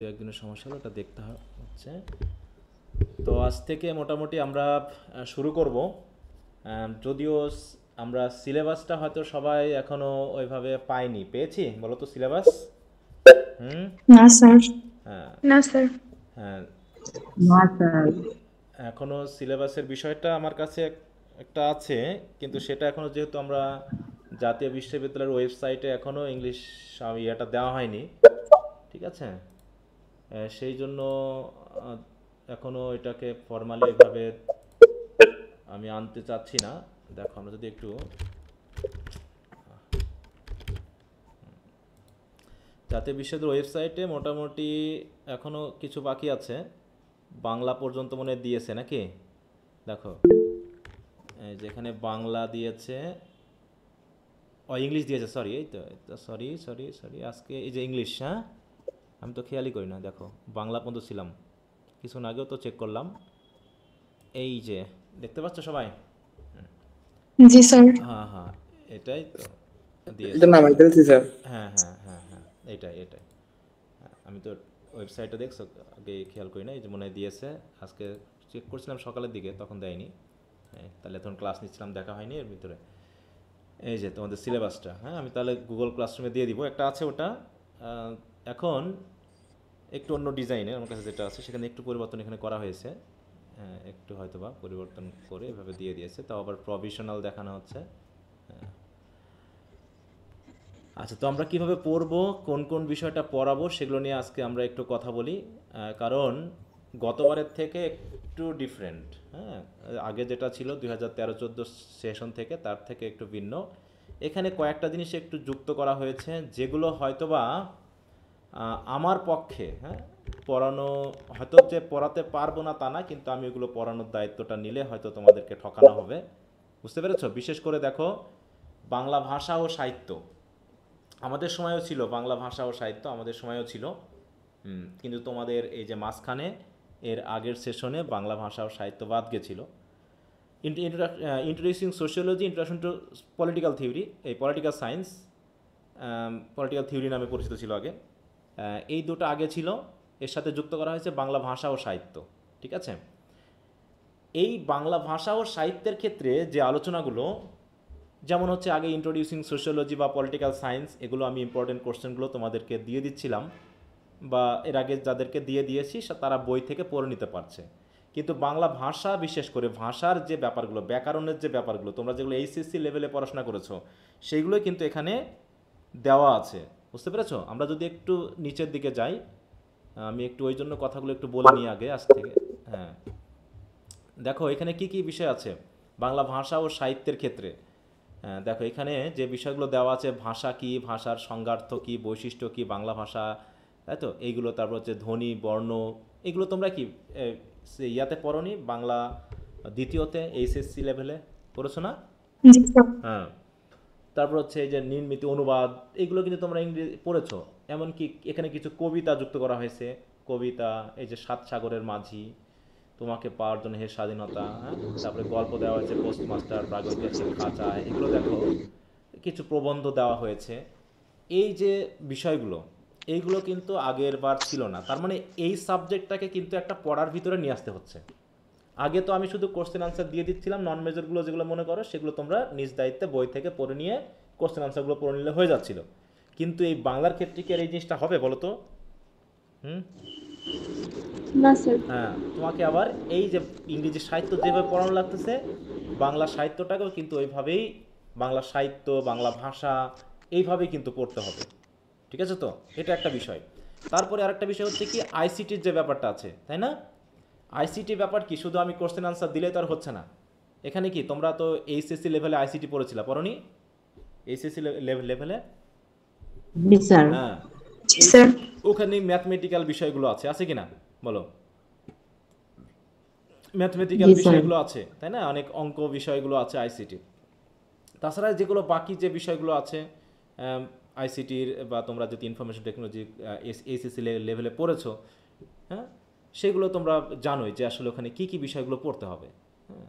একদিনের সমস্যা হলো, ওটা দেখতে হচ্ছে। তো আজ থেকে মোটামুটি আমরা শুরু করব। যদিও আমরা সিলেবাসটা হয়তো সবাই এখনো ওইভাবে পাইনি। পেয়েছি বলো তো সিলেবাস? হুম। না স্যার। হ্যাঁ। না স্যার। হ্যাঁ। না স্যার। এখনো সিলেবাসের বিষয়টা আমার কাছে একটা আছে, কিন্তু সেটা এখনো যেহেতু আমরা জাতীয় বিশ্ববিদ্যালয়ের ওয়েবসাইটে এখনো ইংলিশ ইয়েটা দেওয়া হয়নি, ঠিক আছে। সেই জন্য আহ, এখনো এটাকে ফর্মালি ওইভাবে আমি আনতে চাচ্ছি না। দেখো আমরা যদি একটু জাতীয় বিশ্ববিদ্যালয়ের ওয়েবসাইটে মোটামুটি এখনো কিছু বাকি আছে। বাংলা পর্যন্ত মনে হয় দিয়েছে নাকি? দেখো যেখানে বাংলা দিয়েছে, ও ইংলিশ দিয়েছে, সরি। এই তো সরি সরি সরি, আজকে এই যে ইংলিশ, হ্যাঁ আমি তো খেয়ালই করি না। দেখো বাংলা পর্যন্ত ছিলাম, কিছুক্ষণ আগেও তো চেক করলাম। এই যে দেখতে পাচ্ছ সবাই? জি স্যার। হ্যাঁ হ্যাঁ, এটাই তো এটা দিয়েছে। নামাই ফেলছি স্যার। হ্যাঁ হ্যাঁ হ্যাঁ হ্যাঁ, এটাই এটাই। হ্যাঁ, আমি তো ওয়েবসাইটে দেখছো আগে খেয়াল করি না, এই যে মনে হয় দিয়েছে। আজকে চেক করছিলাম সকালের দিকে, তখন দেয়নি। হ্যাঁ, তাহলে তখন ক্লাস নিচ্ছিলাম, দেখা হয়নি এর ভিতরে। এই যে তোমাদের সিলেবাসটা, হ্যাঁ আমি তাহলে গুগল ক্লাসরুমে দিয়ে দিব, একটা আছে ওটা। আহ, এখন একটু অন্য ডিজাইনের আমার কাছে যেটা আছে, সেখানে একটু পরিবর্তন এখানে করা হয়েছে। একটু হয়তোবা পরিবর্তন করে এভাবে দিয়ে দিয়েছে, তাও আবার প্রভিশনাল দেখানো হচ্ছে। হ্যাঁ। আচ্ছা, তো আমরা কিভাবে পড়বো, কোন কোন বিষয়টা পড়াবো, সেগুলো নিয়ে আজকে আমরা একটু কথা বলি। কারণ গতবারের থেকে একটু ডিফারেন্ট। হ্যাঁ, আগে যেটা ছিল 2013-14 সেশন থেকে, তার থেকে একটু ভিন্ন। এখানে কয়েকটা জিনিস একটু যুক্ত করা হয়েছে, যেগুলো হয়তোবা আমার পক্ষে, হ্যাঁ, পড়ানো, হয়তো যে পড়াতে পারবো না তা না, কিন্তু আমি ওগুলো পড়ানোর দায়িত্বটা নিলে হয়তো তোমাদেরকে ঠকানো হবে। বুঝতে পেরেছো? বিশেষ করে দেখো, বাংলা ভাষা ও সাহিত্য আমাদের সময়ও ছিল, বাংলা ভাষা ও সাহিত্য আমাদের সময়ও ছিল। কিন্তু তোমাদের এই যে মাঝখানে এর আগের সেশনে বাংলা ভাষা ও সাহিত্য বাদ গেছিল। Introducing sociology, introduction to political theory, এই পলিটিক্যাল সায়েন্স, পলিটিক্যাল থিওরি নামে পরিচিত ছিল আগে। এই দুটো আগে ছিল, এর সাথে যুক্ত করা হয়েছে বাংলা ভাষা ও সাহিত্য। ঠিক আছে। এই বাংলা ভাষা ও সাহিত্যের ক্ষেত্রে যে আলোচনাগুলো, যেমন হচ্ছে আগে ইন্ট্রোডিউসিং সোশিওলজি বা পলিটিক্যাল সায়েন্স, এগুলো আমি ইম্পর্টেন্ট কোশ্চেনগুলো তোমাদেরকে দিয়ে দিচ্ছিলাম, বা এর আগে যাদেরকে দিয়ে দিয়েছি তারা বই থেকে পড়ে নিতে পারছে। কিন্তু বাংলা ভাষা, বিশেষ করে ভাষার যে ব্যাপারগুলো, ব্যাকরণের যে ব্যাপারগুলো, তোমরা যেগুলো এইচএসসি লেভেলে পড়াশোনা করেছো, সেইগুলোই কিন্তু এখানে দেওয়া আছে। বুঝতে পেরেছো? আমরা যদি একটু নিচের দিকে যাই, আমি একটু ওই জন্য কথাগুলো একটু বলে নিই আগে আজ থেকে। হ্যাঁ, দেখো এখানে কি কি বিষয় আছে বাংলা ভাষা ও সাহিত্যের ক্ষেত্রে। দেখো এখানে যে বিষয়গুলো দেওয়া আছে, ভাষা কি, ভাষার সংজ্ঞার্থ কি, বৈশিষ্ট্য কি, বাংলা ভাষা, তাই তো এইগুলো। তারপর হচ্ছে ধ্বনি, বর্ণ, এগুলো তোমরা কি ইয়াতে পড়োনি? বাংলা দ্বিতীয়তে এইচএসসি লেভেলে পড়েছো না? জি স্যার। হ্যাঁ। তারপর হচ্ছে এই যে নির্মিত অনুবাদ, এগুলো কিন্তু তোমরা ইংরেজি পড়েছো। এমনকি এখানে কিছু কবিতা যুক্ত করা হয়েছে। কবিতা, এই যে সাত সাগরের মাঝি, তোমাকে পাওয়ার জন্য হে স্বাধীনতা, হ্যাঁ। তারপরে গল্প দেওয়া হয়েছে পোস্টমাস্টার, প্রাগৈতিহাসিক খাঁচা, এগুলো দেখো। কিছু প্রবন্ধ দেওয়া হয়েছে। এই যে বিষয়গুলো, এইগুলো কিন্তু আগের বার ছিল না। তার মানে এই সাবজেক্টটাকে কিন্তু একটা পড়ার ভিতরে নিয়ে আসতে হচ্ছে। আগে তো আমি শুধু কোশ্চেন আনসার দিয়ে দিচ্ছিলাম, নন মেজরগুলো যেগুলো মনে করো সেগুলো তোমরা নিজ দায়িত্বে বই থেকে পড়ে নিয়ে কোশ্চেন আনসারগুলো পড়ে নিলে হয়ে যাচ্ছিল। কিন্তু এই বাংলার ক্ষেত্রে কি আর এই জিনিসটা হবে বলো তো? হুম। না স্যার। হ্যাঁ, তোমাকে আবার এই যে ইংরেজি সাহিত্য যেভাবে পড়ানো লাগতেছে, বাংলা সাহিত্যটাকেও কিন্তু ওইভাবেই, বাংলা সাহিত্য, বাংলা ভাষা, এইভাবেই কিন্তু পড়তে হবে। ঠিক আছে তো? এটা একটা বিষয়। তারপরে আরেকটা বিষয় হচ্ছে কি, আইসিটির যে ব্যাপারটা আছে, তাই না? আইসিটি ব্যাপার কি, শুধু আমি কোশ্চেন আনসার দিলে তো আর হচ্ছে না। এখানে কি তোমরা তো এইচএসসি লেভেলে আইসিটি পড়েছিলা, পড়নি? এইচএসসি লেভেলে। জি স্যার। হ্যাঁ। জি এই, স্যার। ওখানে ম্যাথমেটিক্যাল বিষয়গুলো আছে, আছে কি না? বলো। ম্যাথমেটিক্যাল জি স্যার। বিষয়গুলো আছে, তাই না? অনেক অঙ্ক বিষয়গুলো আছে আইসিটি। তাছাড়া যেগুলো বাকি যে বিষয়গুলো আছে আইসিটির, বা তোমরা যদি ইনফরমেশন টেকনোলজি এইচএসসি লেভেলে পড়েছো, হ্যাঁ, সেগুলো তোমরা জানোই যে আসলে ওখানে কী কী বিষয়গুলো পড়তে হবে। হ্যাঁ,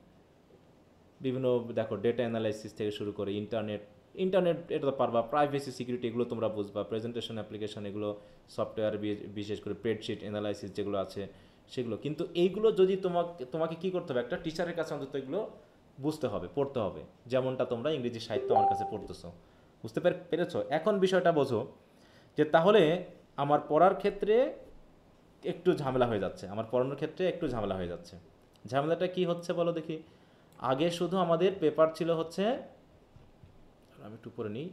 বিভিন্ন, দেখো ডেটা অ্যানালাইসিস থেকে শুরু করে ইন্টারনেট, ইন্টারনেট এটা তো পারবা, প্রাইভেসি সিকিউরিটি এগুলো তোমরা বুঝবা, প্রেজেন্টেশন অ্যাপ্লিকেশন এগুলো, সফটওয়্যার বিশেষ করে স্প্রেডশিট অ্যানালাইসিস যেগুলো আছে সেগুলো। কিন্তু এইগুলো যদি তোমাকে কী করতে হবে, একটা টিচারের কাছে অন্তত এগুলো বুঝতে হবে, পড়তে হবে, যেমনটা তোমরা ইংরেজি সাহিত্য আমার কাছে পড়তেছো। বুঝতে পেরেছো? এখন বিষয়টা বোঝো যে তাহলে আমার পড়ার ক্ষেত্রে একটু ঝামেলা হয়ে যাচ্ছে, আমার পড়ানোর ক্ষেত্রে একটু ঝামেলা হয়ে যাচ্ছে। ঝামেলাটা কি হচ্ছে বলো দেখি। আগে শুধু আমাদের পেপার ছিল হচ্ছে, আমি একটু পরে নিই,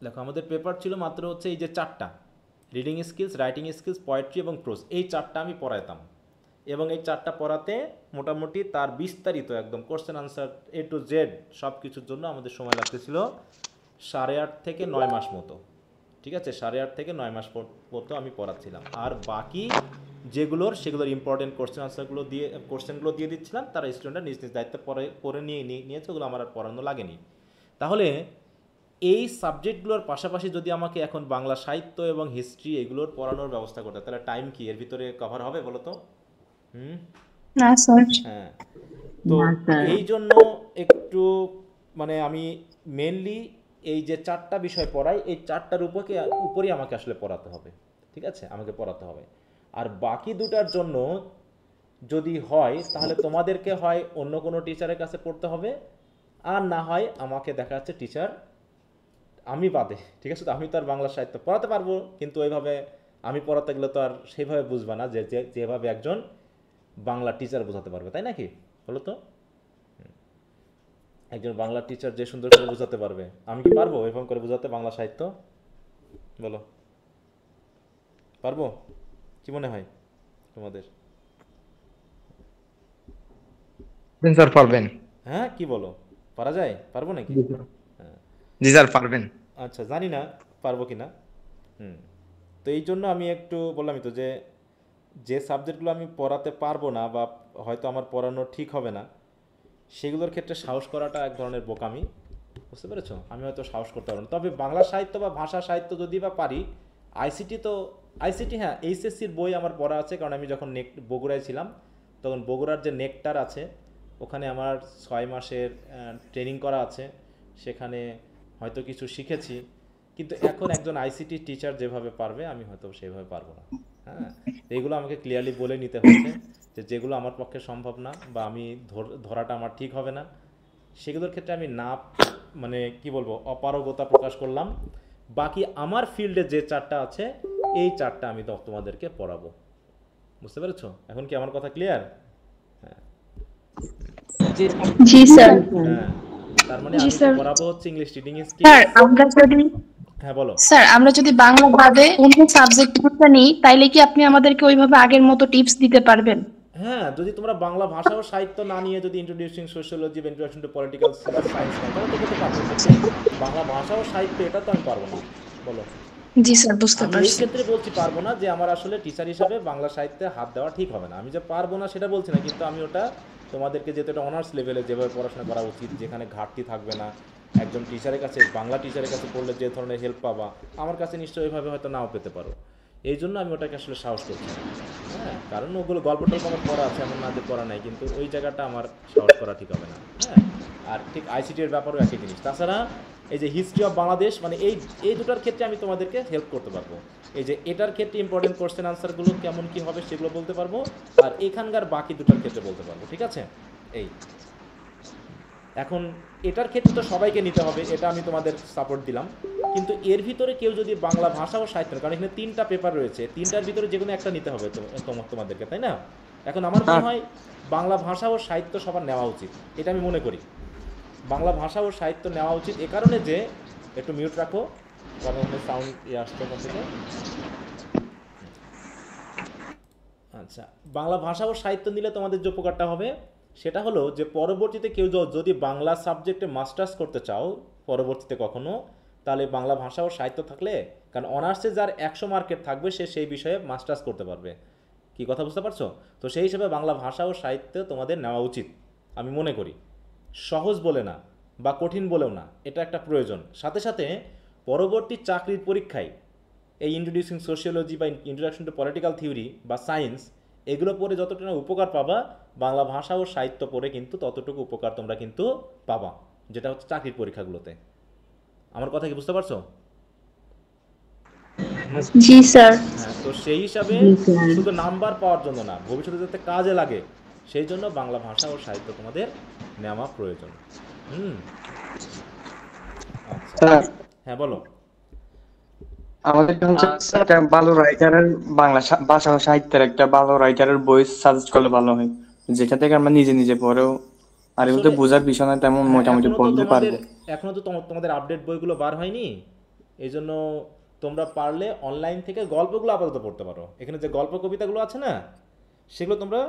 দেখো আমাদের পেপার ছিল মাত্র হচ্ছে এই যে 4টা, reading skills, writing skills, poetry এবং প্রোজ, এই 4টা আমি পড়াইতাম। এবং এই 4টা পড়াতে মোটামুটি তার বিস্তারিত একদম question answer A to Z সব কিছুর জন্য আমাদের সময় লাগতেছিল 8.5 থেকে 9 মাস মতো। ঠিক আছে, 8.5 থেকে 9 মাস মতো আমি পড়াচ্ছিলাম। আর বাকি সেগুলোর ইম্পর্টেন্ট কোশ্চেনগুলো দিয়ে দিচ্ছিলাম, তারা স্টুডেন্টরা নিজ নিজ দায়িত্ব পরে নিয়েছে, ওগুলো আমার আর পড়ানো লাগেনি। তাহলে এই সাবজেক্টগুলোর পাশাপাশি যদি আমাকে এখন বাংলা সাহিত্য এবং হিস্ট্রি এগুলোর পড়ানোর ব্যবস্থা করতে, তাহলে টাইম কি এর ভিতরে কভার হবে বলো তো? না স্যার। হ্যাঁ, তো না স্যার। এই জন্য একটু মানে আমি মেনলি এই যে 4টা বিষয় পড়াই, এই 4টার উপরই আমাকে আসলে পড়াতে হবে। ঠিক আছে, আমাকে পড়াতে হবে। আর বাকি 2টার জন্য যদি হয় তাহলে তোমাদেরকে হয় অন্য কোনো টিচারের কাছে পড়তে হবে, আর না হয় আমাকে দেখা যাচ্ছে টিচার আমি বাদে। ঠিক আছে, তো আমি তো আর বাংলা সাহিত্য পড়াতে পারবো, কিন্তু ওইভাবে আমি পড়াতে গেলে তো আর সেইভাবে বুঝবা না যেভাবে একজন বাংলা টিচার বোঝাতে পারবে, তাই নাকি বলো তো? একজন বাংলা টিচার যে সুন্দর করে বোঝাতে পারবে, আমি কি পারবো এরকম করে বোঝাতে বাংলা সাহিত্য? বলো, পারবো? কি মনে হয় তোমাদের? স্যার পারবেন। হ্যাঁ, কি বলো, পারা যায়? পারবো নাকি? হ্যাঁ, জি স্যার পারবেন। আচ্ছা, জানি না পারবো কি না। তো এই জন্য আমি একটু বললামই তো যে সাবজেক্টগুলো আমি পড়াতে পারবো না বা হয়তো আমার পড়ানো ঠিক হবে না, সেগুলোর ক্ষেত্রে সাহস করাটা এক ধরনের বোকামি। বুঝতে পেরেছো? আমি হয়তো সাহস করতে পারবো না, তবে বাংলা সাহিত্য বা ভাষা সাহিত্য যদি বা পারি, আইসিটি হ্যাঁ, এইচএসসির বই আমার পড়া আছে, কারণ আমি যখন বগুড়ায় ছিলাম তখন বগুড়ার যে নেকটার আছে ওখানে আমার 6 মাসের ট্রেনিং করা আছে, সেখানে হয়তো কিছু শিখেছি। কিন্তু এখন একজন আইসিটি টিচার যেভাবে পারবে আমি হয়তো সেভাবে পারবো না। হ্যাঁ, এইগুলো আমাকে ক্লিয়ারলি বলে নিতে হচ্ছে যেগুলো আমার পক্ষে সম্ভব না বা আমি ধরাটা আমার ঠিক হবে না, সেগুলোর ক্ষেত্রে আমি না মানে কি বলবো, অপারগতা প্রকাশ করলাম। বাকি আমার ফিল্ডে যে 4টা আছে এই 4টা আমি তো তোমাদেরকে পড়াবো। বুঝতে পেরেছো? এখন কি আমার কথা ক্লিয়ার? হ্যাঁ, জি স্যার। হ্যাঁ, তার মানে জি আমি স্যার। পড়াবো হচ্ছে ইংলিশ রিডিং স্যার স্কিলস। হ্যাঁ বলো। আমরা যদি বাংলা বাদে অন্য সাবজেক্টগুলো নিই তাইলে কি আপনি আমাদেরকে ওইভাবে আগের মতো টিপস দিতে পারবেন? হ্যাঁ, যদি তোমরা বাংলা ভাষা ও সাহিত্য না নিয়ে যদি ইন্ট্রোডিউসিং সোশ্যোলজি বা ইন্ট্রোডাকশন টু পলিটিক্যাল সায়েন্স নাও, তাহলে তো করতে পারবো, কিন্তু বাংলা ভাষা ও সাহিত্য এটা তো আমি পারবো না। বলো। জি স্যার, বুঝতে আমি এই পারছি। ক্ষেত্রে বলছি পারবো না যে আমার আসলে টিচার হিসাবে বাংলা সাহিত্যে হাত দেওয়া ঠিক হবে না। আমি যে পারবো না সেটা বলছি না, কিন্তু আমি ওটা তোমাদেরকে যেহেতু এটা অনার্স লেভেলে যেভাবে পড়াশোনা করা উচিত, যেখানে ঘাটতি থাকবে না, একজন টিচারের কাছে বাংলা টিচারের কাছে পড়লে যে ধরনের হেল্প পাবা আমার কাছে নিশ্চয়ই ওইভাবে হয়তো নাও পেতে পারো। এই জন্য আমি ওটাকে আসলে সাহস করছি না। হ্যাঁ, কারণ ওগুলো গল্প টল্প আমার পড়া আছে, এমন না যে পড়া নাই, কিন্তু ওই জায়গাটা আমার সাহস করা ঠিক হবে না। হ্যাঁ, আর ঠিক আইসিটির ব্যাপারও একই জিনিস। তাছাড়া এই যে হিস্ট্রি অফ বাংলাদেশ, মানে এই দুটার ক্ষেত্রে আমি তোমাদেরকে হেল্প করতে পারবো। এই যে এটার ক্ষেত্রে ইম্পর্টেন্ট কোশ্চেন আনসারগুলো কেমন কি হবে সেগুলো বলতে পারবো, আর এখানকার বাকি দুটার ক্ষেত্রে বলতে পারবো। ঠিক আছে? এই এখন এটার ক্ষেত্রে তো সবাইকে নিতে হবে, এটা আমি তোমাদের সাপোর্ট দিলাম, কিন্তু এর ভিতরে কেউ যদি বাংলা ভাষা ও সাহিত্য, কারণ এখানে 3টা পেপার রয়েছে, 3টার ভিতরে যে কোনো একটা নিতে হবে তোমাদেরকে, তাই না? এখন আমার মনে হয় বাংলা ভাষা ও সাহিত্য সবার নেওয়া উচিত, এটা আমি মনে করি। বাংলা ভাষা ও সাহিত্য নেওয়া উচিত এ কারণে যে, একটু মিউট রাখো কারণ ওখানে সাউন্ড আসছে ওখান থেকে। আচ্ছা, বাংলা ভাষা ও সাহিত্য নিলে তোমাদের যে উপকারটা হবে সেটা হলো যে পরবর্তীতে কেউ যদি বাংলা সাবজেক্টে মাস্টার্স করতে চাও পরবর্তীতে কখনো, তাহলে বাংলা ভাষা ও সাহিত্য থাকলে, কারণ অনার্সে যার 100 মার্কের থাকবে সে সেই বিষয়ে মাস্টার্স করতে পারবে। কি কথা বুঝতে পারছো? তো সেই হিসেবে বাংলা ভাষা ও সাহিত্য তোমাদের নেওয়া উচিত আমি মনে করি। সহজ বলে না বা কঠিন বলেও না, এটা একটা প্রয়োজন। সাথে সাথে পরবর্তী চাকরির পরীক্ষায় এই ইন্ট্রোডিউসিং সোশিওলজি বা ইন্ট্রোডাকশন টু পলিটিক্যাল থিওরি বা সায়েন্স, এগুলো পড়ে যতটুকু না উপকার পাবা, বাংলা ভাষা ও সাহিত্য পড়ে কিন্তু ততটুকু উপকার তোমরা কিন্তু পাবা, যেটা হচ্ছে চাকরির পরীক্ষাগুলোতে। আমার কথা কি বুঝতে পারছো? জি স্যার। হ্যাঁ, তো সেই হিসাবে জি স্যার। শুধু নাম্বার পাওয়ার জন্য না, ভবিষ্যতে যাতে কাজে লাগে সেই জন্য বাংলা ভাষা ও সাহিত্য তোমাদের নেওয়া প্রয়োজন। হুম, আচ্ছা, স্যার হ্যাঁ বলো। আমাদের হচ্ছে একটা ভালো রাইটারের ভাষা ও সাহিত্যের একটা ভালো রাইটারের বই সাজেস্ট করলে ভালো হয়, যেটা থেকে আমরা নিজে নিজে পড়েও আর এগুলো তো আসলে বোঝার বিষয় না, তেমন হ্যাঁ, মোটামুটি পড়লে পারবো। এখনো তো তোমাদের আপডেট বইগুলো বার হয়নি, এই জন্য তোমরা পারলে অনলাইন থেকে গল্পগুলো আপাতত পড়তে পারো। এখানে যে গল্প কবিতাগুলো আছে না, সেগুলো তোমরা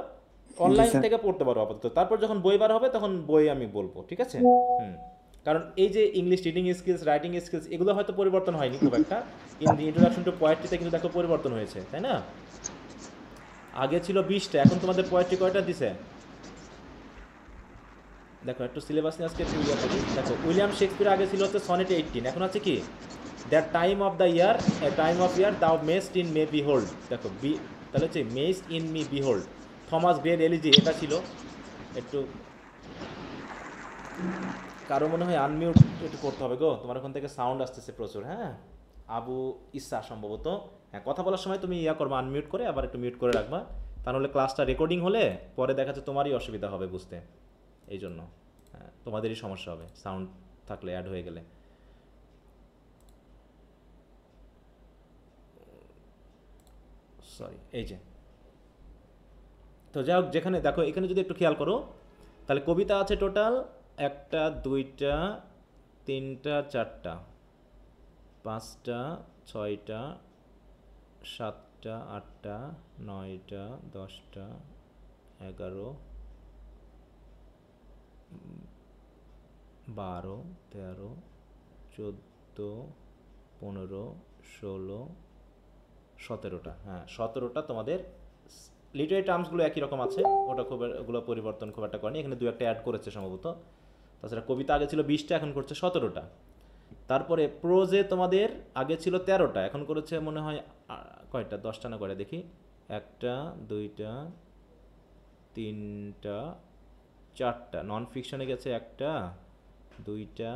জি অনলাইন স্যার। থেকে পড়তে পারো আপাতত। তারপর যখন বই বার হবে তখন বই আমি বলবো, ঠিক আছে? হুম, কারণ এই যে English reading skills, writing skills, এগুলো হয়তো পরিবর্তন হয়নি খুব একটা। ইন্ট্রোডাকশন টু পোয়েট্রিতে কিন্তু দেখো পরিবর্তন হয়েছে, তাই না? আগে ছিল 20টা, এখন তোমাদের পোয়েট্রি কয়টা দিছে? দেখো একটু সিলেবাস নিয়ে আজকে একটু ইয়ে করি। দেখো উইলিয়াম শেক্সপিয়ার আগে ছিল হচ্ছে সনেট 18, এখন আছে কি that time of the year, time of year thou mayst in me behold. দেখো তাহলে হচ্ছে mayst in me behold. Thomas Gray elegy এটা ছিল। একটু কারো মনে হয় আনমিউট একটু করতে হবে গো, তোমার ওখান থেকে সাউন্ড আসতেছে প্রচুর। হ্যাঁ, আবু ইসা সম্ভবত। হ্যাঁ, কথা বলার সময় তুমি ইয়া করবা, আনমিউট করে আবার একটু মিউট করে রাখবা, তাহলে ক্লাসটা রেকর্ডিং হলে পরে দেখা যাচ্ছে তোমারই অসুবিধা হবে বুঝতে, এই জন্য। হ্যাঁ, তোমাদেরই সমস্যা হবে সাউন্ড থাকলে, অ্যাড হয়ে গেলে। সরি, এই যে তো যাই হোক, যেখানে দেখো এখানে যদি একটু খেয়াল করো, তাহলে কবিতা আছে টোটাল 1টা 2টা 3টা 4টা 5টা 6টা 7টা 8টা 9টা 10টা 11 12 13 14 15 16 17টা। হ্যাঁ, 17টা তোমাদের লিটারি টার্মসগুলো একই রকম আছে, ওগুলো পরিবর্তন খুব একটা করেনি, এখানে দু একটা অ্যাড করেছে সম্ভবত। তাছাড়া কবিতা আগে ছিল 20টা, এখন করছে 17টা। তারপরে প্রোজে তোমাদের আগে ছিল 13টা, এখন করেছে মনে হয় কয়টা, 10টা না কয়টা দেখি, 1টা 2টা 3টা 4টা। নন ফিকশনে গেছে 1টা 2টা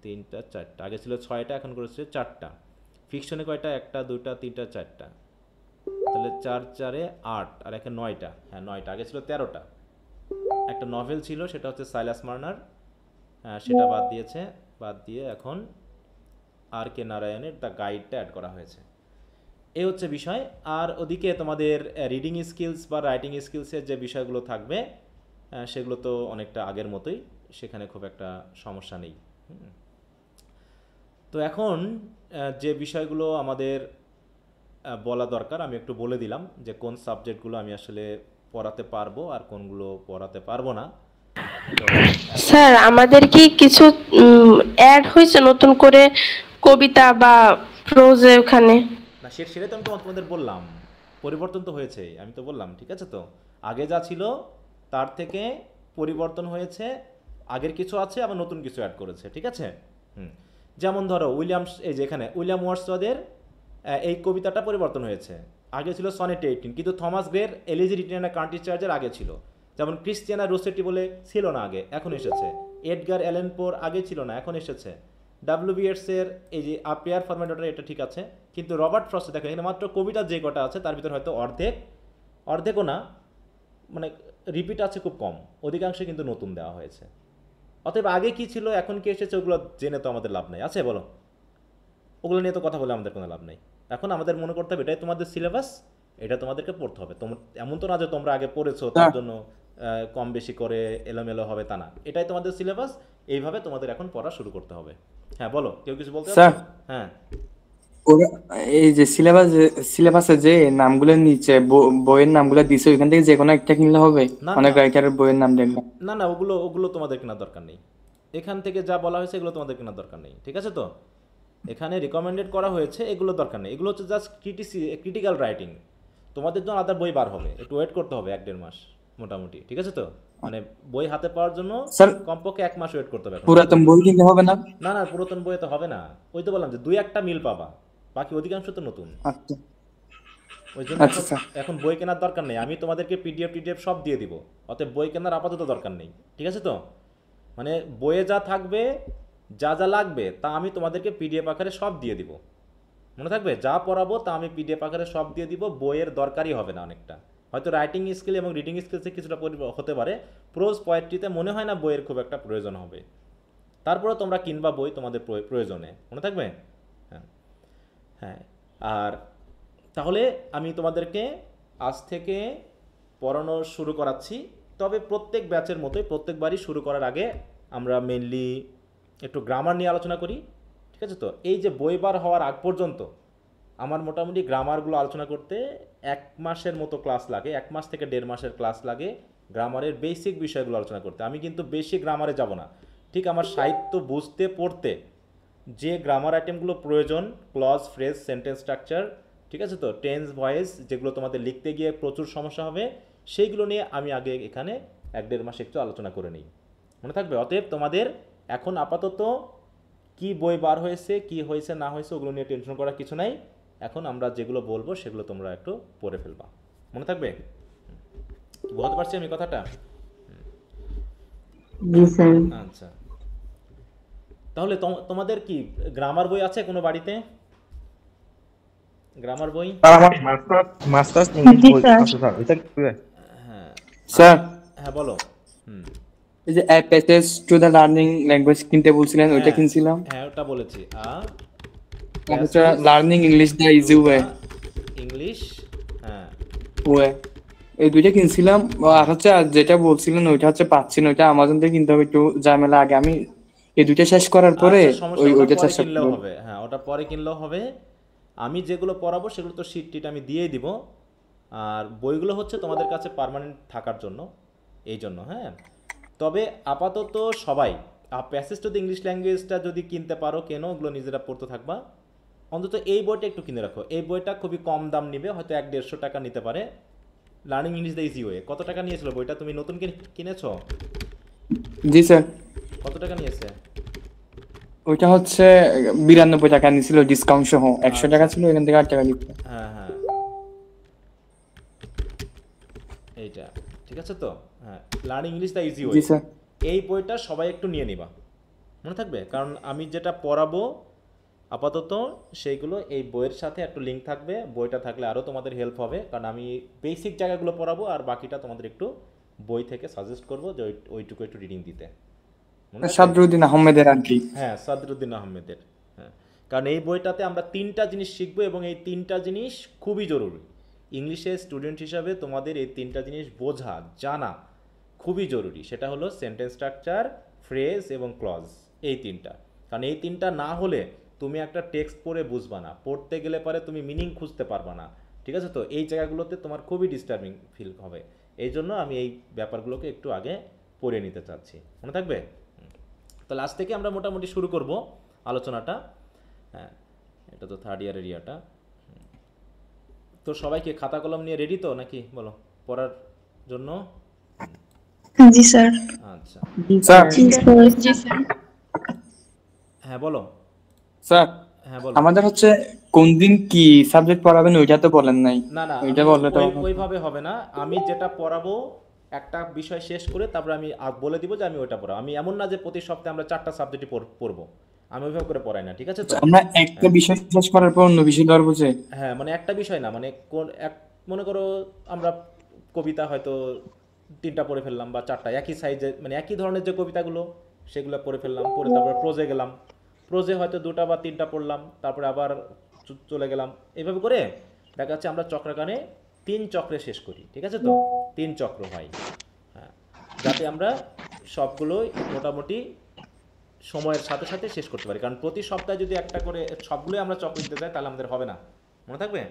3টা 4টা, আগে ছিল 6টা, এখন করেছে 4টা। ফিকশনে কয়টা, 1টা 2টা 3টা 4টা, তাহলে 4 4-এ 8 আর একে 9টা। হ্যাঁ 9টা, আগে ছিল 13টা। একটা নভেল ছিল, সেটা হচ্ছে সাইলাস মার্নার, সেটা বাদ দিয়েছে, বাদ দিয়ে এখন আর কে নারায়ণের দ্য গাইডটা অ্যাড করা হয়েছে। এই হচ্ছে বিষয়। আর ওদিকে তোমাদের রিডিং স্কিলস বা রাইটিং স্কিলসের যে বিষয়গুলো থাকবে, সেগুলো তো অনেকটা আগের মতোই, সেখানে খুব একটা সমস্যা নেই। তো এখন যে বিষয়গুলো আমাদের বলা দরকার আমি একটু বলে দিলাম, যে কোন সাবজেক্টগুলো আমি আসলে পড়াতে পারবো আর কোনগুলো পড়াতে পারবো না। স্যার আমাদের কি কিছু অ্যাড হয়েছে নতুন করে কবিতা বা প্রোজে ওখানে? না, সেটাই তো আমি তোমাদের বললাম, পরিবর্তন তো হয়েছে, আমি তো বললাম, ঠিক আছে? তো আগে যা ছিল তার থেকে পরিবর্তন হয়েছে, আগের কিছু আছে আবার নতুন কিছু অ্যাড করেছে, ঠিক আছে? যেমন ধরো এই যে এখানে উইলিয়াম ওয়ার্ডসওয়ার্থের এই কবিতাটা পরিবর্তন হয়েছে, আগে ছিল সনেট 18, কিন্তু থমাস গ্রের এলিজি রিটেন কান্ট্রি চার্জের আগে ছিল। যেমন ক্রিস্টিয়ানা রোসেটি বলে ছিল না আগে, এখন এসেছে। এডগার অ্যালেন পোর আগে ছিল না, এখন এসেছে। ডাব্লিউবিএসের এই যে আপিয়ার ফরম্যাট, এটা ঠিক আছে, কিন্তু রবার্ট ফ্রস্ট দেখেন এখানে মাত্র কবিতা যে কটা আছে তার ভিতর হয়তো অর্ধেকও না, মানে রিপিট আছে খুব কম, অধিকাংশ কিন্তু নতুন দেওয়া হয়েছে। অতএব আগে কি ছিল এখন কি এসেছে ওগুলো জেনে তো আমাদের লাভ নাই, আছে বলো? ওগুলো নিয়ে তো কথা বলে আমাদের কোনো লাভ নাই। এখন আমাদের মনে করতে হবে এটাই তোমাদের সিলেবাস, এটা তোমাদেরকে পড়তে হবে। এমন তো না যে তোমরা আগে পড়েছো তার জন্য কম বেশি করে এলোমেলো হবে, তা না, এটাই তোমাদের সিলেবাস, এইভাবে তোমাদের এখন পড়া শুরু করতে হবে। হ্যাঁ বলো, কেউ কিছু বলতে স্যার, চাচ্ছো? হ্যাঁ, এই যে সিলেবাসে যে নামগুলোর নিচে বইয়ের নামগুলো দিছে, ওইখান থেকে যে কোনো একটা কিনলে হবে? না অনেক না রাইটারের বইয়ের নাম দেখলাম। না না, ওগুলো তোমাদের কেনার দরকার নেই। এখান থেকে যা বলা হয়েছে এগুলো তোমাদের কেনার দরকার নেই, ঠিক আছে? তো এখানে রিকমেন্ডেড করা হয়েছে, এগুলো দরকার নেই, এগুলো হচ্ছে জাস্ট ক্রিটিক্যাল রাইটিং। তোমাদের জন্য আদার বই বার হবে, একটু ওয়েট করতে হবে 1-1.5 মাস মোটামুটি, ঠিক আছে? তো মানে বই হাতে পাওয়ার জন্য স্যার, কমপক্ষে 1 মাস ওয়েট করতে হবে এখন। পুরাতন বই কিনতে হবে না? না না, পুরাতন বইয়ে তো হবে না, ওই তো বললাম যে 2-1টা মিল পাবা, বাকি অধিকাংশ তো নতুন। আচ্ছা, ওই জন্য আচ্ছা, স্যার। এখন বই কেনার দরকার নেই, আমি তোমাদেরকে পিডিএফ সব দিয়ে দিব, অতএব বই কেনার আপাতত দরকার নেই, ঠিক আছে তো? মানে বইয়ে যা থাকবে, যা যা লাগবে তা আমি তোমাদেরকে পিডিএফ আকারে সব দিয়ে দিব, মনে থাকবে? যা পড়াবো তা আমি পিডিএফ আকারে সব দিয়ে দিব, বইয়ের দরকারই হবে না অনেকটা। হয়তো রাইটিং স্কিল এবং রিডিং স্কিলসে কিছুটা হতে পারে, প্রোজ পোয়েট্রিতে মনে হয় না বইয়ের খুব একটা প্রয়োজন হবে। তারপরে তোমরা কিনবা বই তোমাদের প্রয়োজনে, মনে থাকবে? হ্যাঁ হ্যাঁ। আর তাহলে আমি তোমাদেরকে আজ থেকে পড়ানো শুরু করাচ্ছি, তবে প্রত্যেক ব্যাচের মতোই প্রত্যেকবারই শুরু করার আগে আমরা মেনলি একটু গ্রামার নিয়ে আলোচনা করি, ঠিক আছে তো? এই যে বই বার হওয়ার আগ পর্যন্ত আমার মোটামুটি গ্রামারগুলো আলোচনা করতে 1 মাসের মতো ক্লাস লাগে, 1 মাস থেকে 1.5 মাসের ক্লাস লাগে গ্রামারের বেসিক বিষয়গুলো আলোচনা করতে। আমি কিন্তু বেশি গ্রামারে যাব না, ঠিক আমার সাহিত্য বুঝতে পড়তে যে গ্রামার আইটেমগুলো প্রয়োজন, ক্লজ, ফ্রেজ, সেন্টেন্স স্ট্রাকচার, ঠিক আছে তো, টেন্স, ভয়েস, যেগুলো তোমাদের লিখতে গিয়ে প্রচুর সমস্যা হবে, সেইগুলো নিয়ে আমি আগে এখানে 1-1.5 মাস একটু আলোচনা করে নিই, মনে থাকবে? অতএব তোমাদের এখন আপাতত কি বই বার হয়েছে, কি হয়েছে না হয়েছে ওগুলো নিয়ে টেনশন করার কিছু নাই। এখন আমরা যেগুলো বলবো সেগুলো তোমরা একটু পড়ে ফেলবা, মনে থাকবে? বলতে পারছি আমি কথাটা? জি স্যার। আচ্ছা, তাহলে তোমাদের কি গ্রামার বই আছে কোনো বাড়িতে? গ্রামার বই? স্যার আমার মাস্টার্স ইংলিশ জি, বই স্যার। আছে স্যার, এটা কি? হ্যাঁ স্যার, হ্যাঁ বলো। হুম, এই যে passage to the learning language কিনতে বলছিলেন, ওইটা হ্যাঁ, কিনছিলাম। হ্যাঁ ওটা বলেছি। আচ্ছা, learning English the easy way, English, হ্যাঁ ওয়ে, এই দুইটা কিনছিলাম। আর হচ্ছে আর যেটা বলছিলেন ওইটা হচ্ছে পাচ্ছি না, ওইটা আমাজন থেকে কিনতে হবে, একটু ঝামেলা। আগে আমি এই দুইটা শেষ করার পরে আচ্ছা, সমস্যা নেই, ওটা ওইটা পরে চেষ্টা কিনলেও করবো। হবে। হ্যাঁ ওটা পরে কিনলেও হবে। আমি যেগুলো পড়াবো সেগুলো তো শিট আমি দিয়েই দিব, আর বইগুলো হচ্ছে তোমাদের কাছে পার্মানেন্ট থাকার জন্য, এই জন্য। হ্যাঁ, তবে আপাতত সবাই প্যাসেজ টু দ্য ইংলিশ ল্যাঙ্গুয়েজটা যদি কিনতে পারো কেন, ওগুলো নিজেরা পড়তে থাকবা। অন্তত এই বইটা একটু কিনে রাখো, এই বইটা খুবই কম দাম নিবে, হয়তো 100-150 টাকা নিতে পারে। Learning English the easy way. কত টাকা নিয়েছিল বইটা? তুমি নতুন কিনেছো? জি স্যার, কত টাকা নিয়েছে? ওইটা হচ্ছে 92 টাকা নিছিল ডিসকাউন্ট সহ। 100 টাকা ছিল, এখান থেকে 8 টাকা দিচ্ছে। হ্যাঁ হ্যাঁ, এইটা ঠিক আছে তো? হ্যাঁ, learning English the easy G way, sir. এই বইটা সবাই একটু নিয়ে নিবা, মনে থাকবে? কারণ আমি যেটা পড়াবো আপাতত সেইগুলো এই বইয়ের সাথে একটু লিঙ্ক থাকবে, বইটা থাকলে আরও তোমাদের হেল্প হবে, কারণ আমি বেসিক জায়গাগুলো পড়াবো আর বাকিটা তোমাদের একটু বই থেকে সাজেস্ট করবো যে ওইটুকু একটু রিডিং দিতে, মনে থাকবে? সাদরুদ্দিন আহমেদের আর কি। হ্যাঁ, সাদরুদ্দিন আহমেদের। হ্যাঁ, কারণ এই বইটাতে আমরা 3টা জিনিস শিখবো এবং এই 3টা জিনিস খুবই জরুরি। ইংলিশের স্টুডেন্ট হিসাবে তোমাদের এই 3টা জিনিস বোঝা, জানা খুবই জরুরি। সেটা হলো সেন্টেন্স স্ট্রাকচার, ফ্রেজ এবং ক্লজ, এই 3টা। কারণ এই 3টা না হলে তুমি একটা টেক্সট পড়ে বুঝবা না, পড়তে গেলে পরে তুমি মিনিং খুঁজতে পারবা না, ঠিক আছে তো? এই জায়গাগুলোতে তোমার খুবই ডিস্টার্বিং ফিল হবে। এই জন্য আমি এই ব্যাপারগুলোকে একটু আগে পড়ে নিতে চাচ্ছি, মনে থাকবে? তাহলে আজ থেকে আমরা মোটামুটি শুরু করব আলোচনাটা। হ্যাঁ, এটা তো 3rd ইয়ারের ইয়াটা। তো সবাইকে খাতা কলম নিয়ে রেডি তো নাকি, বলো, পড়ার জন্য? জি স্যার। আচ্ছা, স্যার, জি স্যার। হ্যাঁ বলো। স্যার হ্যাঁ বলো। আমাদের হচ্ছে কোন দিন কি সাবজেক্ট পড়াবেন ওইটা তো বলেন নাই। না না, ওইটা বললে তো ওইভাবে হবে না। আমি যেটা পড়াবো একটা বিষয় শেষ করে তারপরে আমি বলে দিব যে আমি ওইটা পড়াবো। আমি এমন না যে প্রতি সপ্তাহে আমরা 4টা সাবজেক্টই পড়বো, আমি ওইভাবে করে পড়াই না, ঠিক আছে তো? আমরা একটা বিষয় শেষ করার পর অন্য বিষয় ধরবো যে। হ্যাঁ, মানে একটা বিষয় না, মানে মনে করো আমরা কবিতা হয়তো 3টা পড়ে ফেললাম বা 4টা, একই সাইজে মানে একই ধরনের যে কবিতাগুলো সেগুলো পড়ে ফেললাম, পড়ে তারপরে প্রোজে গেলাম, প্রোজে হয়তো 2টা বা 3টা পড়লাম, তারপরে আবার চলে গেলাম। এইভাবে করে দেখা যাচ্ছে আমরা চক্রাকারে 3 চক্রে শেষ করি, ঠিক আছে তো? 3 চক্র হয়। হ্যাঁ, যাতে আমরা সবগুলোই মোটামুটি সময়ের সাথে সাথে শেষ করতে পারি। কারণ প্রতি সপ্তাহে যদি একটা করে সবগুলোই আমরা চক্র দিতে যাই তাহলে আমাদের হবে না, মনে থাকবে?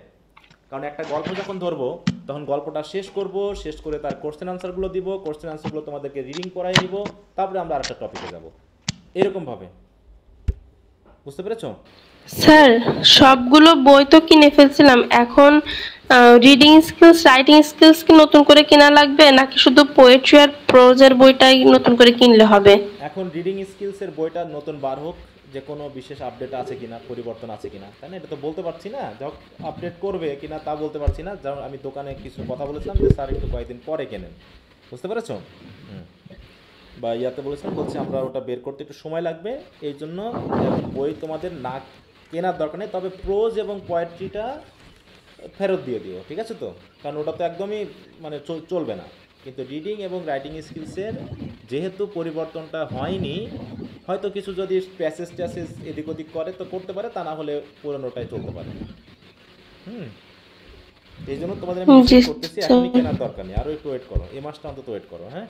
কারণ একটা গল্প যখন ধরবো তখন গল্পটা শেষ করব, শেষ করে তার কোশ্চেন আনসারগুলো দিব, কোশ্চেন আনসারগুলো তোমাদেরকে রিডিং করাই নিব, তারপরে আমরা আরেকটা টপিকে যাব, এরকমভাবে। বুঝতে পেরেছো? স্যার সবগুলো বই তো কিনে ফেলছিলাম, এখন রিডিং স্কিলস, রাইটিং স্কিলস কি নতুন করে কেনা লাগবে নাকি শুধু পোয়েট্রি আর প্রোজের বইটাই নতুন করে কিনলে হবে? এখন রিডিং স্কিলসের বইটা নতুন বার হোক, যে কোনো বিশেষ আপডেট আছে কিনা, পরিবর্তন আছে কিনা, তাই না? এটা তো বলতে পারছি না, যখন আপডেট করবে কিনা তা বলতে পারছি না। যেমন আমি দোকানে কিছু কথা বলেছিলাম যে স্যার একটু কয়েকদিন পরে কেনেন, বুঝতে পেরেছো? বা ইয়াতে বলেছিলাম, বলছি আমরা ওটা বের করতে একটু সময় লাগবে, এই জন্য বই তোমাদের না কেনার দরকার নেই, তবে প্রোজ এবং পোয়েট্রিটা ফেরত দিয়ে দিও, ঠিক আছে তো? কারণ ওটা তো একদমই মানে চলবে না। কিন্তু রিডিং এবং রাইটিং স্কিলসের যেহেতু পরিবর্তনটা হয়নি, হয়তো কিছু যদি প্যাসেজ ট্যাসেজ এদিক ওদিক করে তো করতে পারে, তা না হলে পুরোনোটাই চলতে পারে। এই জন্য তোমাদের আমি জি নিষেধ করতেছি, স্যার। এখনই কেনার দরকার নেই, আরও একটু ওয়েট করো, এই মাসটা অন্তত ওয়েট করো। হ্যাঁ,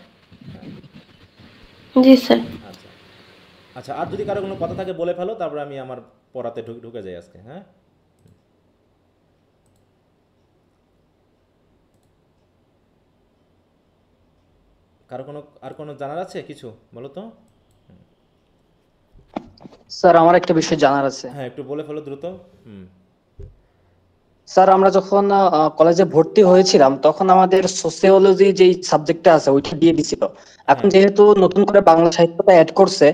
জি স্যার। আচ্ছা আচ্ছা, আর যদি কারো কোনো কথা থাকে বলে ফেলো, তারপরে আমি আমার পড়াতে ঢুকে যাই আজকে। হ্যাঁ, কারো কোনো জানার আছে কিছু বলো তো? স্যার আমার একটা বিষয় জানার আছে। হ্যাঁ, একটু বলে ফেলো দ্রুত। স্যার আমরা যখন কলেজে ভর্তি হয়েছিলাম তখন আমাদের সোসিওলজি যেই সাবজেক্টটা আছে ওইটা দিয়ে দিছিল। এখন হ্যাঁ। যেহেতু নতুন করে বাংলা সাহিত্যটা অ্যাড করছে,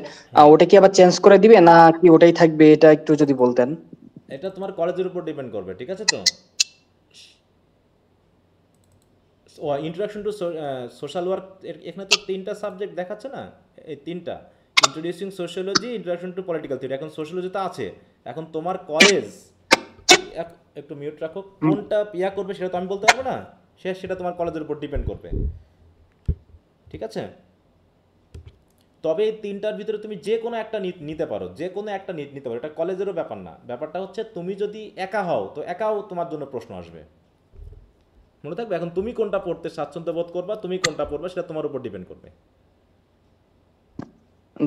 ওটা কি আবার চেঞ্জ করে দিবে না কি ওটাই থাকবে, এটা একটু যদি বলতেন। এটা তোমার কলেজের উপর ডিপেন্ড করবে, ঠিক আছে তো? ও ইন্ট্রোডাকশন টু সোশ্যাল ওয়ার্ক, এখানে তো 3টা সাবজেক্ট দেখাচ্ছে না, এই 3টা, introducing sociology, introduction to political theory. এখন সোশিওলজিতে আছে, এখন তোমার কলেজ একটু মিউট রাখো, কোনটা ইয়া করবে সেটা তো আমি বলতে পারবো না, সেটা তোমার কলেজের উপর ডিপেন্ড করবে, ঠিক আছে? তবে এই 3টার ভিতরে তুমি যে কোনো একটা নিতে পারো, যে কোনো একটা নিতে পারো, এটা কলেজেরও ব্যাপার না। ব্যাপারটা হচ্ছে তুমি যদি একা হও তো একাও তোমার জন্য প্রশ্ন আসবে, মনে থাকবে। এখন তুমি কোনটা পড়তে স্বাচ্ছন্দ্য বোধ করবা, তুমি কোনটা পড়বা, সেটা তোমার উপর ডিপেন্ড করবে।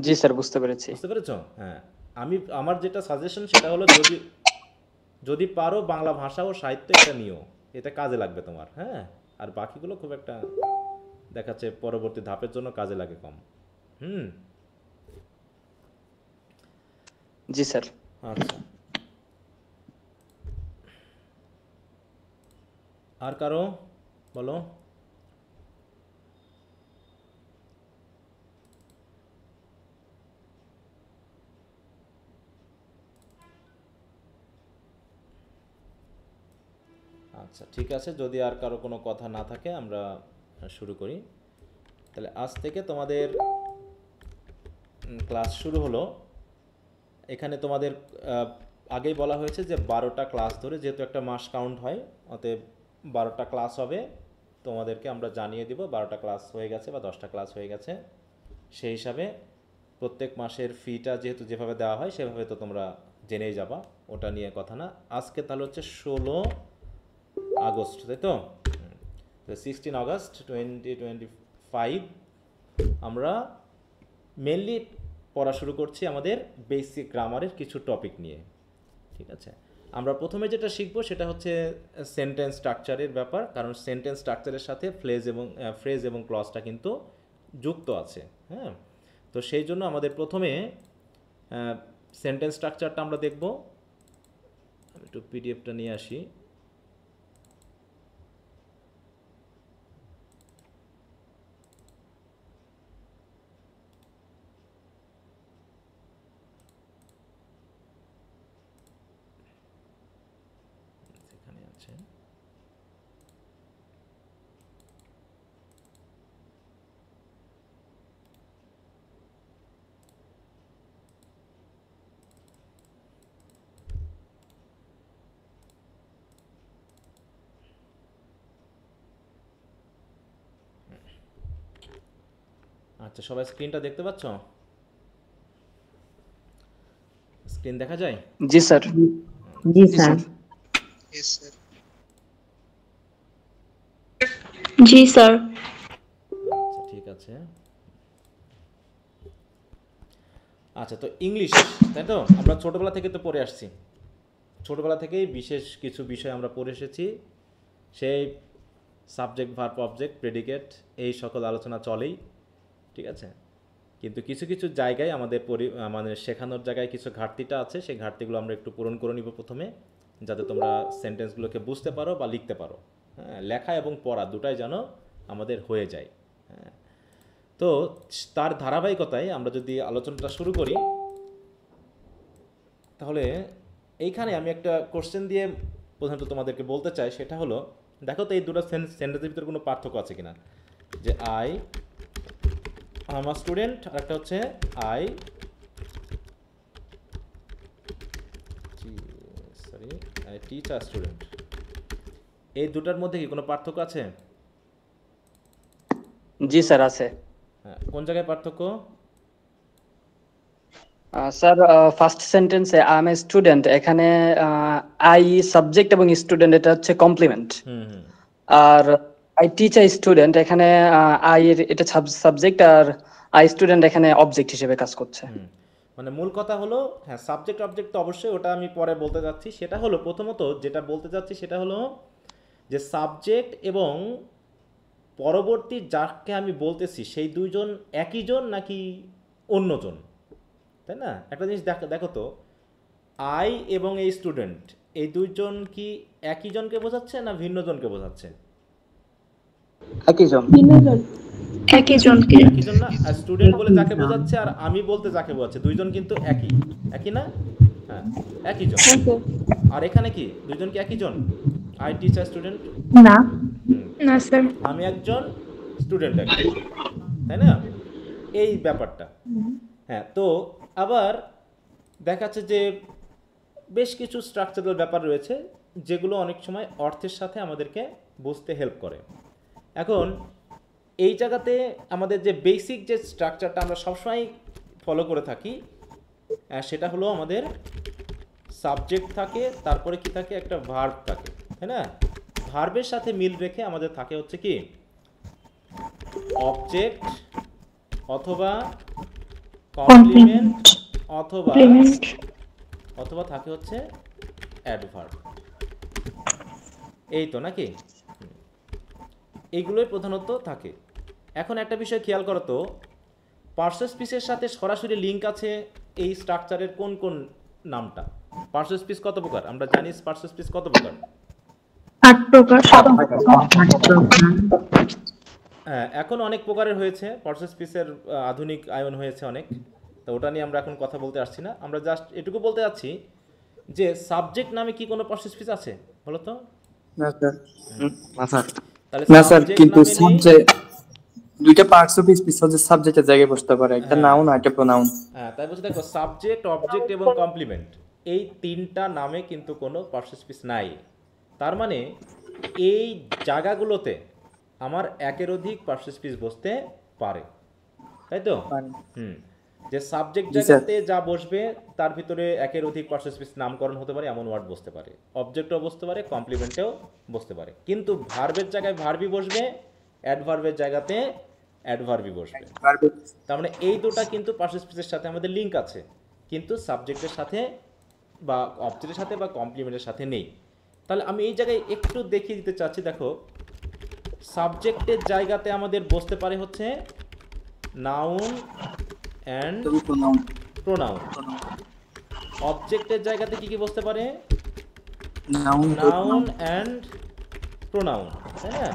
জি স্যার, বুঝতে পেরেছি। বুঝতে পেরেছো? হ্যাঁ, আমার যেটা সাজেশন সেটা হলো, যদি পারো বাংলা ভাষা ও সাহিত্য এটা নিও, এটা কাজে লাগবে তোমার। হ্যাঁ, আর বাকিগুলো খুব একটা দেখাচ্ছে পরবর্তী ধাপের জন্য কাজে লাগে কম। জি স্যার। আচ্ছা, আর কারো বলো। আচ্ছা, ঠিক আছে, যদি আর কারো কোনো কথা না থাকে আমরা শুরু করি। তাহলে আজ থেকে তোমাদের ক্লাস শুরু হলো। এখানে তোমাদের আগেই বলা হয়েছে যে 12টা ক্লাস ধরে, যেহেতু একটা মাস কাউন্ট হয়, অতএব 12টা ক্লাস হবে। তোমাদেরকে আমরা জানিয়ে দিব 12টা ক্লাস হয়ে গেছে বা 10টা ক্লাস হয়ে গেছে। সেই হিসাবে প্রত্যেক মাসের ফিটা যেহেতু যেভাবে দেওয়া হয় সেভাবে তো তোমরা জেনেই যাবা, ওটা নিয়ে কথা না। আজকে তাহলে হচ্ছে 16 আগস্ট, তাই তো? 16 আগস্ট 2025 আমরা মেনলি পড়া শুরু করছি আমাদের বেসিক গ্রামারের কিছু টপিক নিয়ে, ঠিক আছে? আমরা প্রথমে যেটা শিখবো সেটা হচ্ছে সেন্টেন্স স্ট্রাকচারের ব্যাপার, কারণ সেন্টেন্স স্ট্রাকচারের সাথে ফ্রেজ এবং ক্লজটা কিন্তু যুক্ত আছে। হ্যাঁ, তো সেই জন্য আমাদের প্রথমে সেন্টেন্স স্ট্রাকচারটা আমরা দেখব। আমি একটু পিডিএফটা নিয়ে আসি। সেখানে আছে। আচ্ছা, সবাই স্ক্রিনটা দেখতে পাচ্ছ? স্ক্রিন দেখা যায়? জি স্যার। জি স্যার। জি স্যার। আচ্ছা, ঠিক আছে। আচ্ছা, তো ইংলিশ, তাই তো? আমরা ছোটবেলা থেকে তো পড়ে আসছি, ছোটবেলা থেকেই বিশেষ কিছু বিষয় আমরা পড়ে এসেছি। সেই সাবজেক্ট, ভার্ব, অবজেক্ট, প্রেডিকেট, এই সকল আলোচনা চলেই, ঠিক আছে? কিন্তু কিছু কিছু জায়গায় আমাদের শেখানোর জায়গায় কিছু ঘাটতিটা আছে, সেই ঘাটতিগুলো আমরা একটু পূরণ করে নিব প্রথমে, যাতে তোমরা সেন্টেন্সগুলোকে বুঝতে পারো বা লিখতে পারো। হ্যাঁ, লেখা এবং পড়া দুটাই যেন আমাদের হয়ে যায়। হ্যাঁ, তো তার ধারাবাহিকতায় আমরা যদি আলোচনাটা শুরু করি, তাহলে এইখানে আমি একটা কোশ্চেন দিয়ে প্রধানত তোমাদেরকে বলতে চাই, সেটা হলো দেখো তো এই দুটো সেন্টেন্সের ভিতরে কোনো পার্থক্য আছে কিনা, যে আই আম আ স্টুডেন্ট আর একটা হচ্ছে আই টিচ আ স্টুডেন্ট। এই দুটার মধ্যে কি কোনো পার্থক্য আছে? জি স্যার আছে। হ্যাঁ, কোন জায়গায় পার্থক্য? স্যার ফার্স্ট সেন্টেন্সে আই এম এ স্টুডেন্ট, এখানে আই সাবজেক্ট এবং স্টুডেন্ট এটা হচ্ছে কমপ্লিমেন্ট। হুম। আর আই টিচ আই স্টুডেন্ট, এখানে আই এর এটা সাবজেক্ট আর আই স্টুডেন্ট এখানে অবজেক্ট হিসেবে কাজ করছে। মানে মূল কথা হলো, হ্যাঁ সাবজেক্ট অবজেক্ট তো অবশ্যই, ওটা আমি পরে বলতে যাচ্ছি। সেটা হলো প্রথমত যেটা বলতে যাচ্ছি সেটা হলো যে সাবজেক্ট এবং পরবর্তী যাকে আমি বলতেছি সেই দুইজন একই জন নাকি অন্যজন, তাই না? একটা জিনিস দেখো তো, আই এবং এই স্টুডেন্ট এই দুইজন কি একই জনকে বোঝাচ্ছে না ভিন্ন জনকে বোঝাচ্ছে? একই জন। একই জনকে। একই জন না? আর স্টুডেন্ট বলে যাকে বোঝাচ্ছে আর আমি বলতে যাকে বোঝাচ্ছে, দুইজন কিন্তু একই না? হ্যাঁ, একই জন। আর এখানে কি দুইজন কি একই জন? আই টিচার স্টুডেন্ট না, না স্যার। আমি একজন, স্টুডেন্ট একজন, তাই না? এই ব্যাপারটা। হ্যাঁ, তো আবার দেখাচ্ছে যে বেশ কিছু স্ট্রাকচারাল ব্যাপার রয়েছে যেগুলো অনেক সময় অর্থের সাথে আমাদেরকে বুঝতে হেল্প করে। এখন এই জায়গাতে আমাদের যে বেসিক যে স্ট্রাকচারটা আমরা সবসময় ফলো করে থাকি, সেটা হলো আমাদের সাবজেক্ট থাকে, তারপরে কি থাকে, একটা ভার্ব থাকে, তাই না? ভার্বের সাথে মিল রেখে আমাদের থাকে হচ্ছে কি অবজেক্ট অথবা কমপ্লিমেন্ট অথবা থাকে হচ্ছে অ্যাডভার্ব। এই তো নাকি? এইগুলোই প্রধানত থাকে। এখন একটা বিষয় খেয়াল করো তো, পার্সেস পিসের সাথে সরাসরি লিঙ্ক আছে এই স্ট্রাকচারের কোন কোন নামটা? পার্সেস পিস কত প্রকার? আমরা জানি পার্সেস পিস কত প্রকার? 8 প্রকার। হ্যাঁ, এখন অনেক প্রকারের হয়েছে, পার্সেস পিসের আধুনিক আয়ন হয়েছে অনেক, তো ওটা নিয়ে আমরা এখন কথা বলতে আসছি না। আমরা জাস্ট এটুকু বলতে যাচ্ছি যে সাবজেক্ট নামে কি কোনো পার্সেস পিস আছে বলো তো? না স্যার, না স্যার, তাহলে না স্যার, subject কিন্তু নামে নেই। সাবজেক্ট দুইটা পার্টস অফ স্পিচ হচ্ছে সাবজেক্টের জায়গায় বসতে পারে, একটা নাউন আর একটা প্রোনাউন। হ্যাঁ, তাই বলছি দেখো, সাবজেক্ট অবজেক্ট এবং কমপ্লিমেন্ট এই তিনটা নামে কিন্তু কোনো পার্সেস পিস নাই। তার মানে এই জায়গাগুলোতে আমার একের অধিক পার্সেস পিস বসতে পারে, তাই তো? যে সাবজেক্ট জায়গাতে যা বসবে তার ভিতরে একের অধিক পার্সেস পিস নামকরণ হতে পারে, এমন ওয়ার্ড বসতে পারে, অবজেক্টও বসতে পারে, কমপ্লিমেন্টেও বসতে পারে। কিন্তু ভার্বের জায়গায় ভার্বই বসবে, অ্যাডভার্বের জায়গাতে অ্যাডভার্বই বসবে। তার মানে এই দুটো কিন্তু পার্সেস পিসের সাথে আমাদের লিঙ্ক আছে, কিন্তু সাবজেক্টের সাথে বা অবজেক্টের সাথে বা কমপ্লিমেন্টের সাথে নেই। তাহলে আমি এই জায়গায় একটু দেখিয়ে দিতে চাচ্ছি, দেখো সাবজেক্টের জায়গাতে আমাদের বসতে পারে হচ্ছে নাউন অ্যান্ড প্রোনাউন। অবজেক্টের জায়গাতে কি কি বসতে পারে? নাউন অ্যান্ড প্রোনাউন, তাই না?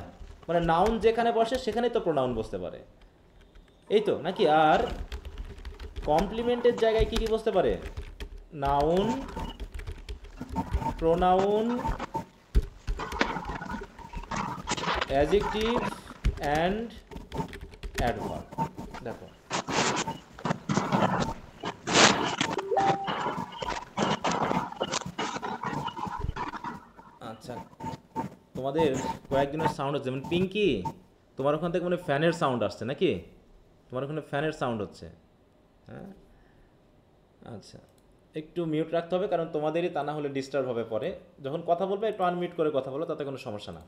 মানে নাউন যেখানে বসে সেখানেই তো প্রোনাউন বসতে পারে, এই তো নাকি? আর কমপ্লিমেন্টের জায়গায় কি কি বসতে পারে? Noun, pronoun, adjective and adverb. দেখো আচ্ছা, তোমাদের কয়েকদিনের সাউন্ড হচ্ছে, যেমন পিঙ্কি তোমার ওখান থেকে মানে ফ্যানের সাউন্ড আসছে নাকি? তোমার ওখানে ফ্যানের সাউন্ড হচ্ছে, হ্যাঁ? আচ্ছা, একটু মিউট রাখতে হবে, কারণ তোমাদেরই, তা না হলে ডিস্টার্ব হবে পরে। যখন কথা বলবে একটু আনমিউট করে কথা বলো, তাতে কোনো সমস্যা না।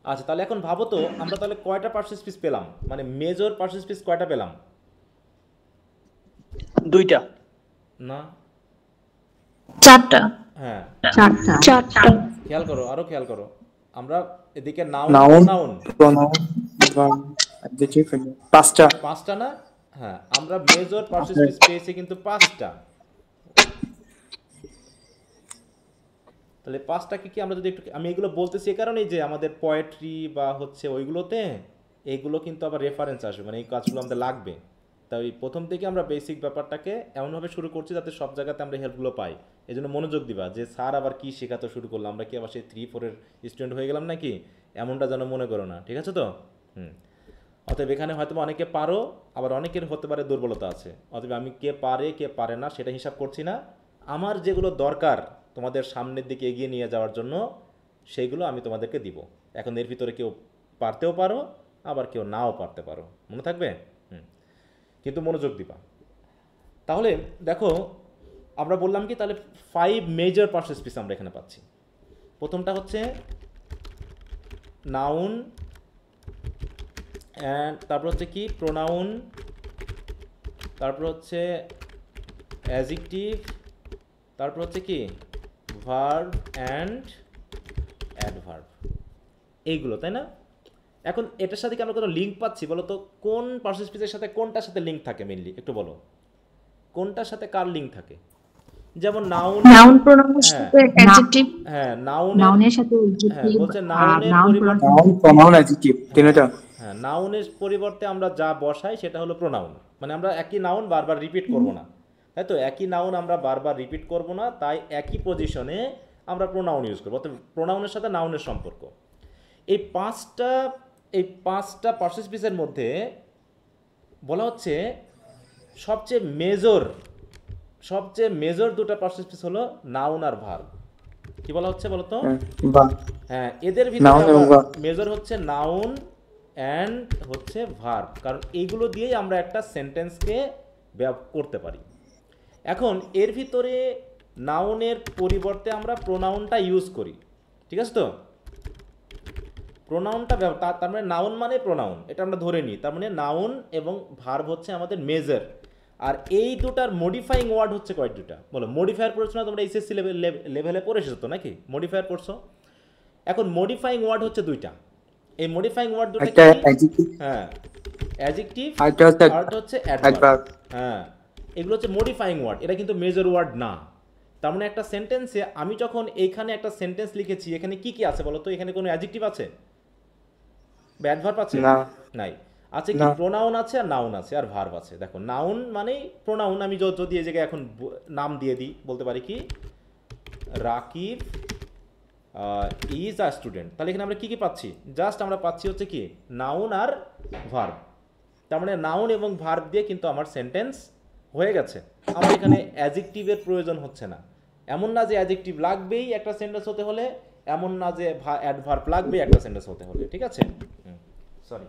আচ্ছা, তাহলে এখন ভাবো তো আমরা তাহলে কয়টা পার্সেস পিস পেলাম, মানে মেজর পার্সেস পিস কয়টা পেলাম? 2টা না, 4টা। হ্যাঁ 4টা। খেয়াল করো, আরো খেয়াল করো, আমরা এদিকে নাউন প্রোনাউন, অ্যাডজেক্টিভ, পাঁচটা না? হ্যাঁ, আমরা মেজর পার্সেস পিস পেয়েছি কিন্তু 5টা। তাহলে 5টা কি আমরা যদি একটু, আমি এগুলো বলতেছি এই কারণেই যে আমাদের পোয়েট্রি বা হচ্ছে ওইগুলোতে এইগুলো কিন্তু আবার রেফারেন্স আসবে, মানে এই কাজগুলো আমাদের লাগবে। তাই প্রথম থেকে আমরা বেসিক ব্যাপারটাকে এমনভাবে শুরু করছি যাতে সব জায়গাতে আমরা হেল্পগুলো পাই। এই জন্য মনোযোগ দিবা যে স্যার আবার কি শেখাতে শুরু করলাম, আমরা কি আবার সেই 3-4-এর স্টুডেন্ট হয়ে গেলাম নাকি, এমনটা যেন মনে করো না, ঠিক আছে তো? অতএব এখানে হয়তো অনেকে পারো, আবার অনেকের হতে পারে দুর্বলতা আছে। অতএব আমি কে পারে কে পারে না সেটা হিসাব করছি না, আমার যেগুলো দরকার তোমাদের সামনের দিকে এগিয়ে নিয়ে যাওয়ার জন্য সেইগুলো আমি তোমাদেরকে দিব। এখন এর ভিতরে কেউ পারতেও পারো, আবার কেউ নাও পারতে পারো, মনে থাকবে। কিন্তু মনোযোগ দিবা। তাহলে দেখো আমরা বললাম কি, তাহলে 5 মেজর পার্টস স্পিচ আমরা এখানে পাচ্ছি। প্রথমটা হচ্ছে নাউন, অ্যান্ড তারপর হচ্ছে কি প্রোনাউন, তারপর হচ্ছে অ্যাডজেক্টিভ, তারপর হচ্ছে কি ভার্ব অ্যান্ড অ্যাডভার্ব, এইগুলো, তাই না? এখন এটার সাথে কি আমরা কোনো লিঙ্ক পাচ্ছি বলো তো? কোন পার্টস স্পিচের সাথে কোনটার সাথে লিঙ্ক থাকে মেইনলি, একটু বলো কোনটার সাথে কার লিঙ্ক থাকে? যেমন নাউন, নাউন প্রোনাউনের সাথে অ্যাডজেক্টিভ, হ্যাঁ নাউনের সাথে হ্যাঁ adjective, বলছে আর নাউনের noun পরিবর্তে, নাউন প্রনাউন অ্যাডজেক্টিভ তিনটা। হ্যাঁ নাউনের পরিবর্তে আমরা যা বসাই সেটা হলো প্রোনাউন। মানে আমরা একই নাউন বারবার রিপিট করব না, তাই তো? একই নাউন আমরা বারবার রিপিট করব না, তাই একই পজিশনে আমরা প্রোনাউন ইউজ করবো। অর্থাৎ প্রোনাউনের সাথে নাউনের সম্পর্ক। এই পাঁচটা পার্টস স্পিচের মধ্যে বলা হচ্ছে সবচেয়ে মেজর দুটো পার্টস স্পিচ হলো নাউন আর ভার্ব। কি বলা হচ্ছে বলো তো? হ্যাঁ, এদের ভিতরে মেজর হচ্ছে নাউন অ্যান্ড হচ্ছে ভার্ব, কারণ এইগুলো দিয়েই আমরা একটা সেন্টেন্সকে করতে পারি। এখন এর ভিতরে নাউনের পরিবর্তে আমরা প্রোনাউনটা ইউজ করি, ঠিক আছে তো? প্রোনাউনটা তার মানে নাউন মানে প্রোনাউন, এটা আমরা ধরে নিই। তার মানে নাউন এবং ভার্ব হচ্ছে আমাদের মেজর। আর এই দুটার মডিফাইং ওয়ার্ড হচ্ছে কয় দুটা বলো? মডিফায়ার পড়ছো না তোমরা? এসএসসি লেভেলে পড়ে এসেছো তো নাকি? মডিফায়ার পড়ছো। এখন মডিফাইং ওয়ার্ড হচ্ছে দুইটা। এই মডিফাইং ওয়ার্ড দুটো কি? হ্যাঁ, অ্যাডজেক্টিভ আর হচ্ছে অ্যাডভার্ব। হ্যাঁ, এগুলো হচ্ছে মডিফাইং ওয়ার্ড, এটা কিন্তু মেজর ওয়ার্ড না। তার মানে একটা সেন্টেন্সে আমি যখন এইখানে একটা সেন্টেন্স লিখেছি, এখানে কি কি আছে বলো তো? এখানে কোনো অ্যাডজেক্টিভ আছে বা অ্যাডভার্ব আছে? নাই। আছে কি? প্রোনাউন আছে আর নাউন আছে আর ভার্ব আছে। দেখো নাউন মানে প্রোনাউন, আমি যদি এই জায়গায় এখন নাম দিয়ে দিই, বলতে পারি কি রাকিব ইজ আ স্টুডেন্ট, তাহলে এখানে আমরা কি কি পাচ্ছি? জাস্ট আমরা পাচ্ছি হচ্ছে কি নাউন আর ভার্ব। তার মানে নাউন এবং ভার্ব দিয়ে কিন্তু আমার সেন্টেন্স হয়ে গেছে। আমার এখানে অ্যাডজেক্টিভের প্রয়োজন হচ্ছে না। এমন না যে অ্যাডজেক্টিভ লাগবেই একটা সেন্টেন্স হতে হলে, এমন না যে অ্যাডভার্ব লাগবেই একটা সেন্টেন্স হতে হলে, ঠিক আছে? সরি,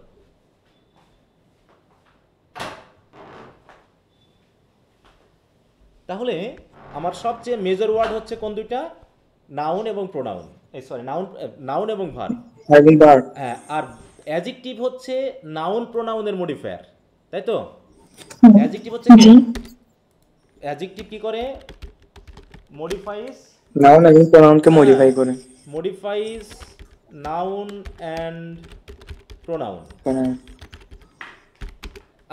তাহলে আমার সবচেয়ে মেজর ওয়ার্ড হচ্ছে কোন দুইটা? নাউন এবং প্রোনাউন, নাউন এবং ভার্ব। হ্যাঁ, আর অ্যাডজেক্টিভ হচ্ছে নাউন প্রোনাউনের মডিফায়ার, তাই তো? অ্যাডজেক্টিভ হচ্ছে কি? অ্যাডজেক্টিভ কি করে? মডিফাইস নাউন এবং প্রোনাউনকে মডিফাই করে, মডিফাইস নাউন অ্যান্ড প্রোনাউন।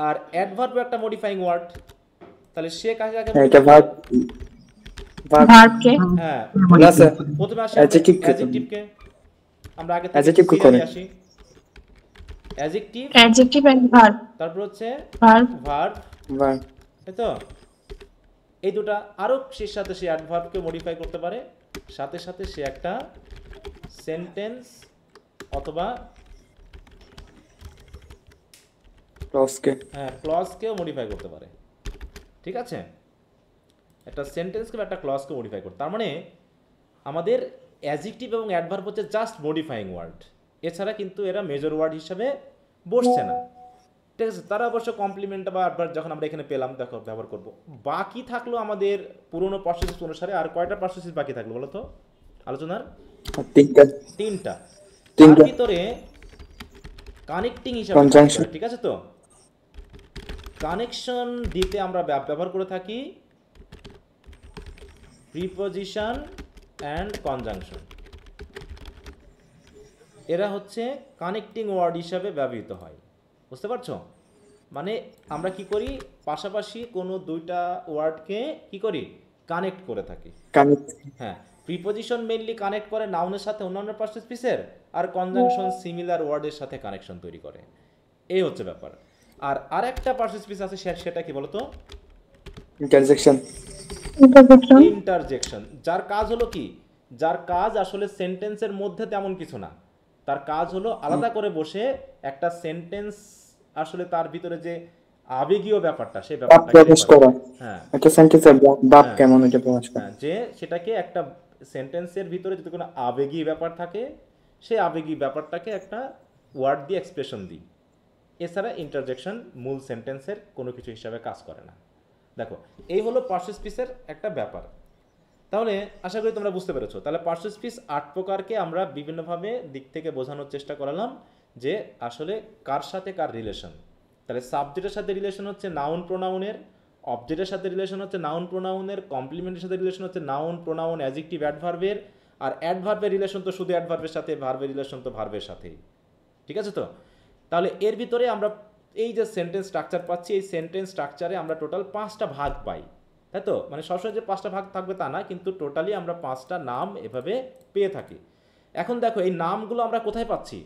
আর অ্যাডভার্ব একটা মডিফাইং ওয়ার্ড, তাহলে সে কাকে কাকে ভার্বকে, হ্যাঁ না স্যার, প্রথমে আসে অ্যাডজেক্টিভকে। আমরা আগে অ্যাডজেক্টিভ কি করে? আসি অ্যাডজেক্টিভ এন্ড ভার্ব, তারপর হচ্ছে ভার্ব, তাই তো? এই দুটা আরো সেই সাথে সে অ্যাডভার্বকে মডিফাই করতে পারে, সাথে সাথে সে একটা সেন্টেন্স অথবা ক্লজকেও মডিফাই করতে পারে, ঠিক আছে? একটা সেন্টেন্সকে বা একটা ক্লজকে মডিফাই করতে। তার মানে আমাদের অ্যাডজেক্টিভ এবং অ্যাডভার্ব হচ্ছে জাস্ট মডিফাইং ওয়ার্ড, এছাড়া কিন্তু এরা মেজর ওয়ার্ড হিসাবে বসছে না, ঠিক আছে? তারা অবশ্য কমপ্লিমেন্ট বা অ্যাডভার্ব যখন আমরা এখানে পেলাম দেখো ব্যবহার করব। বাকি থাকলো আমাদের পুরনো প্রসেস অনুসারে আর কয়টা প্রসেস বাকি থাকলো বলো তো আলোচনার? তিনটা। তার ভিতরে কানেক্টিং হিসাবে, ঠিক আছে তো? কানেকশন দিতে আমরা ব্যবহার করে থাকি প্রিপজিশন অ্যান্ড কনজাংশন। এরা হচ্ছে কানেক্টিং ওয়ার্ড হিসাবে ব্যবহৃত হয়, বুঝতে পারছো? মানে আমরা কি করি, পাশাপাশি কোনো দুইটা ওয়ার্ডকে কি করি, কানেক্ট করে থাকি। হ্যাঁ, প্রিপজিশন মেইনলি কানেক্ট করে নাউনের সাথে অন্যান্য পার্টস স্পিচের, আর কনজাংশন সিমিলার ওয়ার্ডের সাথে কানেকশন তৈরি করে। এই হচ্ছে ব্যাপার। আর আরেকটা পার্সেস পিস আছে, সেটা কি বলতো? ইন্টারজেকশন। ইন্টারজেকশন, যার কাজ হলো কি, যার কাজ আসলে সেন্টেন্সের মধ্যে তেমন কিছু না, তার কাজ হলো আলাদা করে বসে একটা সেন্টেন্স আসলে তার ভিতরে যে আবেগীয় ব্যাপারটা, সেই বাক ব্যাপারটাকে প্রকাশ করা, হ্যাঁ একটা সেন্টেন্সের বাক হ্যাঁ কেমন এটা প্রকাশ করা। হ্যাঁ, যে সেটাকে একটা সেন্টেন্সের ভিতরে যদি কোনো আবেগী ব্যাপার থাকে, সেই আবেগী ব্যাপারটাকে একটা ওয়ার্ড দিয়ে এক্সপ্রেশন দিই। এছাড়া ইন্টারজেকশন মূল সেন্টেন্সের কোনো কিছু হিসাবে কাজ করে না। দেখো, এই হলো পার্সেস পিসের একটা ব্যাপার। তাহলে আশা করি তোমরা বুঝতে পেরেছো। তাহলে পার্সেস পিস 8 প্রকারকে আমরা বিভিন্নভাবে দিক থেকে বোঝানোর চেষ্টা করালাম যে আসলে কার সাথে কার রিলেশন। তাহলে সাবজেক্টের সাথে রিলেশন হচ্ছে নাউন প্রোনাউনের, অবজেক্টের সাথে রিলেশন হচ্ছে নাউন প্রোনাউনের, কমপ্লিমেন্টের সাথে রিলেশন হচ্ছে নাউন প্রোনাউন অ্যাডজেক্টিভ অ্যাডভার্বের, আর অ্যাডভার্বের রিলেশন তো শুধু অ্যাডভার্বের সাথে, ভার্বের রিলেশন তো ভার্বের সাথেই। ঠিক আছে তো? তাহলে এর ভিতরে আমরা এই যে সেন্টেন্স স্ট্রাকচার পাচ্ছি, এই সেন্টেন্স স্ট্রাকচারে আমরা টোটাল 5টা ভাগ পাই, তাই তো? মানে সবসময় যে 5টা ভাগ থাকবে তা না, কিন্তু টোটালি আমরা 5টা নাম এভাবে পেয়ে থাকি। এখন দেখো, এই নামগুলো আমরা কোথায় পাচ্ছি?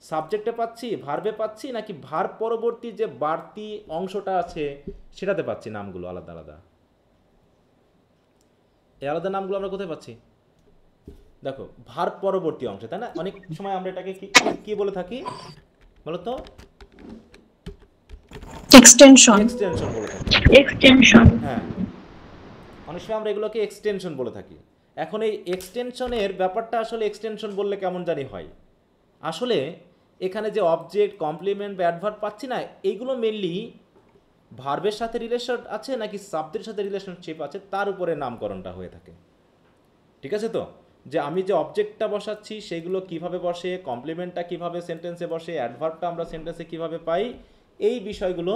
সাবজেক্টে পাচ্ছি, ভার্বে পাচ্ছি, নাকি ভার্ব পরবর্তী যে বাড়তি অংশটা আছে সেটাতে পাচ্ছি নামগুলো আলাদা আলাদা? এই আলাদা নামগুলো আমরা কোথায় পাচ্ছি? দেখো, ভার্ব পরবর্তী অংশে, তাই না? অনেক সময় আমরা এটাকে কি বলে থাকি বলতো? এক্সটেনশন। এক্সটেনশন বলে থাকি। এক্সটেনশন। হ্যাঁ, অনেক সময় আমরা এগুলোকে এক্সটেনশন বলে থাকি। এখন এই এক্সটেনশনের ব্যাপারটা আসলে এক্সটেনশন বললে কেমন জানি হয়। আসলে এখানে যে অবজেক্ট, কমপ্লিমেন্ট বা অ্যাডভার্ব পাচ্ছি না, এইগুলো মেনলি ভার্বের সাথে রিলেশন আছে নাকি সাবজেক্টের সাথে রিলেশনশিপ আছে তার উপরে নামকরণটা হয়ে থাকে। ঠিক আছে তো? যে আমি যে অবজেক্টটা বসাচ্ছি সেগুলো কিভাবে বসে, কমপ্লিমেন্টটা কিভাবে সেন্টেন্সে বসে, অ্যাডভার্বটা আমরা সেন্টেন্সে কিভাবে পাই, এই বিষয়গুলো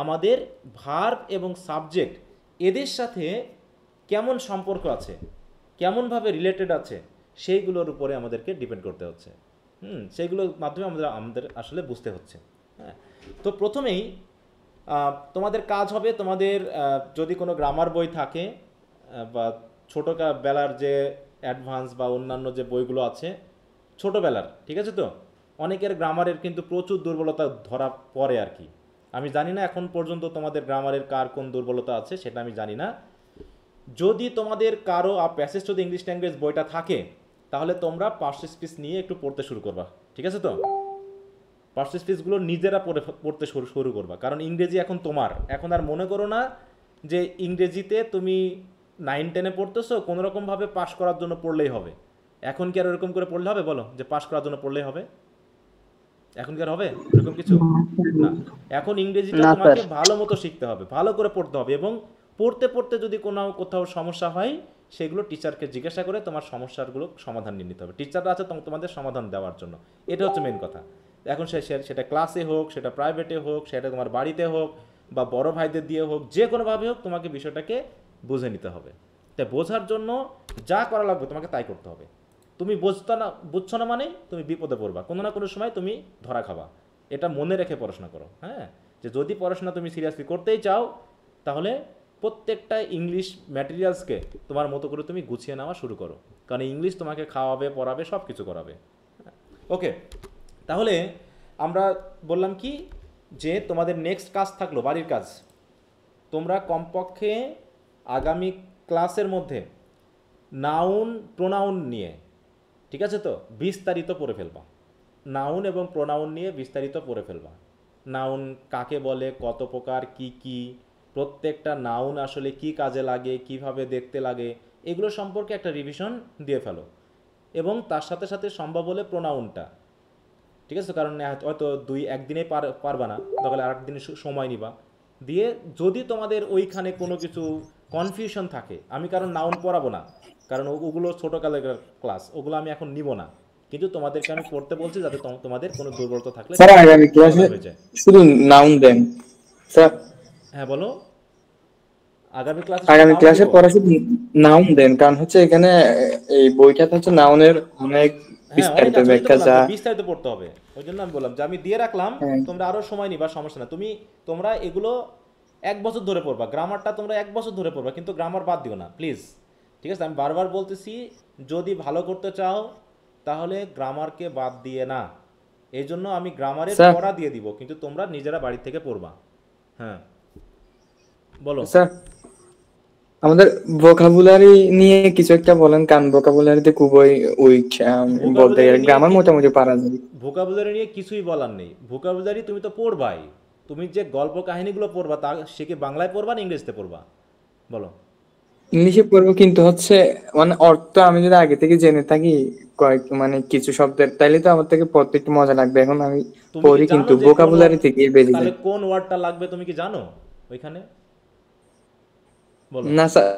আমাদের ভার্ব এবং সাবজেক্ট এদের সাথে কেমন সম্পর্ক আছে, কেমনভাবে রিলেটেড আছে, সেইগুলোর উপরে আমাদেরকে ডিপেন্ড করতে হচ্ছে। সেইগুলোর মাধ্যমে আমাদের আসলে বুঝতে হচ্ছে। হ্যাঁ, তো প্রথমেই তোমাদের কাজ হবে, তোমাদের যদি কোনো গ্রামার বই থাকে বা ছোটোবেলার যে অ্যাডভান্স বা অন্যান্য যে বইগুলো আছে ছোটোবেলার, ঠিক আছে তো? অনেকের গ্রামারের কিন্তু প্রচুর দুর্বলতা ধরা পড়ে আর কি। আমি জানি না এখন পর্যন্ত তোমাদের গ্রামারের কার কোন দুর্বলতা আছে, সেটা আমি জানি না। যদি তোমাদের কারো passage to the English language বইটা থাকে, তাহলে তোমরা পার্সেস পিস নিয়ে একটু পড়তে শুরু করবা। ঠিক আছে তো? পার্সেস পিসগুলো নিজেরা পড়তে শুরু করবা, কারণ ইংরেজি এখন তোমার। এখন আর মনে করো না যে ইংরেজিতে তুমি 9-10-এ পড়তেছো, কোনোরকমভাবে পাস করার জন্য পড়লেই হবে। এখন কি আর এরকম করে পড়লে হবে? বলো, যে পাস করার জন্য পড়লেই হবে? এখন কি আর হবে এরকম কিছু? না, এখন ইংরেজিটা না, তোমাকে স্যার। ভালো মতো শিখতে হবে, ভালো করে পড়তে হবে, এবং পড়তে পড়তে যদি কোথাও সমস্যা হয় সেগুলো টিচারকে জিজ্ঞাসা করে তোমার সমস্যাগুলো সমাধান নিয়ে নিতে হবে। টিচাররা আছে তোমাদের সমাধান দেওয়ার জন্য, এটা হচ্ছে মেন কথা। এখন সেটা ক্লাসে হোক, সেটা প্রাইভেটে হোক, সেটা তোমার বাড়িতে হোক, বা বড় ভাইদের দিয়ে হোক, যে কোনোভাবে হোক তোমাকে বিষয়টাকে বুঝে নিতে হবে। তাই বোঝার জন্য যা করা লাগবে তোমাকে তাই করতে হবে। তুমি বুঝছো না মানে তুমি বিপদে পড়বা, কোনো না কোনো সময় তুমি ধরা খাবা। এটা মনে রেখে পড়াশোনা করো। হ্যাঁ, যে যদি পড়াশোনা তুমি সিরিয়াসলি করতেই চাও, তাহলে প্রত্যেকটা ইংলিশ ম্যাটেরিয়ালসকে তোমার মতো করে তুমি গুছিয়ে নেওয়া শুরু করো, কারণ ইংলিশ তোমাকে খাওয়াবে, পড়াবে, সব কিছু করাবে। ওকে, তাহলে আমরা বললাম কি, যে তোমাদের নেক্সট কাজ থাকলো বাড়ির কাজ। তোমরা কমপক্ষে আগামী ক্লাসের মধ্যে নাউন প্রোনাউন নিয়ে, ঠিক আছে তো, বিস্তারিত পড়ে ফেলবা। নাউন এবং প্রোনাউন নিয়ে বিস্তারিত পড়ে ফেলবা। নাউন কাকে বলে, কত প্রকার, কি কি, প্রত্যেকটা নাউন আসলে কি কাজে লাগে, কিভাবে দেখতে লাগে, এগুলো সম্পর্কে একটা রিভিশন দিয়ে ফেলো। এবং তার সাথে সাথে সম্ভব হলে প্রোনাউনটা, ঠিক আছে, কারণ হয়তো একদিনে পারবা না, তাহলে আর একদিন সময় নিবা। দিয়ে যদি তোমাদের ওইখানে কোনো কিছু কনফিউশন থাকে, আমি কারণ নাউন পড়াবো না, কারণ ওগুলো ছোটোকালের ক্লাস, ওগুলো আমি এখন নিব না, কিন্তু তোমাদেরকে আমি পড়তে বলছি যাতে তোমাদের কোনো দুর্বলতা থাকলে স্যার আগামী ক্লাসে হয়ে যায়। শুধু নাউন দেন স্যার। হ্যাঁ বলো, আগামী ক্লাসে পড়া শুধু নাউন দেন, কারণ হচ্ছে এখানে এই বইটাতে হচ্ছে নাউনের অনেক বিস্তারিত ব্যাখ্যা যা বিস্তারিত পড়তে হবে। ওই জন্য আমি বললাম যে আমি দিয়ে রাখলাম, তোমরা আরো সময় নিবা, সমস্যা না। তোমরা এগুলো 1 বছর ধরে পড়বা, গ্রামারটা তোমরা 1 বছর ধরে পড়বা, কিন্তু গ্রামার বাদ দিও না প্লিজ। ঠিক আছে, আমি বারবার বলতেছি, যদি ভালো করতে চাও তাহলে গ্রামারকে বাদ দিয়ে না। এই জন্য আমি গ্রামারের স্যার। পড়া দিয়ে দিব, কিন্তু তোমরা নিজেরা বাড়ি থেকে পড়বা। হ্যাঁ বলো। স্যার আমাদের ভোকাবুলারি নিয়ে কিছু একটা বলেন, কারণ ভোকাবুলারিতে খুবই উইক বলতে গেলে, গ্রামার মোটামুটি পারা যায়। ভোকাবুলারি নিয়ে কিছুই বলার নেই। ভোকাবুলারি তুমি তো পড়বাই, তুমি যে গল্প কাহিনীগুলো পড়বা তা সে কি বাংলায় পড়বা না ইংরেজিতে পড়বা বলো? ইংলিশে পড়বো, কিন্তু হচ্ছে মানে অর্থ আমি যদি আগে থেকে জেনে থাকি কয়েক মানে কিছু শব্দের, তাইলে তো আমার থেকে পড়তে একটু মজা লাগবে। এখন আমি তুমি কি পড়ি জানো কিন্তু যে কোন ভোকাবুলারি থেকে বেরিয়ে তাহলে যায়। কোন ওয়ার্ডটা লাগবে তুমি কি জানো ওইখানে বলো? না স্যার,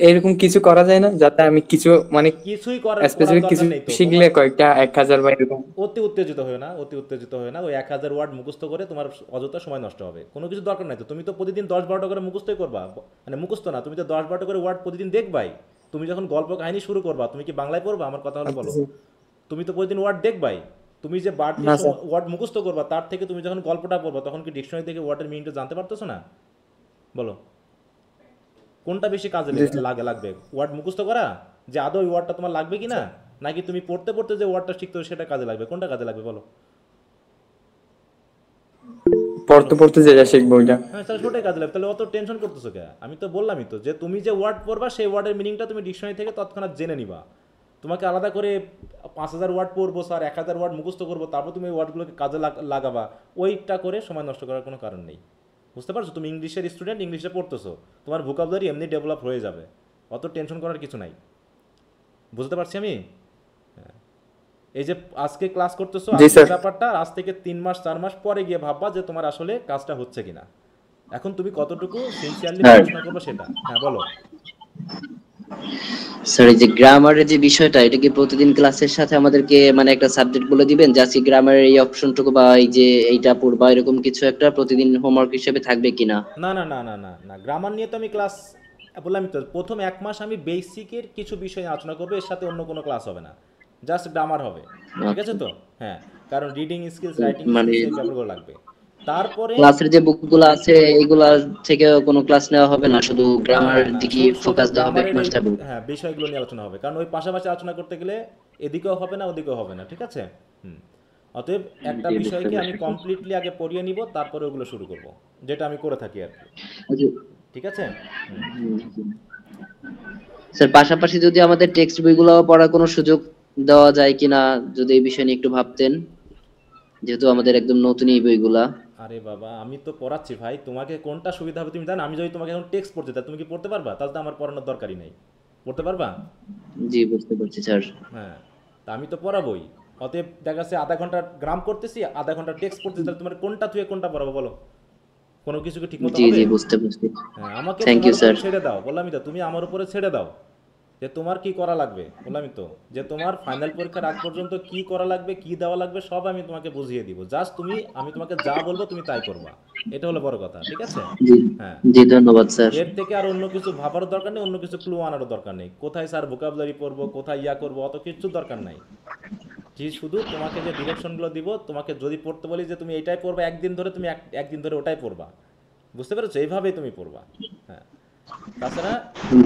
এরকম কিছু করা যায় না যাতে আমি কিছু মানে কিছুই করার স্পেসিফিক কিছু দরকার নেই তো। শিখলে কয়েকটা 1000 বা এরকম? অতি উত্তেজিত হয়ে না, অতি উত্তেজিত হয়ে না। ওই 1000 ওয়ার্ড মুখস্থ করে তোমার অযথা সময় নষ্ট হবে, কোনো কিছু দরকার নাই তো। তুমি তো প্রতিদিন 10-12টা করে মুখস্থই করবা, মানে মুখস্থ না, তুমি তো 10-12টা করে ওয়ার্ড প্রতিদিন দেখবাই। তুমি যখন গল্প কাহিনী শুরু করবা তুমি কি বাংলায় পড়বা? আমার কথা হলো বলো। তুমি তো প্রতিদিন ওয়ার্ড দেখবাই, তুমি যে না স্যার। ওয়ার্ড মুখস্থ করবা তার থেকে তুমি যখন গল্পটা পড়বা তখন কি ডিকশনারি থেকে ওয়ার্ডের মিনিংটা জানতে পারতেছো না বলো? কোনটা বেশি কাজে লাগবে, ওয়ার্ড মুখস্থ করা যে আদৌ ওই ওয়ার্ডটা তোমার লাগবে কি না, নাকি তুমি পড়তে পড়তে যে ওয়ার্ডটা শিখতে হবে সেটা কাজে লাগবে? কোনটা কাজে লাগবে বলো? পড়তে পড়তে যেটা শিখবো ওইটা। হ্যাঁ তাহলে সেটাই কাজে লাগবে। তাহলে অত টেনশন করতেছো কে? আমি তো বললামই তো যে তুমি যে ওয়ার্ড পড়বা সেই ওয়ার্ডের মিনিংটা তুমি ডিকশনারি থেকে তৎক্ষণাৎ জেনে নিবা। তোমাকে আলাদা করে 5000 ওয়ার্ড পড়বো স্যার, 1000 ওয়ার্ড মুখস্থ করবো, তারপর তুমি ওই ওয়ার্ডগুলোকে কাজে লাগাবা, ওইটা করে সময় নষ্ট করার কোনো কারণ নেই। বুঝতে পারছো? তুমি ইংলিশের স্টুডেন্ট, ইংলিশে পড়তেছো, তোমার ভোকাবুলারি এমনি ডেভেলপ হয়ে যাবে, অত টেনশন করার কিছু নাই। বুঝতে পারছি আমি? হ্যাঁ। এই যে আজকে ক্লাস করতেছো জি আজকের স্যার। ব্যাপারটা আজ থেকে 3 মাস 4 মাস পরে গিয়ে ভাববা যে তোমার আসলে কাজটা হচ্ছে কিনা। এখন তুমি কতটুকু সিনসিয়ারলি পড়াশোনা করবে সেটা। হ্যাঁ বলো। স্যার এই যে গ্রামারের যে বিষয়টা, এটা কি প্রতিদিন ক্লাসের সাথে আমাদেরকে মানে একটা সাবজেক্ট বলে দিবেন যে আজকে গ্রামারের এই অপশনটুকু বা এই যে এইটা পড়বা, এরকম কিছু একটা প্রতিদিন হোমওয়ার্ক হিসেবে থাকবে কিনা? না না না না না না, গ্রামার নিয়ে তো আমি ক্লাস বললাম তো, প্রথম 1 মাস আমি বেসিকের কিছু বিষয় আলোচনা করবো, এর সাথে অন্য কোনো ক্লাস হবে না, জাস্ট গ্রামার হবে। ঠিক আছে তো? হ্যাঁ, কারণ রিডিং স্কিলস, রাইটিং মানে স্কিলস এই ব্যাপারগুলো লাগবে। তারপরে ক্লাসের যে বুকগুলো আছে এইগুলা থেকে কোনো ক্লাস নেওয়া হবে না, শুধু না না গ্রামারের না, দিকে শুধু ফোকাস দেওয়া হবে এক গ্রামারের মাস এই যাবত? হ্যাঁ বিষয়গুলো নিয়ে আলোচনা হবে, কারণ ওই পাশাপাশি আলোচনা করতে গেলে এদিকেও হবে না ওদিকেও হবে না। ঠিক আছে? অতএব একটা জি, বুঝতে বিষয়কে আমি পারছি। কমপ্লিটলি আগে পড়িয়ে নিব, তারপরে ওগুলো শুরু করব, যেটা আমি করে থাকি আর কি। আচ্ছা, ঠিক আছে? স্যার পাশাপাশি যদি আমাদের টেক্সট বইগুলো পড়ার কোনো সুযোগ দেওয়া যায় কিনা, যদি এই বিষয় নিয়ে একটু ভাবতেন, যেহেতু আমাদের একদম নতুন এই বইগুলা। আরে বাবা, আমি তো পড়াচ্ছি ভাই, তোমাকে কোনটা সুবিধা হবে তুমি জানো? আমি যদি তোমাকে এখন টেক্সট পড়তে তাই তুমি কি পড়তে পারবা? তাহলে তো আমার পড়ানোর দরকারই নেই। পড়তে পারবা? জি বুঝতে পারছি স্যার। হ্যাঁ, তা আমি তো পড়াবোই। অতএব দেখা যাচ্ছে আধা ঘন্টা গ্রাম করতেছি, আধা ঘন্টা টেক্সট পড়তেছি, তাহলে তোমার কোনটা তুই কোনটা পড়াবো বলো? কোনো কিছু কি ঠিক মতো জি হবে? জি বুঝতে পারছি। হ্যাঁ, আমাকে থ্যাংক তোমার ইউ স্যার। উপরে ছেড়ে দাও, বললামই তো, তুমি আমার উপরে ছেড়ে দাও যে তোমার কি করা লাগবে। বললামই তো যে তোমার ফাইনাল পরীক্ষার আগ পর্যন্ত কি করা লাগবে, কি দেওয়া লাগবে সব আমি তোমাকে বুঝিয়ে দিব। জাস্ট তুমি, আমি তোমাকে যা বলবো তুমি তাই করবা, এটা হলো বড় কথা। ঠিক আছে? জি হ্যাঁ, জি ধন্যবাদ স্যার। এর থেকে আর অন্য কিছু ভাবারও দরকার নেই, অন্য কিছু ক্লু আনারও দরকার নেই। কোথায় স্যার ভোকাবুলারি পড়বো, কোথায় ইয়া করবো, অত কিছু দরকার নাই। যে শুধু তোমাকে যে ডিরেকশনগুলো দিব, তোমাকে যদি পড়তে বলি যে তুমি এটাই পড়বা একদিন ধরে, তুমি একদিন ধরে ওটাই পড়বা। বুঝতে পেরেছো? এইভাবেই তুমি পড়বা। হ্যাঁ, তাছাড়া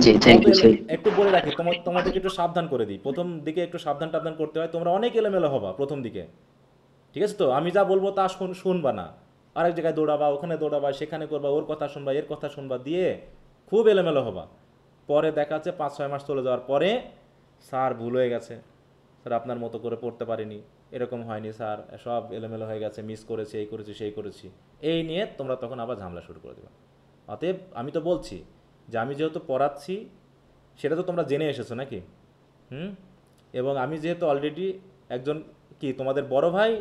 জি থ্যাংক ইউ স্যার। একটু বলে রাখি, তোমাদেরকে একটু সাবধান করে দিই, প্রথম দিকে একটু সাবধান টাবধান করতে হয়, তোমরা অনেক এলোমেলো হবা প্রথম দিকে। ঠিক আছে তো? আমি যা বলবো তা শুনবা না, আরেক জায়গায় দৌড়াবা, ওখানে দৌড়াবা, সেখানে করবা, ওর কথা শুনবা, এর কথা শুনবা, দিয়ে খুব এলোমেলো হবা। পরে দেখা যাচ্ছে 5-6 মাস চলে যাওয়ার পরে, স্যার ভুল হয়ে গেছে, স্যার আপনার মতো করে পড়তে পারিনি, এরকম হয়নি স্যার, সব এলোমেলো হয়ে গেছে, মিস করেছি, এই করেছি সেই করেছি, এই নিয়ে তোমরা তখন আবার ঝামেলা শুরু করে দেবে। অতএব আমি তো বলছি যে আমি যেহেতু পড়াচ্ছি সেটা তো তোমরা জেনে এসেছো নাকি? এবং আমি যেহেতু অলরেডি একজন কি তোমাদের বড় ভাই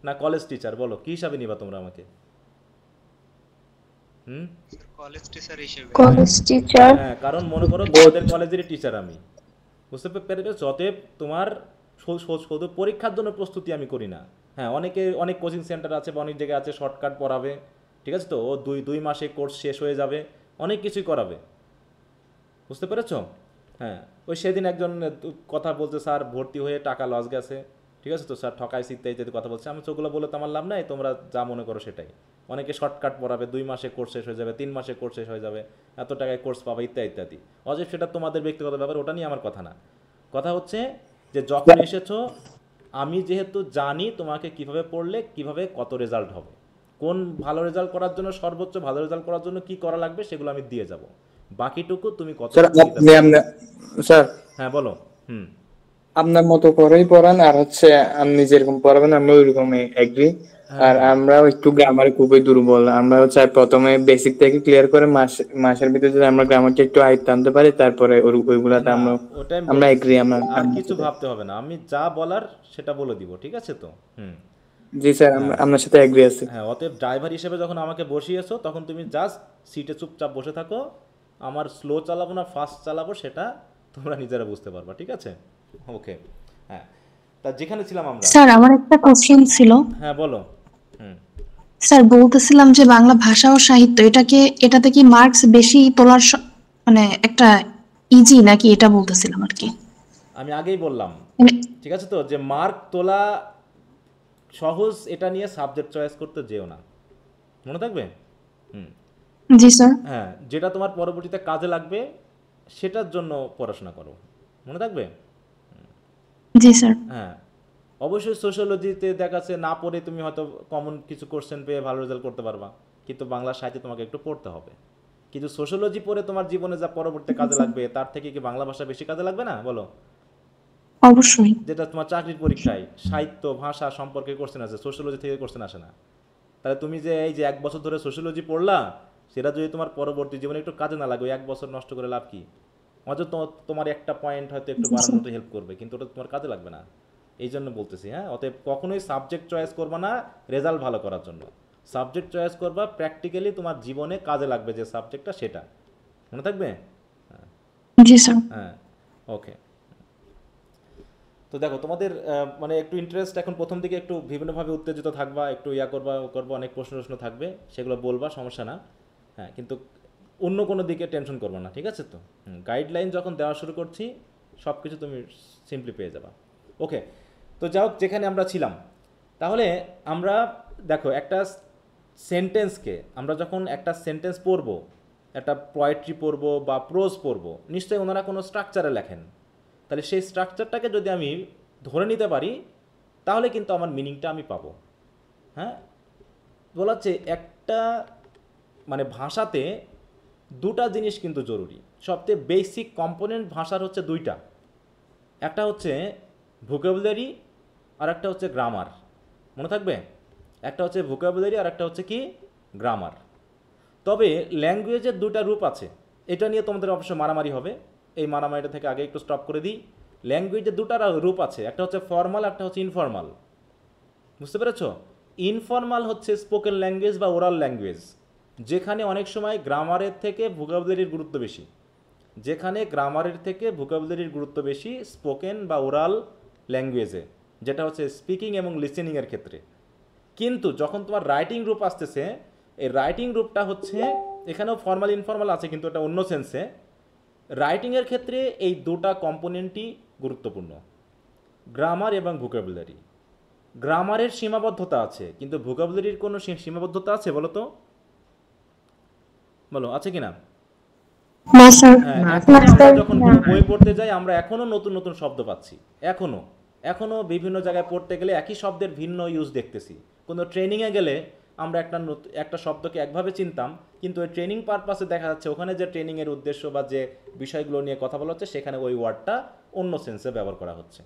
না কলেজ টিচার, বলো কি হিসাবে নিবা তোমরা আমাকে? College teacher. হ্যাঁ, কারণ মনে করো তোমাদের কলেজেরই টিচার আমি। বুঝতে পেরেছো? অতএব তোমার শুধু পরীক্ষার জন্য প্রস্তুতি আমি করি না। হ্যাঁ, অনেক কোচিং সেন্টার আছে বা অনেক জায়গায় আছে শর্টকাট পড়াবে। ঠিক আছে তো? ও 2 মাসে কোর্স শেষ হয়ে যাবে, অনেক কিছুই করাবে। বুঝতে পেরেছো? হ্যাঁ, ওই সেদিন একজন কথা বলছে স্যার ভর্তি হয়ে টাকা লস গেছে, ঠিক আছে তো স্যার ঠকাইছি ইত্যাদি কথা বলছে। আমি চোখগুলো বলে তো আমার লাভ নাই, তোমরা যা মনে করো সেটাই। অনেকে শর্টকাট পড়াবে, 2 মাসে কোর্স শেষ হয়ে যাবে, 3 মাসে কোর্স শেষ হয়ে যাবে, এত টাকায় কোর্স পাবে ইত্যাদি ইত্যাদি। অজীব সেটা তোমাদের ব্যক্তিগত ব্যাপার, ওটা নিয়ে আমার কথা না। কথা হচ্ছে যে যখন এসেছো আমি যেহেতু জানি তোমাকে কিভাবে পড়লে কিভাবে কত রেজাল্ট হবে, কোন ভালো রেজাল্ট করার জন্য সর্বোচ্চ ভালো রেজাল্ট করার জন্য কি করা লাগবে সেগুলো আমি দিয়ে যাব, বাকিটুকু তুমি কত স্যার স্যার হ্যাঁ বলো। হুম আপনার মতো করেই পড়ান, আর হচ্ছে আপনি যেরকম পড়াবেন আমরা ওইরকমই এগ্রি। আর আমরা একটু গ্রামারে খুবই দুর্বল, আমরা হচ্ছে প্রথমে বেসিক থেকে ক্লিয়ার করে মাসের ভিতরে যদি আমরা গ্রামারটা একটু আয়ত্ত আনতে পারি, তারপরে ওইগুলাতে আমরা এগ্রি। আর কিছু ভাবতে হবে না, আমি যা বলার সেটা বলে দিব, ঠিক আছে তো? হুম জি স্যার, আপনার সাথে এগ্রি আছি। হ্যাঁ, অতএব ড্রাইভার হিসেবে যখন আমাকে বসিয়েছো তখন তুমি জাস্ট সিটে চুপচাপ বসে থাকো, আমার স্লো চালাবো না ফাস্ট চালাবো সেটা তোমরা নিজেরা বুঝতে পারবা, ঠিক আছে? ওকে, হ্যাঁ, তা যেখানে ছিলাম আমরা। স্যার আমার একটা কোশ্চেন ছিল। হ্যাঁ বলো। হুম স্যার বলতেছিলাম যে বাংলা ভাষা ও সাহিত্য এটাতে কি মার্কস বেশি তোলার মানে একটা ইজি নাকি, এটা বলতেছিলাম আর কি। আমি আগেই বললাম, মানে ঠিক আছে তো, যে মার্ক তোলা সহজ এটা নিয়ে সাবজেক্ট চয়েস করতে যেও না, মনে থাকবে? হুম জি স্যার। হ্যাঁ, যেটা তোমার পরবর্তীতে কাজে লাগবে সেটার জন্য পড়াশোনা করো, মনে থাকবে? জি স্যার। হ্যাঁ, অবশ্যই সোশ্যোলজিতে দেখাচ্ছে না পড়ে তুমি হয়তো কমন কিছু কোশ্চেন পেয়ে ভালো রেজাল্ট করতে পারবা, কিন্তু বাংলা সাহিত্যে তোমাকে একটু পড়তে হবে। কিন্তু সোশ্যোলজি পড়ে তোমার জীবনে যা পরবর্তীতে কাজে লাগবে তার থেকে কি বাংলা ভাষা বেশি কাজে লাগবে না, বলো? অবশ্যই। যেটা তোমার চাকরির পরীক্ষায় সাহিত্য ভাষা সম্পর্কে কোশ্চেন আছে, সোশ্যোলজি থেকে কোশ্চেন আসে না। তাহলে তুমি যে এই যে 1 বছর ধরে সোশ্যোলজি পড়লা, সেটা যদি তোমার পরবর্তী জীবনে একটু কাজে না লাগে, 1 বছর নষ্ট করে লাভ কি? হয়তো তোমার একটা পয়েন্ট হয়তো একটু বাড়ানোতে হেল্প করবে, কিন্তু ওটা তোমার কাজে লাগবে না। এই জন্য বলতেছি, হ্যাঁ, অতএব কখনোই সাবজেক্ট চয়েস করবা না রেজাল্ট ভালো করার জন্য, সাবজেক্ট চয়েস করবা প্র্যাকটিক্যালি তোমার জীবনে কাজে লাগবে যে সাবজেক্টটা, সেটা মনে থাকবে? জি স্যার। হ্যাঁ, ওকে। তো দেখো তোমাদের মানে একটু ইন্টারেস্ট এখন প্রথম দিকে একটু বিভিন্নভাবে উত্তেজিত থাকবা, একটু করবা, অনেক প্রশ্ন থাকবে, সেগুলো বলবা, সমস্যা না। হ্যাঁ, কিন্তু অন্য কোনো দিকে টেনশন করবা না, ঠিক আছে তো? গাইডলাইন যখন দেওয়া শুরু করছি সব কিছু তুমি সিম্পলি পেয়ে যাবা। ওকে, তো যাই হোক, যেখানে আমরা ছিলাম, তাহলে আমরা দেখো একটা সেন্টেন্সকে আমরা যখন একটা সেন্টেন্স পড়বো, একটা পোয়েট্রি পড়বো বা প্রোজ পড়বো, নিশ্চয়ই ওনারা কোনো স্ট্রাকচারে লেখেন, তাহলে সেই স্ট্রাকচারটাকে যদি আমি ধরে নিতে পারি তাহলে কিন্তু আমার মিনিংটা আমি পাবো। হ্যাঁ, বলা হচ্ছে একটা মানে ভাষাতে দুটা জিনিস কিন্তু জরুরি, সবচেয়ে বেসিক কম্পোনেন্ট ভাষার হচ্ছে দুইটা, একটা হচ্ছে ভোকাবুলারি আর একটা হচ্ছে গ্রামার, মনে থাকবে? একটা হচ্ছে ভোকাবুলারি আর একটা হচ্ছে কি গ্রামার। তবে ল্যাঙ্গুয়েজের দুটা রূপ আছে, এটা নিয়ে তোমাদের অবশ্য মারামারি হবে, এই মারামারিটা থেকে আগে একটু স্টপ করে দিই। ল্যাঙ্গুয়েজের দুটা রূপ আছে, একটা হচ্ছে ফর্মাল, একটা হচ্ছে ইনফর্মাল, বুঝতে পেরেছো? ইনফর্মাল হচ্ছে স্পোকেন ল্যাঙ্গুয়েজ বা ওরাল ল্যাঙ্গুয়েজ, যেখানে অনেক সময় গ্রামারের থেকে ভোকাবুলারির গুরুত্ব বেশি, যেখানে গ্রামারের থেকে ভোকাবুলারির গুরুত্ব বেশি স্পোকেন বা ওরাল ল্যাঙ্গুয়েজে, যেটা হচ্ছে স্পিকিং এবং লিসেনিংয়ের ক্ষেত্রে। কিন্তু যখন তোমার রাইটিং রূপ আসতেছে, এই রাইটিং রূপটা হচ্ছে এখানেও ফর্মাল ইনফর্মাল আছে, কিন্তু এটা অন্য সেন্সে। রাইটিংয়ের ক্ষেত্রে এই দুটা কম্পোনেন্টই গুরুত্বপূর্ণ, গ্রামার এবং ভোকাবুলারি। গ্রামারের সীমাবদ্ধতা আছে, কিন্তু ভোকাবুলারির কোনো সীমাবদ্ধতা আছে বলো তো? বলো, আছে কিনা? না স্যার। আমরা যখন কোনো বই পড়তে যাই আমরা এখনো নতুন নতুন শব্দ পাচ্ছি, এখনো বিভিন্ন জায়গায় পড়তে গেলে একই শব্দের ভিন্ন ইউজ দেখতেছি। কোনো ট্রেনিংয়ে গেলে আমরা একটা শব্দকে একভাবে চিনতাম, কিন্তু ওই ট্রেনিং পারপাসে দেখা যাচ্ছে ওখানে যে ট্রেনিংয়ের উদ্দেশ্য বা যে বিষয়গুলো নিয়ে কথা বলা হচ্ছে সেখানে ওই ওয়ার্ডটা অন্য সেন্সে ব্যবহার করা হচ্ছে।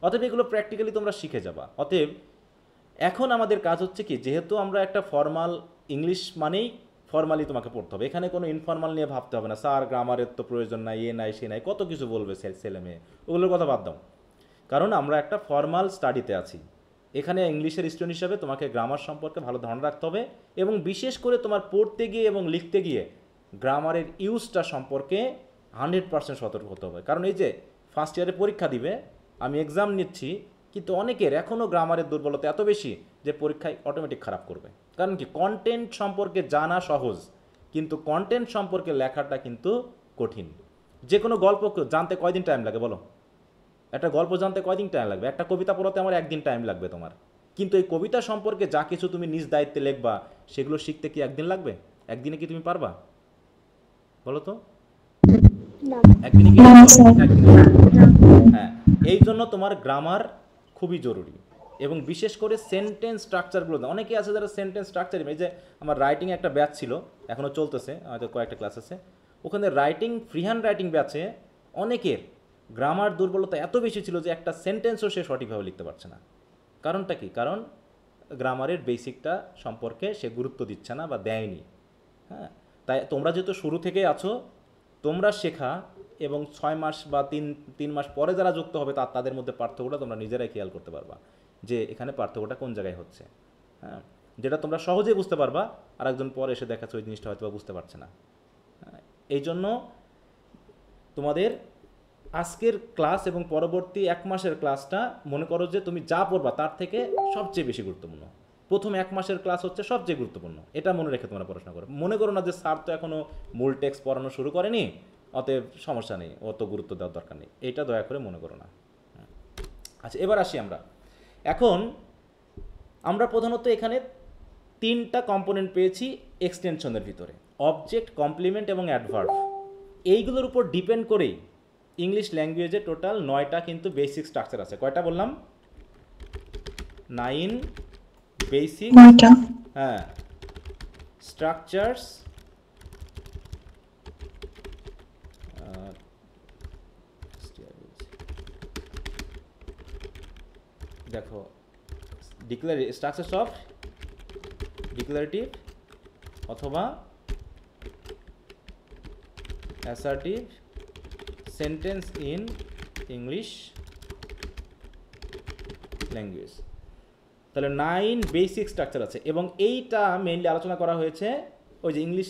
অতএব এগুলো প্র্যাকটিক্যালি তোমরা শিখে যাবা। অতএব এখন আমাদের কাজ হচ্ছে কি, যেহেতু আমরা একটা ফর্মাল ইংলিশ মানেই ফর্মালি তোমাকে পড়তে হবে, এখানে কোনো ইনফর্মাল নিয়ে ভাবতে হবে না, স্যার গ্রামারের তো প্রয়োজন নাই, এ নাই সে নাই, কত কিছু বলবে ছেলে মেয়ে, ওগুলোর কথা বাদ দাও। কারণ আমরা একটা ফর্মাল স্টাডিতে আছি, এখানে ইংলিশের স্টুডেন্ট হিসাবে তোমাকে গ্রামার সম্পর্কে ভালো ধারণা রাখতে হবে, এবং বিশেষ করে তোমার পড়তে গিয়ে এবং লিখতে গিয়ে গ্রামারের ইউজটা সম্পর্কে 100% সতর্ক হতে হবে। কারণ এই যে ফার্স্ট ইয়ারে পরীক্ষা দিবে, আমি এক্সাম নিচ্ছি, কিন্তু অনেকের এখনও গ্রামারের দুর্বলতা এত বেশি যে পরীক্ষায় অটোমেটিক খারাপ করবে। কারণ কি, কন্টেন্ট সম্পর্কে জানা সহজ, কিন্তু কন্টেন্ট সম্পর্কে লেখাটা কিন্তু কঠিন। যে কোনো গল্প জানতে কয়দিন টাইম লাগে বলো? একটা গল্প জানতে কয়দিন টাইম লাগবে? একটা কবিতা পড়াতে আমার 1 দিন টাইম লাগবে তোমার, কিন্তু এই কবিতা সম্পর্কে যা কিছু তুমি নিজ দায়িত্বে লিখবা সেগুলো শিখতে কি 1 দিন লাগবে? 1 দিনে কি তুমি পারবা বলো তো? 1 দিনে কি? হ্যাঁ, এই জন্য তোমার গ্রামার খুবই জরুরি, এবং বিশেষ করে সেন্টেন্স স্ট্রাকচারগুলো। অনেকে আছে যারা সেন্টেন্স স্ট্রাকচার, এই যে আমার রাইটিং একটা ব্যাচ ছিল, এখনও চলতেছে, হয়তো কয়েকটা ক্লাস আছে, ওখানে রাইটিং ফ্রি হ্যান্ড রাইটিং ব্যাচে অনেকের গ্রামার দুর্বলতা এত বেশি ছিল যে একটা সেন্টেন্সও সে সঠিকভাবে লিখতে পারছে না। কারণটা কি? কারণ গ্রামারের বেসিকটা সম্পর্কে সে গুরুত্ব দিচ্ছে না বা দেয়নি। হ্যাঁ, তাই তোমরা যেহেতু শুরু থেকেই আছো, তোমরা শেখা এবং 6 মাস বা তিন মাস পরে যারা যুক্ত হবে তাদের মধ্যে পার্থক্যটা তোমরা নিজেরাই খেয়াল করতে পারবা যে এখানে পার্থক্যটা কোন জায়গায় হচ্ছে। হ্যাঁ, যেটা তোমরা সহজেই বুঝতে পারবা, আর একজন পরে এসে দেখাচ্ছে ওই জিনিসটা হয়তো বুঝতে পারছে না। এই জন্য তোমাদের আজকের ক্লাস এবং পরবর্তী 1 মাসের ক্লাসটা মনে করো যে তুমি যা পড়বা তার থেকে সবচেয়ে বেশি গুরুত্বপূর্ণ। প্রথম 1 মাসের ক্লাস হচ্ছে সবচেয়ে গুরুত্বপূর্ণ, এটা মনে রেখে তোমরা পড়াশোনা করো। মনে করো না যে স্যার তো এখনও মূল টেক্সট পড়ানো শুরু করেনি, অতএব সমস্যা নেই, অত গুরুত্ব দেওয়ার দরকার নেই, এটা দয়া করে মনে করো না। আচ্ছা, এবার আসি এখন আমরা প্রধানত এখানে 3টা কম্পোনেন্ট পেয়েছি এক্সটেনশনের ভিতরে, অবজেক্ট, কমপ্লিমেন্ট এবং অ্যাডভার্ব। এইগুলোর উপর ডিপেন্ড করেই ইংলিশ ল্যাঙ্গুয়েজে টোটাল 9টা কিন্তু বেসিক স্ট্রাকচার আছে। কয়টা বললাম? 9 বেসিক, হ্যাঁ, স্ট্রাকচারস, দেখো, স্ট্রাকচারস অফ ডিক্লারেটিভ অথবা assertive sentence in English language. তাহলে 9 বেসিক স্ট্রাকচার আছে, এবং এইটা মেইনলি আলোচনা করা হয়েছে ওই যে English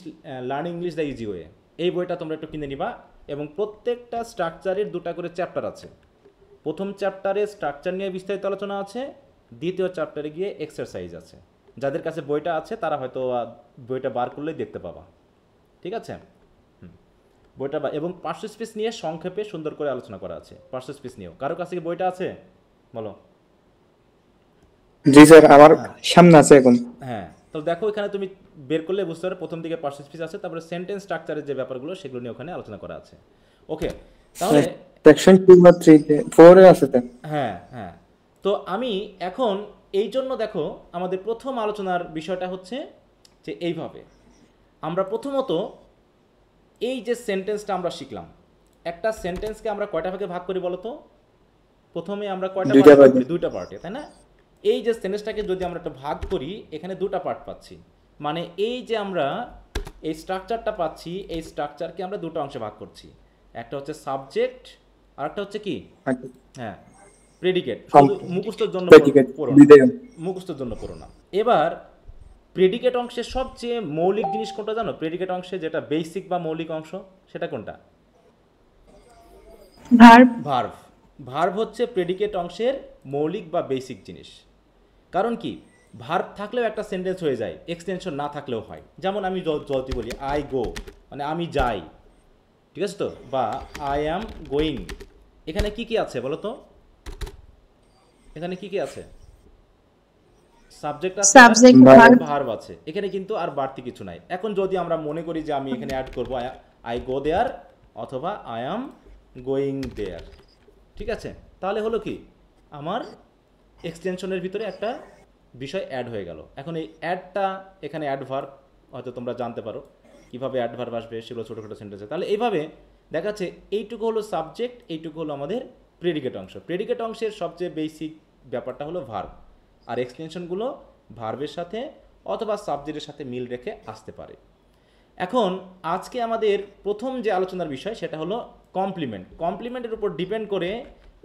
learning English the easy way, এই বইটা তোমরা একটু কিনে নিবা। এবং প্রত্যেকটা স্ট্রাকচারের 2টা করে চ্যাপ্টার আছে। প্রথম চ্যাপ্টারে স্ট্রাকচার নিয়ে বিস্তারিত আলোচনা আছে, দ্বিতীয় চ্যাপ্টারে গিয়ে এক্সারসাইজ আছে। যাদের কাছে বইটা আছে তারা হয়তো বইটা বার করলেই দেখতে পাবা, ঠিক আছে? বইটা এবং পার্শ্ব স্পেস নিয়ে সংক্ষেপে সুন্দর করে আলোচনা করা আছে। পার্শ্ব স্পেস নিয়েও কারো কাছে কি বইটা আছে? বলো। জি স্যার, আমার সামনে আছে এখন। হ্যাঁ, তো দেখো এখানে তুমি বের করলে বুঝতে পারবে প্রথম দিকে পার্শ্ব স্পেস আছে, তারপরে সেন্টেন্স স্ট্রাকচারের যে ব্যাপারগুলো সেগুলো নিয়ে ওখানে আলোচনা করা আছে। ওকে, তাহলে সেকশন 2 বা 3 তে 4 এ আছে তো। হ্যাঁ হ্যাঁ, তো আমি এখন এই জন্য দেখো আমাদের প্রথম আলোচনার বিষয়টা হচ্ছে যে এইভাবে আমরা প্রথমত এই যে সেন্টেন্সটা আমরা শিখলাম, একটা সেন্টেন্সকে আমরা কয়টা ভাগে ভাগ করি বলো তো? প্রথমে আমরা কয়টা পার্ট করি? 2টা পার্টে, তাই না? এই যে সেন্টেন্সটাকে যদি আমরা একটা ভাগ করি, এখানে 2টা পার্ট পাচ্ছি, মানে এই যে আমরা এই স্ট্রাকচারটা পাচ্ছি, এই স্ট্রাকচারকে আমরা 2টা অংশে ভাগ করছি। একটা হচ্ছে সাবজেক্ট, আর একটা হচ্ছে কি, হ্যাঁ, প্রেডিকেট। শুধু মুখস্থের জন্য পড়ো না, মুখস্থের জন্য পড়ো না। এবার প্রেডিকেট অংশের সবচেয়ে মৌলিক জিনিস কোনটা জানো? প্রেডিকেট অংশে যেটা বেসিক বা মৌলিক অংশ, সেটা কোনটা? ভার্ব। ভার্ব। ভার্ব হচ্ছে প্রেডিকেট অংশের মৌলিক বা বেসিক জিনিস। কারণ কি, ভার্ব থাকলেও একটা সেন্টেন্স হয়ে যায়, এক্সটেনশন না থাকলেও হয়। যেমন আমি যদি বলি আই গো, মানে আমি যাই, ঠিক আছে তো? বা আই অ্যাম গোয়িং, এখানে কি কি আছে বলো তো? এখানে কি কি আছে? সাবজেক্ট আছে, ভার্ব আছে, এখানে কিন্তু আর বাড়তি কিছু নাই। এখন যদি আমরা মনে করি যে আমি এখানে অ্যাড করব আই গো দেয়ার অথবা আই অ্যাম গোয়িং দেয়ার, ঠিক আছে? তাহলে হলো কি, আমার এক্সটেনশনের ভিতরে একটা বিষয় অ্যাড হয়ে গেল। এখন এই অ্যাডটা এখানে অ্যাডভার্ব, হয়তো তোমরা জানতে পারো কীভাবে অ্যাডভার্ব আসবে, সেগুলো ছোটোখাটো সেন্টেন্সে। তাহলে এইভাবে দেখা যাচ্ছে এইটুকু হলো সাবজেক্ট, এইটুকু হলো আমাদের প্রেডিকেট অংশ। প্রেডিকেট অংশের সবচেয়ে বেসিক ব্যাপারটা হলো ভার্ব, আর এক্সটেনশনগুলো ভার্বের সাথে অথবা সাবজেক্টের সাথে মিল রেখে আসতে পারে। এখন আজকে আমাদের প্রথম যে আলোচনার বিষয় সেটা হলো কমপ্লিমেন্ট। কমপ্লিমেন্টের উপর ডিপেন্ড করে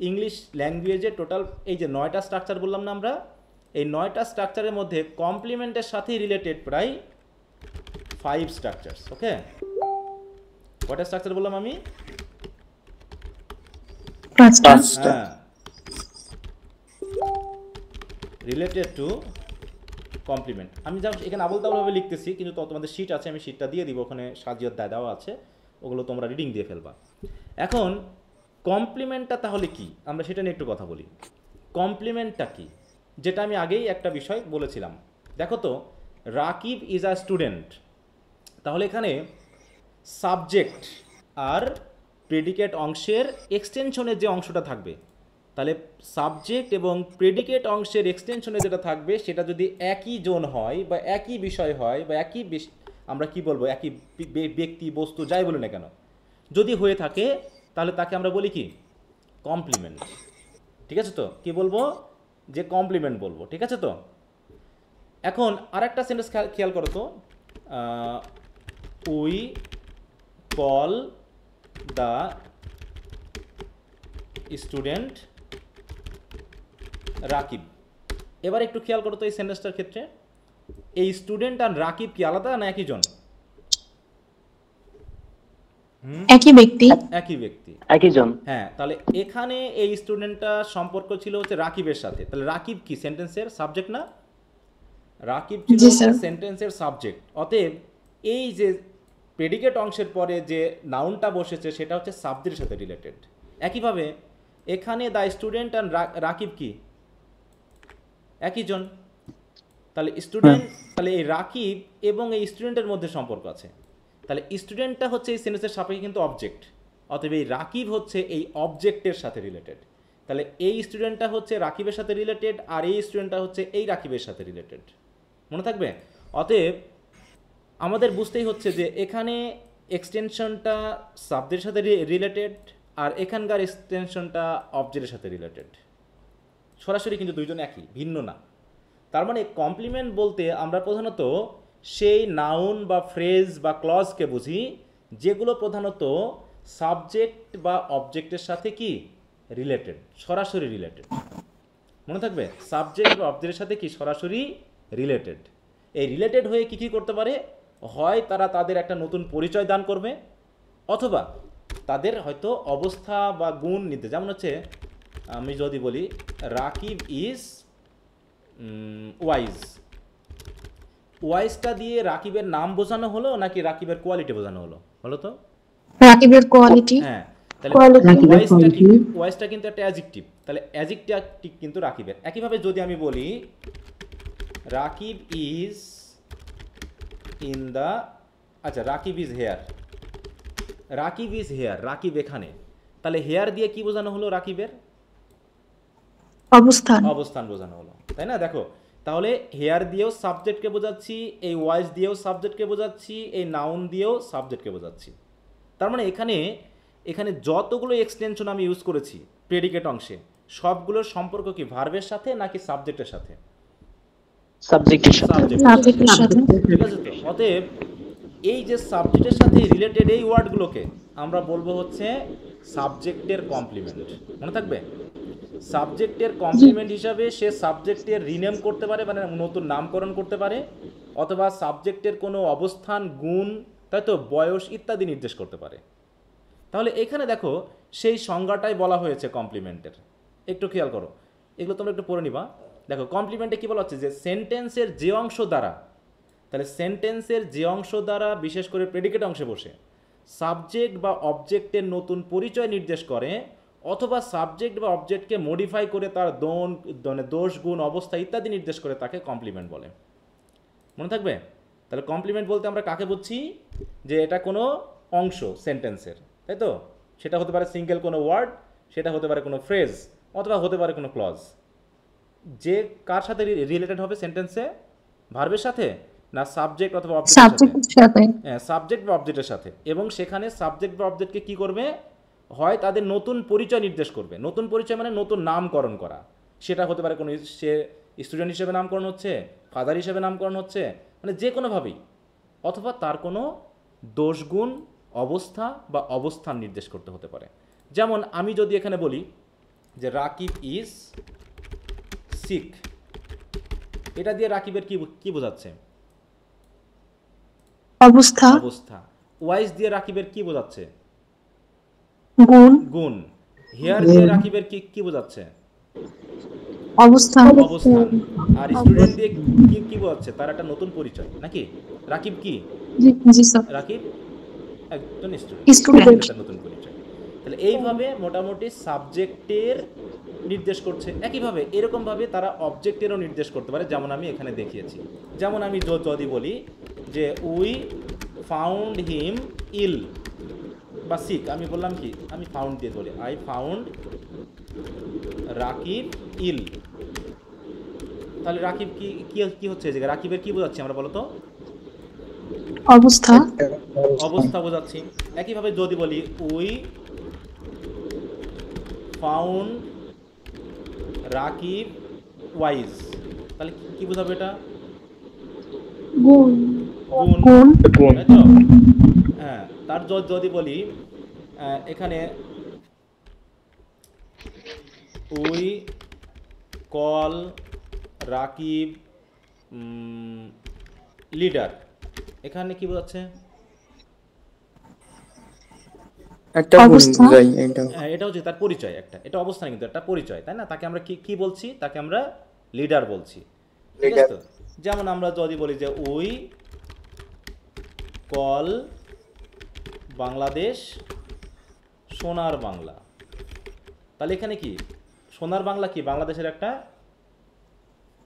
ইংলিশ ল্যাঙ্গুয়েজে টোটাল এই যে 9টা স্ট্রাকচার বললাম না আমরা, এই 9টা স্ট্রাকচারের মধ্যে কমপ্লিমেন্টের সাথেই রিলেটেড প্রায় 5 স্ট্রাকচারস। ওকে, কয়টা স্ট্রাকচার বললাম আমি? 5টা। হ্যাঁ, রিলেটেড টু কমপ্লিমেন্ট। আমি যা এখানে আবল তাবলভাবে লিখতেছি, কিন্তু তোমাদের শিট আছে, আমি শিটটা দিয়ে দিব, ওখানে সাজিয়ে দেওয়া আছে, ওগুলো তোমরা রিডিং দিয়ে ফেলবা। এখন কমপ্লিমেন্টটা তাহলে কি, আমরা সেটা নিয়ে একটু কথা বলি। কমপ্লিমেন্টটা কি, যেটা আমি আগেই একটা বিষয় বলেছিলাম। দেখো তো, রাকিব ইজ আ স্টুডেন্ট, তাহলে এখানে সাবজেক্ট আর প্রেডিকেট অংশের এক্সটেনশনের যে অংশটা থাকবে, তাহলে সাবজেক্ট এবং প্রেডিকেট অংশের এক্সটেনশনে যেটা থাকবে সেটা যদি একই জোন হয় বা একই বিষয় হয় বা একই আমরা কি বলবো একই ব্যক্তি বস্তু যাই বলি না কেন, যদি হয়ে থাকে তাহলে তাকে আমরা বলি কি কমপ্লিমেন্ট। ঠিক আছে তো, কি বলবো যে কমপ্লিমেন্ট বলবো। ঠিক আছে তো, এখন আরেকটা সেন্টেন্স খেয়াল করো তো, we call the student Rakib. এবার একটু খেয়াল করো তো এই সেন্টেন্সটার ক্ষেত্রে এই স্টুডেন্ট আর রাকিব কি আলাদা না একই জন? একই ব্যক্তি, একই ব্যক্তি, একই জন। হ্যাঁ, তাহলে এখানে এই স্টুডেন্টটা সম্পর্ক ছিল হচ্ছে রাকিবের সাথে, তাহলে রাকিব কি সেন্টেন্সের সাবজেক্ট না? রাকিব ছিল জি স্যার। সেন্টেন্সের সাবজেক্ট। অতএব এই যে প্রেডিকেট অংশের পরে যে নাউনটা বসেছে সেটা হচ্ছে সাবজেক্টের সাথে রিলেটেড। একইভাবে এখানে দ্য স্টুডেন্ট অ্যান্ড রাকিব কি একই জন, তাহলে স্টুডেন্ট, তাহলে এই রাকিব এবং এই স্টুডেন্টের মধ্যে সম্পর্ক আছে। তাহলে স্টুডেন্টটা হচ্ছে এই সেন্টেন্সের সাপেক্ষে কিন্তু অবজেক্ট, অতএব এই রাকিব হচ্ছে এই অবজেক্টের সাথে রিলেটেড। তাহলে এই স্টুডেন্টটা হচ্ছে রাকিবের সাথে রিলেটেড আর এই স্টুডেন্টটা হচ্ছে এই রাকিবের সাথে রিলেটেড, মনে থাকবে? অতএব আমাদের বুঝতেই হচ্ছে যে এখানে এক্সটেনশনটা সাবজেক্টের সাথে রিলেটেড আর এখানকার এক্সটেনশনটা অবজেক্টের সাথে রিলেটেড, সরাসরি কিন্তু দুইজন একই, ভিন্ন না। তার মানে কমপ্লিমেন্ট বলতে আমরা প্রধানত সেই নাউন বা ফ্রেজ বা ক্লজকে বুঝি যেগুলো প্রধানত সাবজেক্ট বা অবজেক্টের সাথে কি রিলেটেড, সরাসরি রিলেটেড, মনে থাকবে? সাবজেক্ট বা অবজেক্টের সাথে কি সরাসরি রিলেটেড। এই রিলেটেড হয়ে কি কি করতে পারে, হয় তারা তাদের একটা নতুন পরিচয় দান করবে অথবা তাদের হয়তো অবস্থা বা গুণ নিতে, যেমন হচ্ছে আমি যদি বলি রাকিব ইজ ওয়াইজ, ওয়াইজটা দিয়ে রাকিবের নাম বোঝানো হলো নাকি রাকিবের কোয়ালিটি বোঝানো হলো? হলো তো রাকিবের কোয়ালিটি। হ্যাঁ, তাহলে রাকিবের ওয়াইজটা কিন্তু একটা অ্যাডজেক্টিভ, তাহলে অ্যাডজেক্টিভ কিন্তু রাকিবের। একইভাবে যদি আমি বলি রাকিব ইজ ইন দ্য, আচ্ছা Rakib is here, Rakib is here, Rakib এখানে, তাহলে হেয়ার দিয়ে কি বোঝানো হলো? রাকিবের অবস্থান, অবস্থান বোঝানো হলো, তাই না? দেখো, তাহলে হেয়ার দিয়েও সাবজেক্টকে বোঝাচ্ছি, এই ওয়াইজ দিয়েও সাবজেক্টকে বোঝাচ্ছি, এই নাউন দিয়েও সাবজেক্টকে বোঝাচ্ছি। তার মানে এখানে যতগুলো এক্সটেনশন আমি ইউজ করেছি প্রেডিকেট অংশে সবগুলোর সম্পর্ক কি ভার্বের সাথে নাকি সাবজেক্টের সাথে? সাবজেক্টের সাথে। সাবজেক্টের সাথে। ঠিক আছে তো, অতএব এই যে সাবজেক্টের সাথে রিলেটেড এই ওয়ার্ডগুলোকে আমরা বলবো হচ্ছে সাবজেক্টের কমপ্লিমেন্ট, মনে থাকবে? সাবজেক্টের কমপ্লিমেন্ট হিসাবে সে সাবজেক্টের রিনেম করতে পারে, মানে নতুন নামকরণ করতে পারে, অথবা সাবজেক্টের কোনো অবস্থান, গুণ, তাই তো বয়স ইত্যাদি নির্দেশ করতে পারে। তাহলে এখানে দেখো সেই সংজ্ঞাটাই বলা হয়েছে কমপ্লিমেন্টের। একটু খেয়াল করো, এগুলো তোমরা একটু পড়ে নিবা। দেখো কমপ্লিমেন্টে কি বলা হচ্ছে যে সেন্টেন্সের যে অংশ দ্বারা, তাহলে সেন্টেন্সের যে অংশ দ্বারা বিশেষ করে প্রেডিকেট অংশে বসে সাবজেক্ট বা অবজেক্টের নতুন পরিচয় নির্দেশ করে অথবা সাবজেক্ট বা অবজেক্টকে মডিফাই করে তার দোষ, গুণ, অবস্থা ইত্যাদি নির্দেশ করে তাকে কমপ্লিমেন্ট বলে, মনে থাকবে? তাহলে কমপ্লিমেন্ট বলতে আমরা কাকে বুঝছি, যে এটা কোনো অংশ সেন্টেন্সের, তাই তো? সেটা হতে পারে সিঙ্গেল কোনো ওয়ার্ড, সেটা হতে পারে কোনো ফ্রেজ, অথবা হতে পারে কোনো ক্লজ, যে কার সাথে রিলেটেড হবে সেন্টেন্সে, ভার্বের সাথে না সাবজেক্ট অথবা সাবজেক্টের সাথে? হ্যাঁ, সাবজেক্ট বা অবজেক্টের সাথে। এবং সেখানে সাবজেক্ট বা অবজেক্টকে কি করবে, হয় তাদের নতুন পরিচয় নির্দেশ করবে, নতুন পরিচয় মানে নতুন নামকরণ করা, সেটা হতে পারে কোনো সে স্টুডেন্ট হিসেবে নামকরণ হচ্ছে, ফাদার হিসেবে নামকরণ হচ্ছে, মানে যে কোনোভাবেই, অথবা তার কোনো দোষগুণ, অবস্থা বা অবস্থান নির্দেশ করতে হতে পারে। যেমন আমি যদি এখানে বলি যে রাকিব ইজ সিক, এটা দিয়ে রাকিবের কি বোঝাচ্ছে? অবস্থা। অবস্থা। ওয়াইজ দিয়ে রাকিবের কি বোঝাচ্ছে? গুণ। গুণ। হেয়ার দিয়ে রাকিবের কি বোঝাচ্ছে? অবস্থান। অবস্থান। আর স্টুডেন্ট দিয়ে কি বোঝাচ্ছে? তার একটা নতুন পরিচয়, নাকি? রাকিব কি? জি স্যার। রাকিব একজন স্টুডেন্ট, একটা নতুন পরিচয়। তাহলে এইভাবে মোটামুটি সাবজেক্টের নির্দেশ করছে। একইভাবে এরকমভাবে তারা অবজেক্টেরও নির্দেশ করতে পারে, যেমন আমি এখানে দেখিয়েছি। যেমন আমি যদি বলি যে উই ফাউন্ড হিম ইল বা সিক, আমি বললাম কি, আমি ফাউন্ড দিয়ে বলি আই ফাউন্ড রাকিব ইল। তাহলে রাকিব কি কি কি হচ্ছে এই জায়গায়? রাকিবের কি বোঝাচ্ছি আমরা বলো তো? অবস্থা। অবস্থা বোঝাচ্ছি। একইভাবে যদি বলি উই ফাউন্ড রাকিব ওয়াইজ, তাহলে কি বোঝাবে এটা? গুণ, গুণ। তাই তো? হ্যাঁ, তার যদি বলি এখানে উই কল রাকিব লিডার, এখানে কি বোঝাচ্ছে? একটা গুণ অবস্থা। বোঝাই এটা। হ্যাঁ, এটা হচ্ছে তার পরিচয় একটা, এটা অবস্থান কিন্তু একটা পরিচয়, তাই না? তাকে আমরা কি বলছি? তাকে আমরা লিডার বলছি, ঠিক আছে তো? যেমন আমরা যদি বলি যে উই কল বাংলাদেশ সোনার বাংলা, তাহলে এখানে কি সোনার বাংলা কি বাংলাদেশের একটা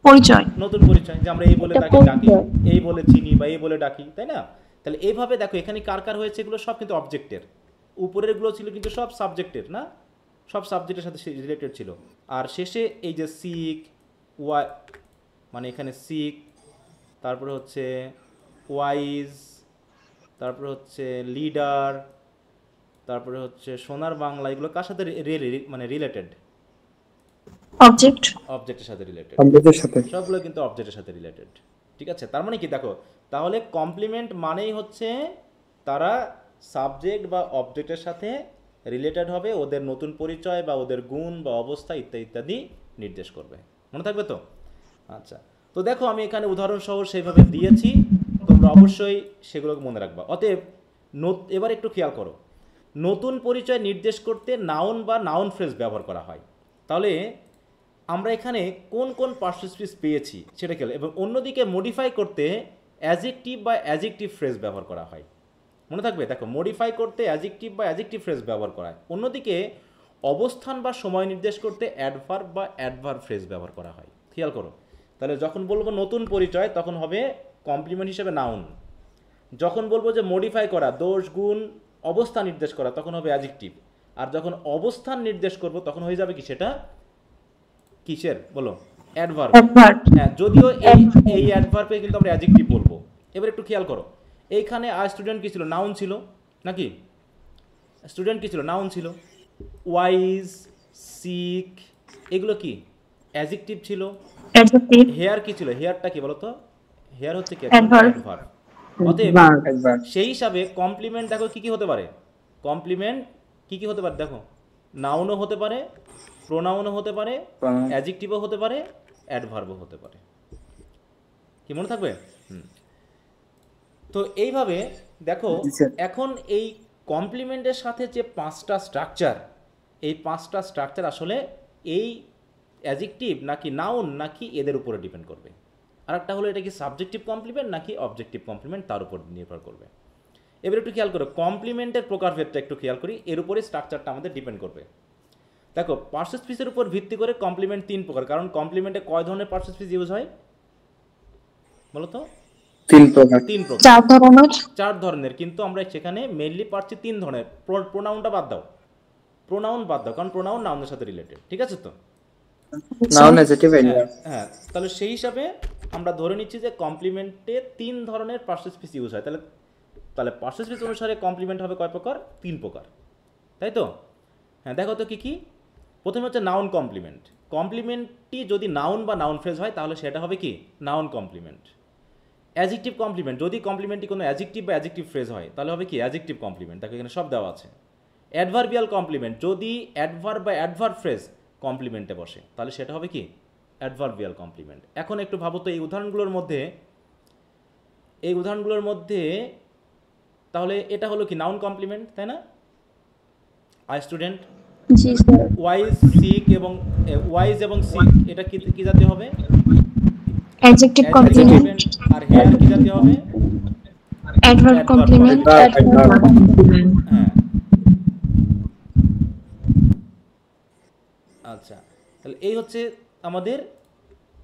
পরিচয়। নতুন পরিচয়, যে আমরা এই বলে তাকে ডাকি, এই বলে চিনি বা এই বলে ডাকি, তাই না? তাহলে এইভাবে দেখো এখানে কার কার হয়েছে, এগুলো সব কিন্তু অবজেক্টের, উপরের গুলো ছিল কিন্তু সব সাবজেক্টের, না? সব সাবজেক্টের সাথে রিলেটেড ছিল। আর শেষে এই যে সিক ওয়াই, মানে এখানে সিক, তারপরে হচ্ছে ওয়াইজ, তারপরে হচ্ছে লিডার, তারপরে হচ্ছে সোনার বাংলা, এগুলো কার সাথে মানে রিলেটেড? অবজেক্ট। অবজেক্টের সাথে রিলেটেড, অবজেক্টের সাথে। সবগুলো কিন্তু অবজেক্টের সাথে রিলেটেড, ঠিক আছে? তার মানে কি দেখো, তাহলে কমপ্লিমেন্ট মানেই হচ্ছে তারা সাবজেক্ট বা অবজেক্টের সাথে রিলেটেড হবে, ওদের নতুন পরিচয় বা ওদের গুণ বা অবস্থা ইত্যাদি ইত্যাদি নির্দেশ করবে। মনে থাকবে তো? আচ্ছা, তো দেখো আমি এখানে উদাহরণসহ সেইভাবে দিয়েছি, তোমরা অবশ্যই সেগুলোকে মনে রাখবা। অতএব এবার একটু খেয়াল করো, নতুন পরিচয় নির্দেশ করতে নাউন বা নাউন ফ্রেজ ব্যবহার করা হয়। তাহলে আমরা এখানে কোন কোন পার্টিসিপেন্টস পেয়েছি সেটা খেয়াল, এবং অন্যদিকে মডিফাই করতে অ্যাডজেক্টিভ বা অ্যাডজেক্টিভ ফ্রেজ ব্যবহার করা হয়। মনে থাকবে, দেখো মডিফাই করতে অ্যাডজেক্টিভ বা অ্যাডজেক্টিভ ফ্রেজ ব্যবহার করা হয়, অন্যদিকে অবস্থান বা সময় নির্দেশ করতে অ্যাডভার্ব বা অ্যাডভার্ব ফ্রেজ ব্যবহার করা হয়। খেয়াল করো, তাহলে যখন বলবো নতুন পরিচয় তখন হবে কমপ্লিমেন্ট হিসেবে নাউন, যখন বলবো যে মডিফাই করা, দোষ গুণ অবস্থা নির্দেশ করা, তখন হবে অ্যাডজেক্টিভ, আর যখন অবস্থান নির্দেশ করব তখন হয়ে যাবে কি সেটা? কিসের বলো? অ্যাডভার্ব। হ্যাঁ, যদিও এই অ্যাডভার্বে কিন্তু আমরা অ্যাডজেক্টিভ বলবো। এবার একটু খেয়াল করো, এইখানে আর স্টুডেন্ট কি ছিল? নাউন ছিল নাকি? স্টুডেন্ট কি ছিল? নাউন ছিল। ওয়াইজ, সিক, এগুলো কি অ্যাডজেক্টিভ ছিল। অ্যাডজেক্টিভ। হেয়ার কি ছিল? হেয়ারটা কি বলো তো? হেয়ার হচ্ছে কি? অ্যাডভার্ব। অতএব একবার সেই হিসাবে কমপ্লিমেন্ট দেখো কি কি হতে পারে? কমপ্লিমেন্ট কি কি হতে পারে দেখো, নাউনও হতে পারে, প্রোনাউনও হতে পারে, অ্যাডজেক্টিভও হতে পারে, অ্যাডভার্বও হতে পারে। কি মনে থাকবে? তো এইভাবে দেখো, এখন এই কমপ্লিমেন্টের সাথে যে পাঁচটা স্ট্রাকচার, এই পাঁচটা স্ট্রাকচার আসলে এই অ্যাডজেক্টিভ নাকি নাউন নাকি এদের উপরে ডিপেন্ড করবে। আর একটা হলো এটা কি সাবজেক্টিভ কমপ্লিমেন্ট নাকি অবজেক্টিভ কমপ্লিমেন্ট, তার উপর নির্ভর করবে। এবার একটু খেয়াল করো, কমপ্লিমেন্টের প্রকারভেদটা একটু খেয়াল করি, এর উপরে স্ট্রাকচারটা আমাদের ডিপেন্ড করবে। দেখো পার্সেসপিসের উপর ভিত্তি করে কমপ্লিমেন্ট তিন প্রকার, কারণ কমপ্লিমেন্টে কয় ধরনের পার্সেসপিস ইউজ হয় বলো তো? তিন প্রকার। চার ধরনের, কিন্তু আমরা সেখানে মেইনলি পাচ্ছি তিন ধরনের। প্রোনাউনটা বাদ দাও, প্রোনাউন বাদ দাও, কারণ প্রোনাউন নাউনের সাথে রিলেটেড, ঠিক আছে তো? Noun adjective adverb. হ্যাঁ, তাহলে সেই হিসাবে আমরা ধরে নিচ্ছি যে কমপ্লিমেন্টে তিন ধরনের পার্সেসপিস ইউজ হয়। তাহলে পার্সেসপিস অনুসারে কমপ্লিমেন্ট হবে কয় প্রকার? তিন প্রকার, তাই তো? হ্যাঁ, দেখো তো কি কি। প্রথমে হচ্ছে নাউন কমপ্লিমেন্ট। কমপ্লিমেন্টটি যদি নাউন বা নাউন ফ্রেজ হয় তাহলে সেটা হবে কি? Noun complement. অ্যাডজেক্টিভ কমপ্লিমেন্ট, যদি কমপ্লিমেন্টটি কোনো অ্যাডজেক্টিভ বা অ্যাডজেক্টিভ ফ্রেজ হয় তাহলে হবে কি? Adjective complement. তাকে এখানে সব দেওয়া আছে। অ্যাডভার্বিয়াল কমপ্লিমেন্ট, যদি অ্যাডভার্ব বা অ্যাডভার্ব ফ্রেজ কমপ্লিমেন্টে বসে তাহলে সেটা হবে কি? Adverbial complement. এখন একটু ভাবো তো এই উদাহরণগুলোর মধ্যে তাহলে এটা হলো কি? নাউন কমপ্লিমেন্ট, তাই না? আই স্টুডেন্ট, ওয়াইজ, সিক এবং ওয়াইজ এবং সিক, এটা কি জাতীয় হবে? Adjective complement. আর হেয়ার কি জাতীয় হবে? Adverb complement. হ্যাঁ, আচ্ছা, তাহলে এই হচ্ছে আমাদের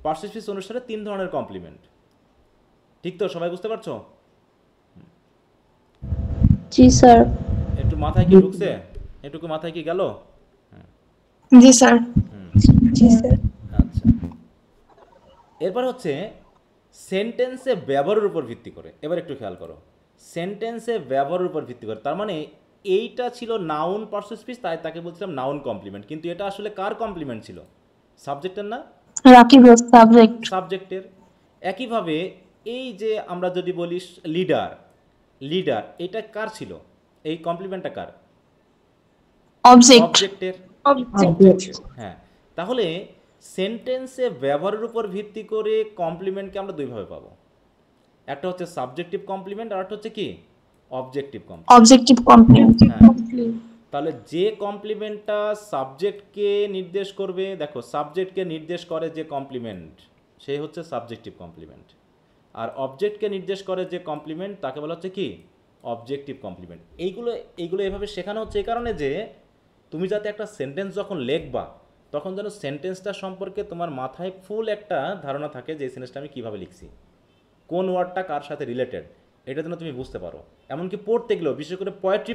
পার্সেসপিস অনুসারে তিন ধরনের কমপ্লিমেন্ট। ঠিক তো? সবাই বুঝতে পারছো? জি স্যার। একটু মাথায় কি ঢুকছে? এটুকু মাথায় কি গেল? জি স্যার। জি স্যার। আচ্ছা, এরপর হচ্ছে সেন্টেন্সে ব্যবহারের উপর ভিত্তি করে। এবার একটু খেয়াল করো, সেন্টেন্সে ব্যবহারের উপর ভিত্তি করে, তার মানে এইটা ছিল নাউন পার্সন স্পিচ, তাই তাকে বলছিলাম নাউন কমপ্লিমেন্ট, কিন্তু এটা আসলে কার কমপ্লিমেন্ট ছিল? সাবজেক্টের না, রাকিব সাবজেক্ট। সাবজেক্টের। একইভাবে এই যে আমরা যদি বলি লিডার, লিডার এটা কার ছিল? এই কমপ্লিমেন্টটা কার? অবজেক্ট। অবজেক্টের। Object. হ্যাঁ, তাহলে সেন্টেন্সে ব্যবহারের উপর ভিত্তি করে কমপ্লিমেন্টকে আমরা দুইভাবে পাবো, একটা হচ্ছে সাবজেক্টিভ কমপ্লিমেন্ট আর একটা হচ্ছে কি অবজেক্টিভ কমপ্লিমেন্ট। Objective complement. হ্যাঁ, তাহলে যে কমপ্লিমেন্টটা সাবজেক্টকে নির্দেশ করবে, দেখো সাবজেক্টকে নির্দেশ করে যে কমপ্লিমেন্ট সেই হচ্ছে সাবজেক্টিভ কমপ্লিমেন্ট, আর অবজেক্টকে নির্দেশ করে যে কমপ্লিমেন্ট তাকে বলা হচ্ছে কি অবজেক্টিভ কমপ্লিমেন্ট। এইগুলো এভাবে শেখানো হচ্ছে এই কারণে যে তুমি যাতে একটা সেন্টেন্স যখন লিখবা তখন যেন সেন্টেন্সটা সম্পর্কে তোমার মাথায় ফুল একটা ধারণা থাকে যে এই সেন্টেন্সটা আমি কীভাবে লিখছি, কোন ওয়ার্ডটা কার সাথে রিলেটেড, এটা যেন তুমি বুঝতে পারো। এমনকি পড়তে গেলেও, বিশেষ করে পোয়েট্রি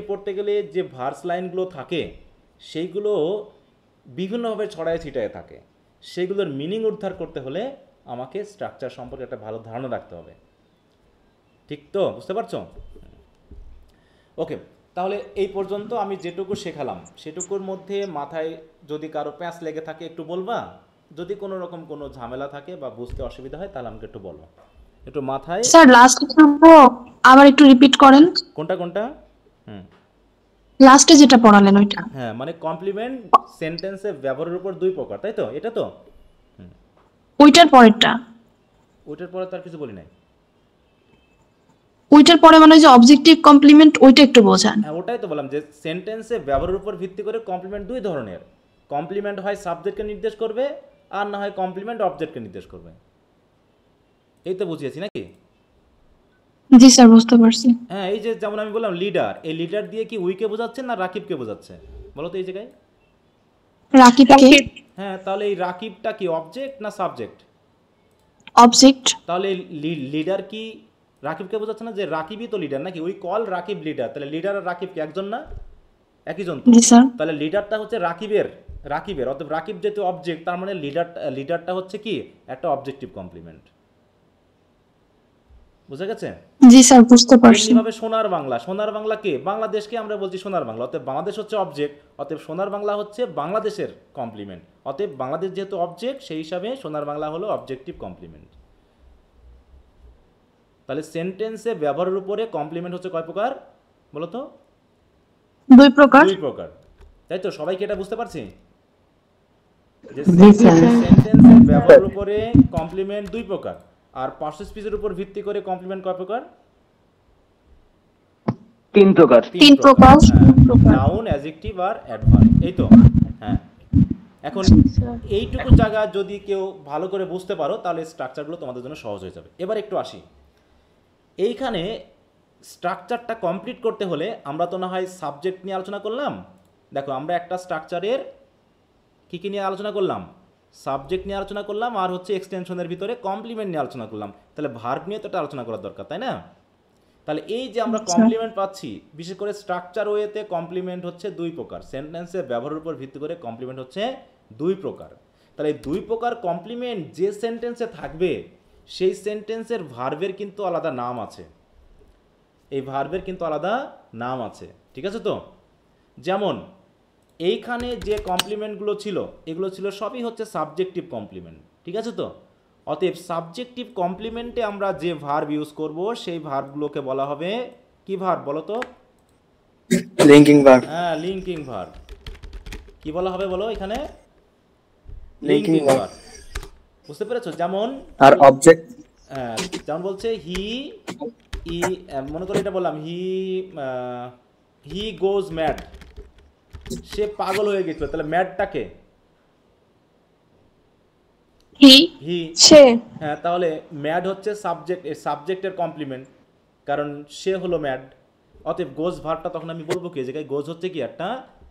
পড়তে গেলে যে ভার্স লাইনগুলো থাকে সেইগুলো বিভিন্নভাবে ছড়ায় ছিটায় থাকে, সেইগুলোর মিনিং উদ্ধার করতে হলে আমাকে স্ট্রাকচার সম্পর্কে একটা ভালো ধারণা রাখতে হবে। ঠিক তো, বুঝতে পারছো? ওকে, তাহলে এই পর্যন্ত আমি যেটুকু শেখালাম সেটুকুর মধ্যে মাথায় যদি কারো প্যাঁচ লেগে থাকে একটু বলবা, যদি কোনো রকম কোনো ঝামেলা থাকে বা বুঝতে অসুবিধা হয় তাহলে আমাকে একটু বলো, একটু মাথায়। স্যার লাস্টে আবার একটু রিপিট করেন। কোনটা? লাস্টে যেটা পড়ালেন ওইটা। হ্যাঁ, মানে কমপ্লিমেন্ট সেন্টেন্সে ব্যবহারের উপর দুই প্রকার, তাই তো? এটা তো ওইটার পরেরটা। ওইটার পরে তার কিছু বলি নাই। ওইটার পরে মানে যে অবজেক্টিভ কমপ্লিমেন্ট, ওইটা একটু বোঝান। হ্যাঁ, ওটাই তো বললাম যে সেন্টেন্সে ব্যবহারের উপর ভিত্তি করে কমপ্লিমেন্ট দুই ধরনের। কমপ্লিমেন্ট হয় সাবজেক্টকে নির্দেশ করবে, আর না হয় কমপ্লিমেন্ট অবজেক্টকে নির্দেশ করবে। এই তো বুঝিয়েছি নাকি? জি স্যার, বুঝতে পারছি। হ্যাঁ, এই যে যেমন আমি বললাম লিডার, এই লিডার দিয়ে কি উইকে বোঝাচ্ছে না রাকিবকে বোঝাচ্ছে বলো তো এই জায়গায়? রাকিবকে। হ্যাঁ, তাহলে এই রাকিবটা কি অবজেক্ট না সাবজেক্ট? অবজেক্ট। তাহলে লিডার কি রাকিবকে বোঝাচ্ছে না যে রাকিবই তো লিডার নাকি? উই কল রাকিব লিডার, তাহলে লিডার আর রাকিব কি একজন না? একই জন তো। জি স্যার। তাহলে লিডারটা হচ্ছে রাকিবের, অতএব রাকিব যেহেতু অবজেক্ট, তার মানে লিডারটা হচ্ছে কি একটা অবজেক্টিভ কমপ্লিমেন্ট। বুঝা গেছে? জি স্যার, বুঝতে পারছি। এমনিভাবে সোনার বাংলা কে? বাংলাদেশকে আমরা বলছি সোনার বাংলা, অতএব বাংলাদেশ হচ্ছে অবজেক্ট, অতএব সোনার বাংলা হচ্ছে বাংলাদেশের কমপ্লিমেন্ট। অতএব বাংলাদেশ যেহেতু অবজেক্ট সেই হিসাবে সোনার বাংলা হলো অবজেক্টিভ কমপ্লিমেন্ট। তাহলে সেন্টেন্সে ব্যবহারের উপরে কমপ্লিমেন্ট হচ্ছে কয় প্রকার বলো তো? দুই প্রকার। তাই তো, সবাইকে এটা বুঝতে পারছি যে জি স্যার। সেন্টেন্সে ব্যবহারের উপরে কমপ্লিমেন্ট দুই প্রকার, আর পার্সন স্পিচের উপর ভিত্তি করে কমপ্লিমেন্ট কয় প্রকার? তিন প্রকার। তিন প্রকার। নাউন, অ্যাডজেক্টিভ আর অ্যাডভার্ব। এই তো। হ্যাঁ, এখন এইটুকু জায়গা যদি কেউ ভালো করে বুঝতে পারো তাহলে স্ট্রাকচারগুলো তোমাদের জন্য সহজ হয়ে যাবে। এবার একটু আসি, এইখানে স্ট্রাকচারটা কমপ্লিট করতে হলে আমরা তো না হয় সাবজেক্ট নিয়ে আলোচনা করলাম। দেখো, আমরা একটা স্ট্রাকচারের কী নিয়ে আলোচনা করলাম? সাবজেক্ট নিয়ে আলোচনা করলাম, আর হচ্ছে এক্সটেনশনের ভিতরে কমপ্লিমেন্ট নিয়ে আলোচনা করলাম। তাহলে ভার্ব নিয়ে তো একটা আলোচনা করার দরকার, তাই না? তাহলে এই যে আমরা কমপ্লিমেন্ট পাচ্ছি, বিশেষ করে স্ট্রাকচার ওয়েতে কমপ্লিমেন্ট হচ্ছে দুই প্রকার, সেন্টেন্সে ব্যবহারের উপর ভিত্তি করে কমপ্লিমেন্ট হচ্ছে দুই প্রকার। তাহলে এই দুই প্রকার কমপ্লিমেন্ট যে সেন্টেন্সে থাকবে সেই সেন্টেন্সের ভার্বের কিন্তু আলাদা নাম আছে, এই ভার্বের কিন্তু আলাদা নাম আছে। ঠিক আছে তো? যেমন এইখানে যে কমপ্লিমেন্টগুলো ছিল এগুলো ছিল সবই হচ্ছে সাবজেক্টিভ কমপ্লিমেন্ট। ঠিক আছে তো? অতএব সাবজেক্টিভ কমপ্লিমেন্টে আমরা যে ভার্ব ইউজ করব সেই ভার্বগুলোকে বলা হবে কি ভার্ব বলো তো? Linking verb. হ্যাঁ, লিঙ্কিং ভার্ব। কি বলা হবে বলো এখানে? Linking verb. বুঝতে পেরেছো? যেমন আর অবজেক্ট, যেমন বলছে মনে করো এটা বললাম হি গোজ ম্যাড, সে পাগল হয়ে গেছিল, তাহলে ম্যাডটাকে হি। হ্যাঁ, তাহলে ম্যাড হচ্ছে সাবজেক্টের কমপ্লিমেন্ট, কারণ সে হলো ম্যাড। অতএব গোজ ভার্বটা তখন আমি বলবো কি, জায়গায় গোজ হচ্ছে কি একটা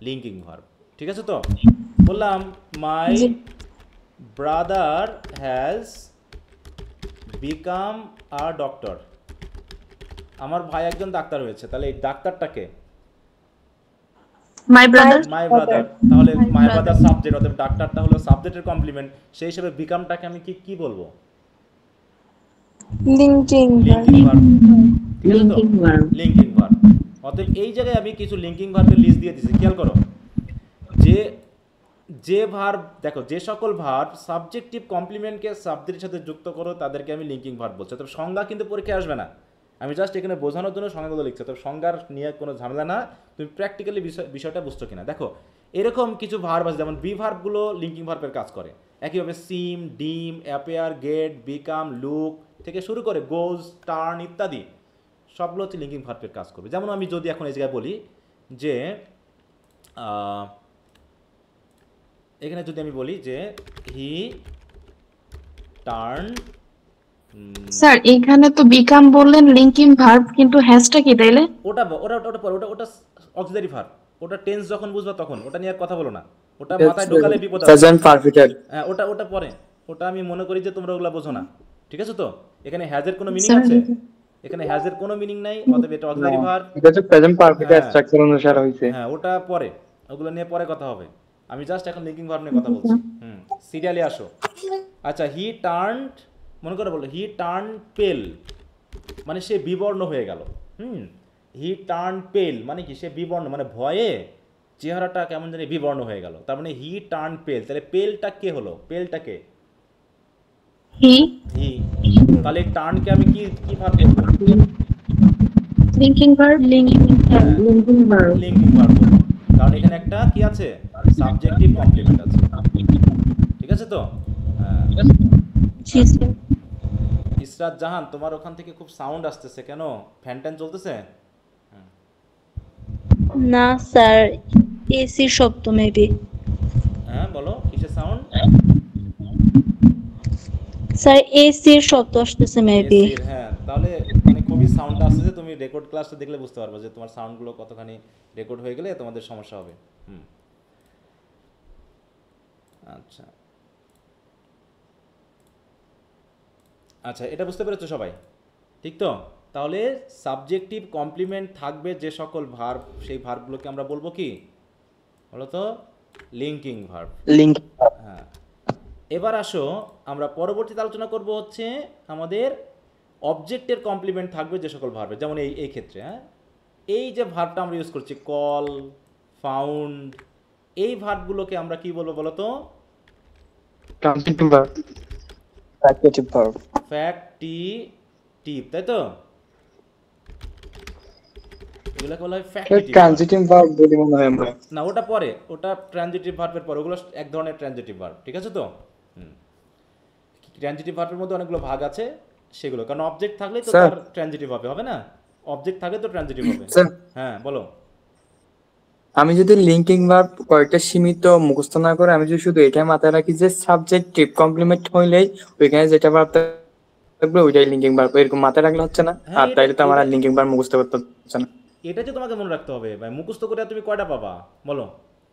লিঙ্কিং ভার্ব। ঠিক আছে তো? বললাম my brother has become a doctor, আমার ভাই একজন ডাক্তার হয়েছে, তাহলে এই ডাক্তারটাকে মাই ব্রাদার। মাই ব্রাদার, তাহলে মাই ব্রাদার সাবজেক্ট, অর্থাৎ ডাক্তারটা হলো সাবজেক্টের কমপ্লিমেন্ট, সেই হিসেবে বিকামটাকে আমি কি বলবো? Linking linking verb. Linking verb. Linking verb. অতএব এই জায়গায় আমি কিছু লিঙ্কিং ভার্বের লিস্ট দিয়ে দিয়েছি, খেয়াল করো। যে ভার্ব, দেখো যে সকল ভার্ব সাবজেক্টিভ কমপ্লিমেন্টকে সাবজেক্টের সাথে যুক্ত করো তাদেরকে আমি লিঙ্কিং ভার্ব বলছি। তবে সংজ্ঞা কিন্তু পরীক্ষায় আসবে না, আমি জাস্ট এখানে বোঝানোর জন্য সংজ্ঞাগুলো লিখছি। তবে সংজ্ঞার নিয়ে কোনো ঝামেলা না, তুমি প্র্যাকটিক্যালি বিষয়টা বুঝছো কিনা। দেখো এরকম কিছু ভার্ব আছে, যেমন বি ভার্বগুলো লিঙ্কিং ভার্বের কাজ করে। একইভাবে সিম, ডিম, অ্যাপিয়ার, গেট, বিকাম, লুক থেকে শুরু করে গোজ, টার্ন ইত্যাদি সবগুলো হচ্ছে লিঙ্কিং ভার্বের কাজ করবে। যেমন আমি যদি এখন এই জায়গায় বলি যে এখানে যদি আমি বলি যে হি টার্ন, স্যার এখানে তো বিকাম বললেন লিঙ্কিং ভার্ব, কিন্তু হ্যাজটা কি তাইলে? ওটা অক্সিলারি ভার্ব, ওটা টেন্স যখন বুঝবা তখন, ওটা নিয়ে আর কথা বলো না, ওটা মাথায় ঢোকালে বিপদ আছে। Present perfect. হ্যাঁ, ওটা পরে, ওটা আমি মনে করি যে তোমরা ওগুলা বোঝো না, ঠিক আছে? তো এখানে হ্যাজের কোনো মিনিং স্যার, আছে? এখানে হ্যাজের কোনো মিনিং নাই, অতএব এটা অক্সিলারি ভার্ব। এটা হচ্ছে প্রেজেন্ট পারফেক্ট হ্যাঁ। স্ট্রাকচার অনুসারে হইছে। হ্যাঁ, ওটা পরে, ওগুলো নিয়ে পরে কথা হবে। আমি জাস্ট এখন লিঙ্কিং ভার্ব নিয়ে কথা বলছি। সিরিয়ালে আসো। আচ্ছা, হি টার্নড, মনে করে বলো হি টার্ন পেল, মানে সে বিবর্ণ হয়ে গেল। হি টার্ন পেল মানে কি? সে বিবর্ণ, মানে ভয়ে চেহারাটা কেমন জানি বিবর্ণ হয়ে গেল, তার মানে হি টার্ন পেল। তাহলে পেলটা কে হলো? পেলটা কে? হি। হি। তাহলে টার্নকে আমি কি ভার্ব বলবো? Linking verb. Linking verb. Linking verb বলবো, কারণ এখানে একটা কি আছে? সাবজেক্টিভ কমপ্লিমেন্ট আছে, ঠিক আছে? তো ইসরাত জাহান, তোমার ওখান থেকে খুব সাউন্ড আসতেছে, কেন? ফ্যান ট্যান চলতেছে? না স্যার, এসি শব্দ মেবি। হ্যাঁ বলো, কিসের সাউন্ড? স্যার এসির শব্দ আসতেছে মেবি। এসির, হ্যাঁ। তাহলে মানে খুবই সাউন্ড আসতেছে, তুমি রেকর্ড ক্লাসটা দেখলে বুঝতে পারবে যে তোমার সাউন্ডগুলো কতখানি রেকর্ড হয়ে গেলে তোমাদের সমস্যা হবে। আচ্ছা আচ্ছা, এটা বুঝতে পেরেছো সবাই? ঠিক তো? তাহলে সাবজেক্টিভ কমপ্লিমেন্ট থাকবে যে সকল ভার্ব, সেই ভার্বগুলোকে আমরা বলবো কি? বলো তো, লিঙ্কিং ভার্ব। লিঙ্ক। হ্যাঁ, এবার আসো আমরা পরবর্তীতে আলোচনা করব হচ্ছে আমাদের অবজেক্টের কমপ্লিমেন্ট থাকবে যে সকল ভার্বে। যেমন এই ক্ষেত্রে, হ্যাঁ, এই যে ভার্বটা আমরা ইউজ করছি কল, ফাউন্ড, এই ভার্বগুলোকে আমরা কি বলবো বলো তো? Transitive verb. Factitive verb. Factitive, তাই তো? এগুলোকে বলা হয় ফ্যাক্টিটিভ। ট্রানজিটিভ ভার্ব বলি মনে হয় আমরা। না, ওটা পরে, ওটা ট্রানজিটিভ ভার্বের পরে, ওগুলো এক ধরনের ট্রানজিটিভ ভার্ব, ঠিক আছে? তো ট্রানজিটিভ ভার্বের মধ্যে অনেকগুলো ভাগ আছে, সেগুলো, কারণ অবজেক্ট থাকলেই তো তার ট্রানজিটিভ হবে না? অবজেক্ট থাকলে তো ট্রানজিটিভ হবে। হ্যাঁ বলো। আমি যদি লিঙ্কিং ভার্ব কয়েকটা সীমিত মুখস্থ না করে আমি যদি শুধু এটা মাথায় রাখি যে সাবজেক্টিভ কমপ্লিমেন্ট হইলেই ওইখানে যেটা ভার্ব থাকবে ওইটাই লিঙ্কিং ভার্ব, এরকম মাথায় রাখলে হচ্ছে না? আর তাইলে তো আমার লিঙ্কিং ভার্ব মুখস্থ করতে হচ্ছে না। এটা যে তোমাকে মনে রাখতে হবে ভাই, মুখস্থ করে তুমি কয়টা পাবা বলো?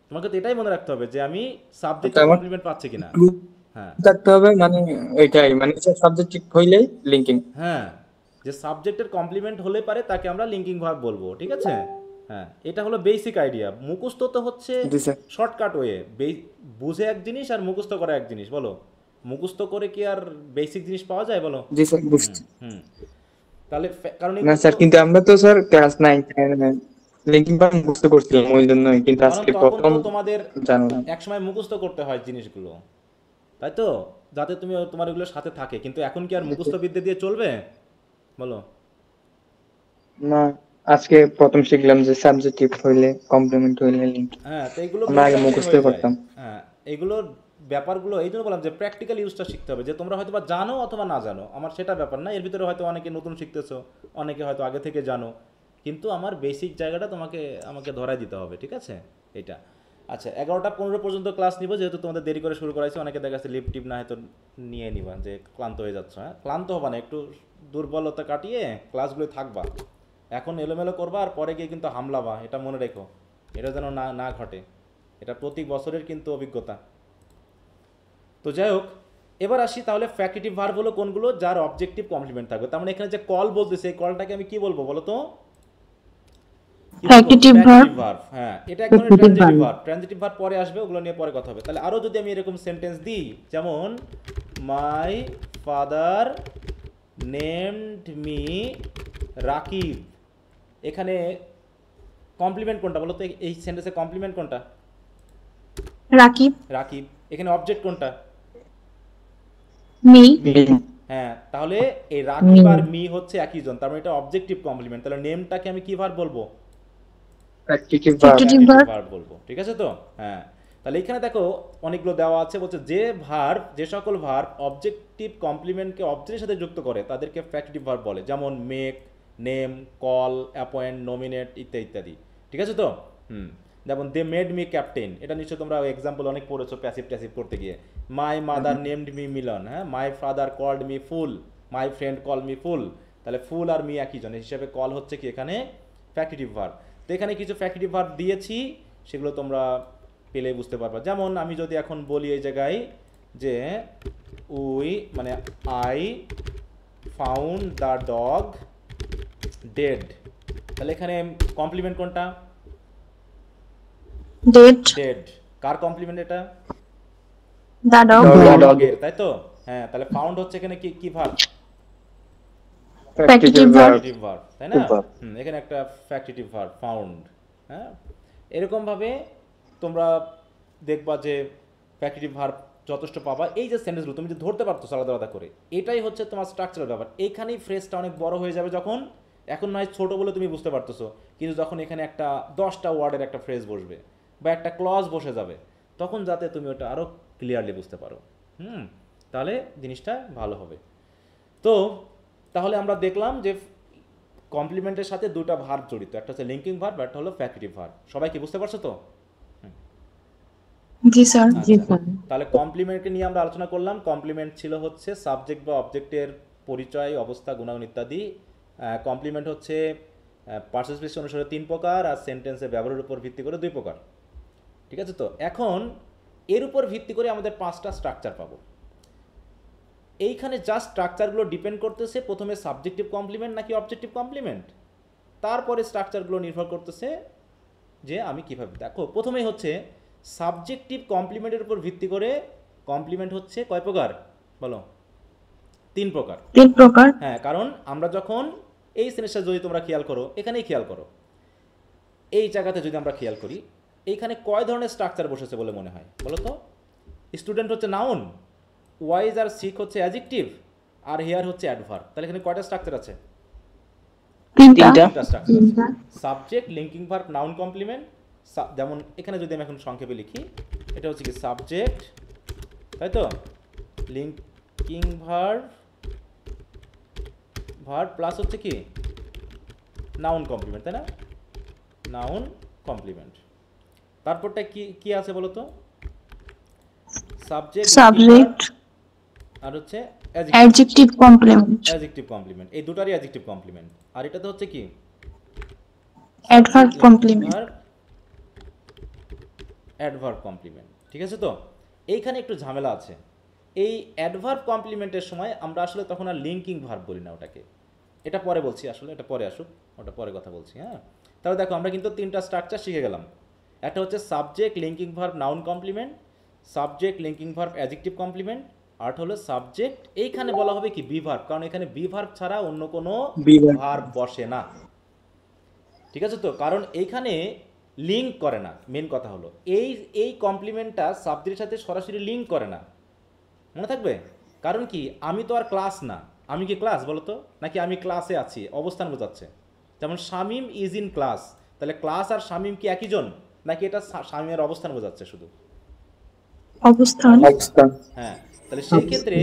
তোমাকে তো এটাই মনে রাখতে হবে যে আমি সাবজেক্টিভ কমপ্লিমেন্ট পাচ্ছি কিনা। হ্যাঁ, থাকতে হবে, মানে এটাই, মানে সাবজেক্টিভ হইলেই লিঙ্কিং। হ্যাঁ, যে সাবজেক্টের কমপ্লিমেন্ট হলে পারে তাকে আমরা লিঙ্কিং ভার্ব বলবো, ঠিক আছে? হ্যাঁ, এটা হলো বেসিক আইডিয়া। মুখস্থ তো হচ্ছে শর্টকাট ওয়ে, বুঝে এক জিনিস আর মুখস্থ করা এক জিনিস। বলো, মুখস্থ করে কি আর বেসিক জিনিস পাওয়া যায় বলো? জি স্যার, বুঝছি। তাহলে কারণ না স্যার, কিন্তু আমরা তো স্যার ক্লাস 9 লিঙ্কিং ভার্ব মুখস্থ করছিলাম ওই জন্যই, কিন্তু আজকে প্রথম তোমাদের জানলাম। এক সময় মুখস্থ করতে হয় জিনিসগুলো, তাই তো? যাতে তুমি তোমার এগুলো সাথে থাকে। কিন্তু এখন কি আর মুখস্থ বিদ্যা দিয়ে চলবে বলো? না, আজকে প্রথম শিখলাম যে সাবজেক্টিভ হইলে কমপ্লিমেন্ট হইলে লিঙ্ক। হ্যাঁ, তো এগুলো আমরা আগে মুখস্থ করতাম। হ্যাঁ, এগুলোর ব্যাপারগুলো এই জন্য বললাম যে প্র্যাকটিক্যাল ইউজটা শিখতে হবে। যে তোমরা হয়তো বা জানো অথবা না জানো, আমার সেটা ব্যাপার না। এর ভিতরে হয়তো অনেকে নতুন শিখতেছো, অনেকে হয়তো আগে থেকে জানো, কিন্তু আমার বেসিক জায়গাটা আমাকে ধরাই দিতে হবে, ঠিক আছে? এটা আচ্ছা, 11টা 15 পর্যন্ত ক্লাস নিব, যেহেতু তোমাদের দেরি করে শুরু করাইছে। অনেকে দেখা যাচ্ছে লিপ টিপ না হয়তো নিয়ে নিবা, যে ক্লান্ত হয়ে যাচ্ছে। হ্যাঁ, ক্লান্ত হবা না, একটু দুর্বলতা কাটিয়ে ক্লাসগুলো থাকবা। এখন এলোমেলো করবা আর পরে গিয়ে কিন্তু হামলাবা, এটা মনে রেখো। এটা যেন না ঘটে, এটা প্রতি বছরের কিন্তু অভিজ্ঞতা। তো যাই হোক, এবার আসি তাহলে ফ্যাক্টিটিভ ভার্ব হলো কোনগুলো? যার অবজেক্টিভ কমপ্লিমেন্ট থাকবে। তার মানে এখানে যে কল বলতেছে, এই কলটাকে আমি কি বলবো বলো তো? Factitive verb. ভার্ব, হ্যাঁ এটা এক ধরনের Factitive transitive verb. Verb. Transitive verb পরে আসবে, ওগুলো নিয়ে পরে কথা হবে। তাহলে আরো যদি আমি এরকম সেন্টেন্স দিই, যেমন my father named me Rakib, এখানে কমপ্লিমেন্ট কোনটা বলো তো? এই সেন্টেন্সে কমপ্লিমেন্ট কোনটা? রাকিব, রাকিব। এখানে অবজেক্ট কোনটা? মি, হ্যাঁ, তাহলে এই রাকিব আর মি হচ্ছে একই জন, তার মানে এটা অবজেক্টিভ কমপ্লিমেন্ট। তাহলে নেমটাকে আমি কি ভার্ব বলবো? Factitive verb. Factitive verb. Verb বলবো, ঠিক আছে তো? হ্যাঁ, তাহলে এখানে দেখো অনেকগুলো দেওয়া আছে, বলছে যে ভার্ব, যে সকল ভার্ব অবজেক্টিভ কমপ্লিমেন্টকে অবজেক্টের সাথে যুক্ত করে তাদেরকে ফ্যাক্টিটিভ ভার্ব বলে, যেমন make, name, call, appoint, nominate ইত্যাদি ইত্যাদি, ঠিক আছে তো? যেমন দে মেড মি ক্যাপ্টেন, এটা নিশ্চয়ই তোমরা এক্সাম্পল অনেক পড়েছো প্যাসিভ ট্যাসিভ করতে গিয়ে। My mother named me Milan, হ্যাঁ, my father called me fool, my friend call me fool. তাহলে ফুল আর মি একই জন, হিসেবে কল হচ্ছে কি এখানে ফ্যাক্টিটিভ ভার্ব। তো এখানে কিছু ফ্যাক্টিটিভ ভার্ব দিয়েছি, সেগুলো তোমরা পেলে বুঝতে পারবা। যেমন আমি যদি এখন বলি এই জায়গায় যে উই মানে I found the dog dead, তাহলে এখানে কমপ্লিমেন্ট কোনটা? Dead, dead. কার কমপ্লিমেন্ট এটা? দ্য ডগ, ডগের, তাই তো? হ্যাঁ, তাহলে ফাউন্ড হচ্ছে এখানে কি কি verb? Factitive verb. Factitive verb, তাই না? এখানে একটা ফ্যাক্টিটিভ ভার্ব ফাউন্ড। হ্যাঁ, এরকম ভাবে তোমরা দেখবা যে ফ্যাক্টিটিভ ভার্ব যথেষ্ট পাবা। এই যে সেন্টেন্সগুলো তুমি যদি ধরতে পারতো আলাদা আলাদা করে, এটাই হচ্ছে তোমার স্ট্রাকচারাল ব্যাপার। এইখানেই ফ্রেজটা অনেক বড় হয়ে যাবে যখন, এখন নয় ছোট বলে তুমি বুঝতে পারতেছো, কিন্তু যখন এখানে একটা 10টা ওয়ার্ডের একটা ফ্রেজ বসবে বা একটা ক্লজ বসে যাবে, তখন যাতে তুমি ওটা আরো ক্লিয়ারলি বুঝতে পারো, তাহলে জিনিসটা ভালো হবে। তো তাহলে আমরা দেখলাম যে কমপ্লিমেন্টের সাথে দুটো ভার্ব জড়িত, একটা হচ্ছে লিঙ্কিং ভার্ব, একটা হলো ফ্যাক্টিটিভ ভার্ব। সবাই কি বুঝতে পারছো তো? জি স্যার। আচ্ছা, তাহলে কমপ্লিমেন্টকে নিয়ে আমরা আলোচনা করলাম। কমপ্লিমেন্ট ছিল হচ্ছে সাবজেক্ট বা অবজেক্টের পরিচয়, অবস্থা, গুণাগুণ ইত্যাদি। কমপ্লিমেন্ট হচ্ছে পার্টিসিপেশন অনুসারে 3 প্রকার, আর সেন্টেন্সের ব্যবহারের উপর ভিত্তি করে 2 প্রকার, ঠিক আছে তো? এখন এর উপর ভিত্তি করে আমাদের 5টা স্ট্রাকচার পাবো। এইখানে জাস্ট স্ট্রাকচারগুলো ডিপেন্ড করতেছে প্রথমে সাবজেক্টিভ কমপ্লিমেন্ট নাকি অবজেক্টিভ কমপ্লিমেন্ট, তারপরে স্ট্রাকচারগুলো নির্ভর করতেছে যে আমি কিভাবে। দেখো প্রথমেই হচ্ছে সাবজেক্টিভ কমপ্লিমেন্টের উপর ভিত্তি করে কমপ্লিমেন্ট হচ্ছে কয় প্রকার বলো? 3 প্রকার। 3 প্রকার। হ্যাঁ, কারণ আমরা যখন এই সেমিস্টার যদি তোমরা খেয়াল করো, এখানেই খেয়াল করো, এই জায়গাতে যদি আমরা খেয়াল করি, এইখানে কয় ধরনের স্ট্রাকচার বসেছে বলে মনে হয় বলো তো? স্টুডেন্ট হচ্ছে নাউন, ওয়াইজ আর সিক হচ্ছে অ্যাডজেক্টিভ, আর হেয়ার হচ্ছে অ্যাডভার্ব। তাহলে এখানে কয়টা স্ট্রাকচার আছে? 3টা। স্ট্রাকচার আছে। Subject, linking verb, noun, complement. যেমন এখানে যদি আমি এখন সংক্ষেপে লিখি, এটা হচ্ছে কি সাবজেক্ট, তাই তো? লিঙ্কিং ভার্ব প্লাস হচ্ছে কি নাউন কমপ্লিমেন্ট, তাই না? Noun complement. তারপরটা কি কি আছে বলো তো? সাবজেক্ট আর হচ্ছে অ্যাডজেক্টিভ কমপ্লিমেন্ট, অ্যাডজেক্টিভ কমপ্লিমেন্ট। এই দুটারই অ্যাডজেক্টিভ কমপ্লিমেন্ট। আর এটাতে হচ্ছে কি অ্যাডভার্ব কমপ্লিমেন্ট, অ্যাডভার্ব কমপ্লিমেন্ট, ঠিক আছে তো? এইখানে একটু ঝামেলা আছে। এই অ্যাডভার্ব কমপ্লিমেন্টের সময় আমরা আসলে তখন আর লিঙ্কিং ভার্ব বলি না ওটাকে, এটা পরে বলছি, আসলে এটা পরে আসুক, ওটা পরে কথা বলছি। হ্যাঁ, তাহলে দেখো আমরা কিন্তু 3টা স্ট্রাকচার শিখে গেলাম। একটা হচ্ছে subject, linking verb, noun complement, subject, linking verb, adjective complement, আর হলো সাবজেক্ট। এইখানে বলা হবে কি বি ভার্ব, কারণ এখানে বি ভার্ব ছাড়া অন্য কোনো ভার্ব বসে না, ঠিক আছে তো? কারণ এইখানে লিঙ্ক করে না, মেন কথা হলো এই কমপ্লিমেন্টটা সাবজেক্টের সাথে সরাসরি লিঙ্ক করে না, মনে থাকবে? কারণ কি আমি তো আর ক্লাস না, আমি কি ক্লাস বলো তো? নাকি আমি ক্লাসে আছি, অবস্থান বোঝাচ্ছে। যেমন শামিম ইজ ইন ক্লাস, তাহলে ক্লাস আর শামিম কি একই জন, নাকি এটা শামিমের অবস্থান বোঝাচ্ছে শুধু? অবস্থান। হ্যাঁ, তাহলে সেই ক্ষেত্রে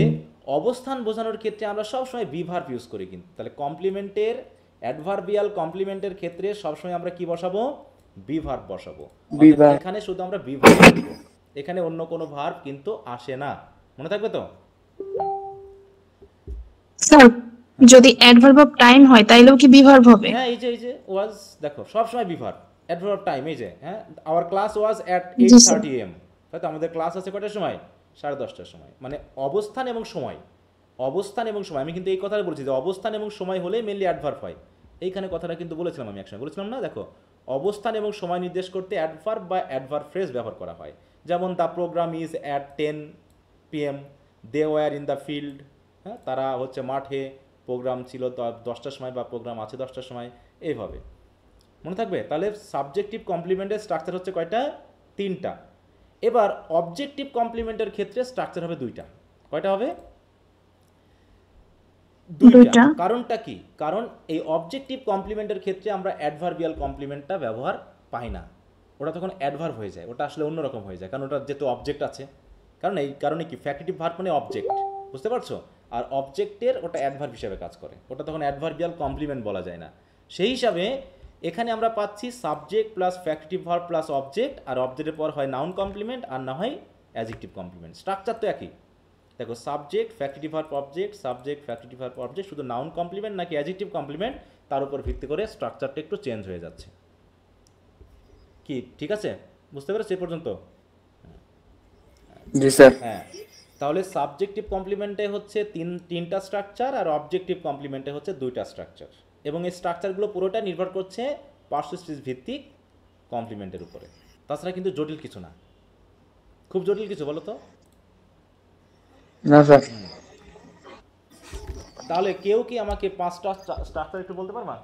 অবস্থান বোঝানোর ক্ষেত্রে আমরা সবসময় বি ভার্ব ইউজ করি। কিন্তু তাহলে কমপ্লিমেন্টের, অ্যাডভার্বিয়াল কমপ্লিমেন্টের ক্ষেত্রে সবসময় আমরা কি বসাবো? বি ভার্ব বসাবো। এখানে শুধু আমরা বি ভার্ব বসাবো, এখানে অন্য কোনো ভার্ব কিন্তু আসে না, মনে থাকবে তো? স্যার যদি অ্যাডভার্ব অফ টাইম হয় তাইলেও কি বি ভার্ব হবে? হ্যাঁ, এই যে ওয়াজ, দেখো সবসময় be verb. Adverb of time, এই যে হ্যাঁ, our class was at 8:30 AM, তাই তো? আমাদের ক্লাস আছে কটার সময়? 10:30টার সময়। মানে অবস্থান এবং সময়, অবস্থান এবং সময়। আমি কিন্তু এই কথাটা বলছি যে অবস্থান এবং সময় হলে মেনলি অ্যাডভার্ব হয়। এইখানে কথাটা কিন্তু বলেছিলাম আমি, একসময় বলেছিলাম না? দেখো অবস্থান এবং সময় নির্দেশ করতে অ্যাডভার্ব বা অ্যাডভার্ব ফ্রেজ ব্যবহার করা হয়। যেমন the programme is at 10 PM, they were in the field, হ্যাঁ তারা হচ্ছে মাঠে, প্রোগ্রাম ছিল 10টার সময় বা প্রোগ্রাম আছে 10টার সময়, এইভাবে মনে থাকবে। তাহলে সাবজেক্টিভ কমপ্লিমেন্টের স্ট্রাকচার হচ্ছে কয়টা? 3টা। এবার অবজেক্টিভ কমপ্লিমেন্টের ক্ষেত্রে স্ট্রাকচার হবে 2টা। কয়টা হবে? 2টা। কারণটা কি? কারণ এই অবজেক্টিভ কমপ্লিমেন্টের ক্ষেত্রে আমরা অ্যাডভার্বিয়াল কমপ্লিমেন্টটা ব্যবহার পাই না, ওটা তখন অ্যাডভার্ব হয়ে যায়, ওটা আসলে অন্যরকম হয়ে যায়, কারণ ওটা যেহেতু অবজেক্ট আছে। কারণ এই কারণে কি, ফ্যাক্টিটিভ ভার্ব মানে অবজেক্ট, বুঝতে পারছো? আর অবজেক্টের ওটা অ্যাডভার্ব হিসেবে কাজ করে, ওটা তখন অ্যাডভার্বিয়াল কমপ্লিমেন্ট বলা যায় না। সেই হিসাবে এখানে আমরা পাচ্ছি subject plus factitive verb plus object, আর অবজেক্টের পর হয় নাউন কমপ্লিমেন্ট আর না হয় অ্যাডজেক্টিভ কমপ্লিমেন্ট। স্ট্রাকচার তো একই। দেখো subject factitive verb object, subject factitive verb object, শুধু নাউন কমপ্লিমেন্ট নাকি অ্যাডজেক্টিভ কমপ্লিমেন্ট তার উপর ভিত্তি করে স্ট্রাকচারটা একটু চেঞ্জ হয়ে যাচ্ছে। কি ঠিক আছে? বুঝতে পেরেছো এ পর্যন্ত? জি স্যার। হ্যাঁ, তাহলে সাবজেক্টিভ কমপ্লিমেন্টে হচ্ছে তিনটা স্ট্রাকচার আর অবজেক্টিভ কমপ্লিমেন্টে হচ্ছে 2টা স্ট্রাকচার, এবং এই স্ট্রাকচারগুলো পুরোটা নির্ভর করছে পার্সিস্টেন্স ভিত্তিক কমপ্লিমেন্টের উপরে। তাছাড়া কিন্তু জটিল কিছু না। খুব জটিল কিছু বলো তো? না স্যার। তাহলে কেউ কি আমাকে 5টা স্ট্রাকচার একটু বলতে পারবা?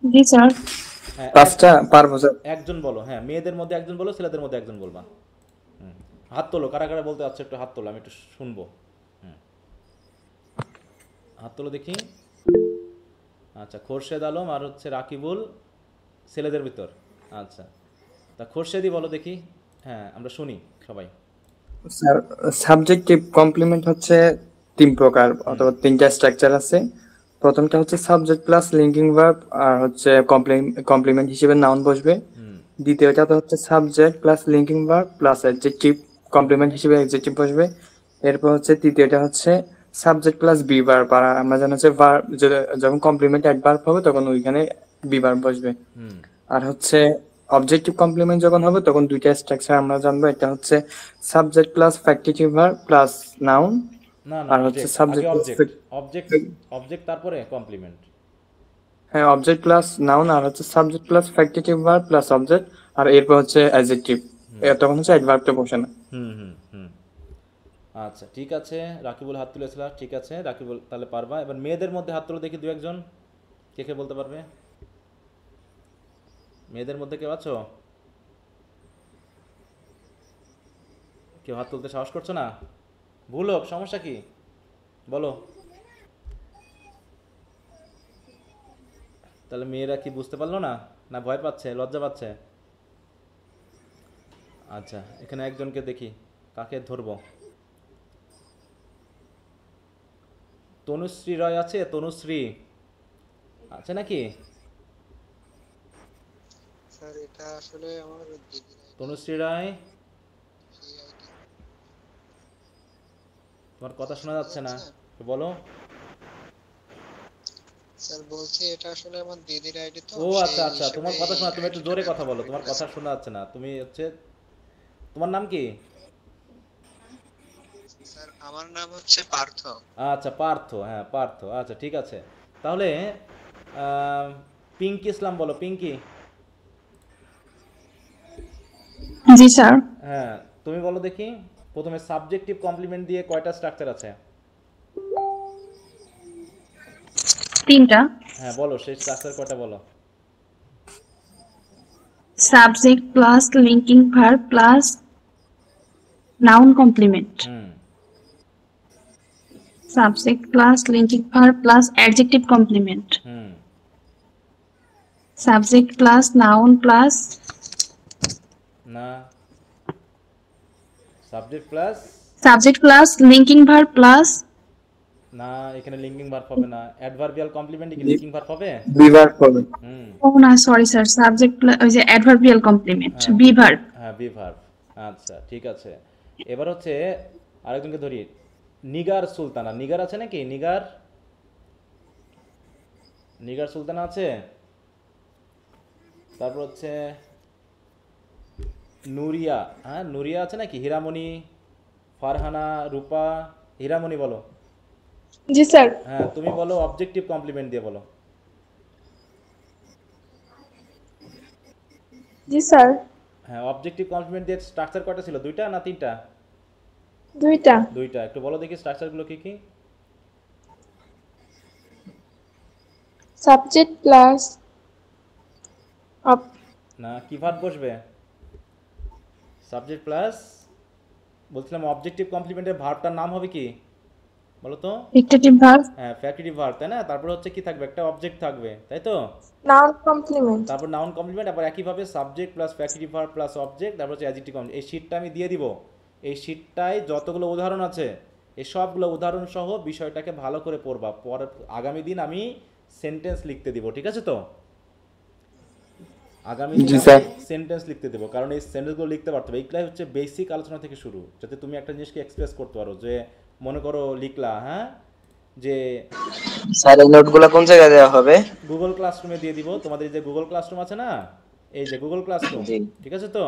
জি স্যার। হ্যাঁ, 5টা পারবো স্যার। একজন বলো। হ্যাঁ, মেয়েদের মধ্যে একজন বলো, ছেলেদের মধ্যে একজন বলবা। হাত তোলো, কারা কারা বলতে চাচ্ছ একটু হাত তোলো, আমি একটু শুনবো। হাত তোলো দেখি। আচ্ছা, খোরশেদ আলম আর হচ্ছে রাকিবুল ছেলেদের ভিতর। আচ্ছা, তা খোরশেদি বলো দেখি। হ্যাঁ, আমরা শুনি সবাই। স্যার সাবজেক্টিভ কমপ্লিমেন্ট হচ্ছে 3 প্রকার অথবা 3টা স্ট্রাকচার আছে। প্রথমটা হচ্ছে সাবজেক্ট প্লাস লিঙ্কিং ভার্ব আর হচ্ছে কমপ্লিমেন্ট হিসেবে নাউন বসবে। দ্বিতীয়টা তো হচ্ছে subject plus linking verb plus adjective complement হিসেবে অ্যাডজেক্টিভ বসবে। এরপর হচ্ছে তৃতীয়টা হচ্ছে সাবজেক্ট প্লাস বি ভার্ব, আর আমরা জানি হচ্ছে ভার্ব যখন কমপ্লিমেন্ট অ্যাডভার্ব হবে তখন ওইখানে বি ভার্ব বসবে। আর হচ্ছে অবজেক্টিভ কমপ্লিমেন্ট যখন হবে তখন 2টা স্ট্রাকচার আমরা জানবো, এটা হচ্ছে subject plus factitive verb plus noun, না না, আর হচ্ছে সাবজেক্ট অবজেক্ট তারপরে কমপ্লিমেন্ট। হ্যাঁ, অবজেক্ট প্লাস নাউন আর হচ্ছে subject plus factitive verb plus object, আর এরপর হচ্ছে অ্যাডজেক্টিভ, তখন হচ্ছে অ্যাডভার্বটা বসে না। আচ্ছা ঠিক আছে, রাকিবুল হাত তুলেছিল, ঠিক আছে রাকিবুল তাহলে পারবা। এবার মেয়েদের মধ্যে হাত তুলে দেখি 2-1 কে কে বলতে পারবে? মেয়েদের মধ্যে কেউ আছো? কেউ হাত তুলতে সাহস করছো না? ভুল হোক, সমস্যা কি বলো। তাহলে মেয়েরা কি বুঝতে পারলো না, না ভয় পাচ্ছে, লজ্জা পাচ্ছে? আচ্ছা, এখানে একজনকে দেখি, কাকে ধরবো? তনুশ্রী রয় আছে? তনুশ্রী আছে নাকি? স্যার এটা আসলে আমার দিদি। তনুশ্রী রায়, তোমার কথা শোনা যাচ্ছে না, বলো। স্যার বলছি এটা আসলে আমার দিদির আইডি তো। ও আচ্ছা আচ্ছা, তোমার কথা শোনা, তুমি একটু জোরে কথা বলো, তোমার কথা শোনা যাচ্ছে না। তুমি হচ্ছে, তোমার নাম কি? স্যার আমার নাম হচ্ছে পার্থ। আচ্ছা পার্থ, হ্যাঁ পার্থ, আচ্ছা ঠিক আছে। তাহলে পিঙ্কি ইসলাম বলো। পিঙ্কি। জি স্যার। হ্যাঁ, তুমি বলো দেখি, প্রথমে সাবজেক্টিভ কমপ্লিমেন্ট দিয়ে কয়টা স্ট্রাকচার আছে? 3টা। হ্যাঁ বলো, সেই স্ট্রাকচার কয়টা বলো। Subject plus linking verb plus noun complement. Subject plus linking verb plus adjective complement. Subject plus noun plus না, subject plus linking verb plus না, এখানে লিঙ্কিং ভার্ব হবে না। অ্যাডভার্বিয়াল কমপ্লিমেন্টে কি লিঙ্কিং ভার্ব হবে? বি ভার্ব হবে। ও না সরি স্যার, সাবজেক্ট ওই যে অ্যাডভার্বিয়াল কমপ্লিমেন্ট বি ভার্ব। হ্যাঁ বি ভার্ব। আচ্ছা ঠিক আছে, এবার হচ্ছে আরেকজনকে ধরি, নিগার সুলতানা। নিগার আছে নাকি? নিগার সুলতানা আছে। তারপর হচ্ছে নুরিয়া। হ্যাঁ নুরিয়া আছে নাকি? হীরামণি, ফারহানা, রূপা। হীরামণি বলো। জি স্যার। হ্যাঁ তুমি বলো অবজেক্টিভ কমপ্লিমেন্ট দিয়ে বলো। জি স্যার, হ্যাঁ, অবজেক্টিভ কমপ্লিমেন্ট দিয়ে স্ট্রাকচার কয়টা ছিল, দুইটা না তিনটা? দুইটা। দুইটা। একটু বলো দেখি স্ট্রাকচারগুলো কি কি? সাবজেক্ট প্লাস না, কি ভার্ব বসবে? সাবজেক্ট প্লাস, বলছিলাম অবজেক্টিভ কমপ্লিমেন্টের ভার্বটার নাম হবে কি বলো তো? Factitive verb. হ্যাঁ, ফ্যাক্টিটিভ ভার্ব, তাই না? তারপর হচ্ছে কি থাকবে, একটা অবজেক্ট থাকবে, তাই তো? Noun complement. তারপর নাউন কমপ্লিমেন্ট, আবার একইভাবে subject plus factitive verb plus object, তারপর হচ্ছে অ্যাডজেক্টিভ কমপ্লিমেন্ট। এই শীটটা আমি দিয়ে দিব। এই শীটটায় যতগুলো উদাহরণ আছে এই সবগুলো উদাহরণ সহ বিষয়টাকে ভালো করে পড়বা। পরে আগামী দিন আমি সেন্টেন্স লিখতে দিব, ঠিক আছে তো? আগামী দিন সেন্টেন্স লিখতে দেবো, কারণ এই সেন্টেন্সগুলো লিখতে পারতে হবে। এইগুলাই হচ্ছে বেসিক আলোচনা থেকে শুরু, যাতে তুমি একটা জিনিসকে এক্সপ্রেস করতে পারো। যে মনে করো লিখলা, হ্যাঁ, যে স্যার এই নোটগুলো কোন জায়গায় দেওয়া হবে? গুগল ক্লাসরুমে দিয়ে দিব। তোমাদের যে গুগল ক্লাসরুম আছে না, এই যে গুগল ক্লাসরুম, ঠিক আছে তো?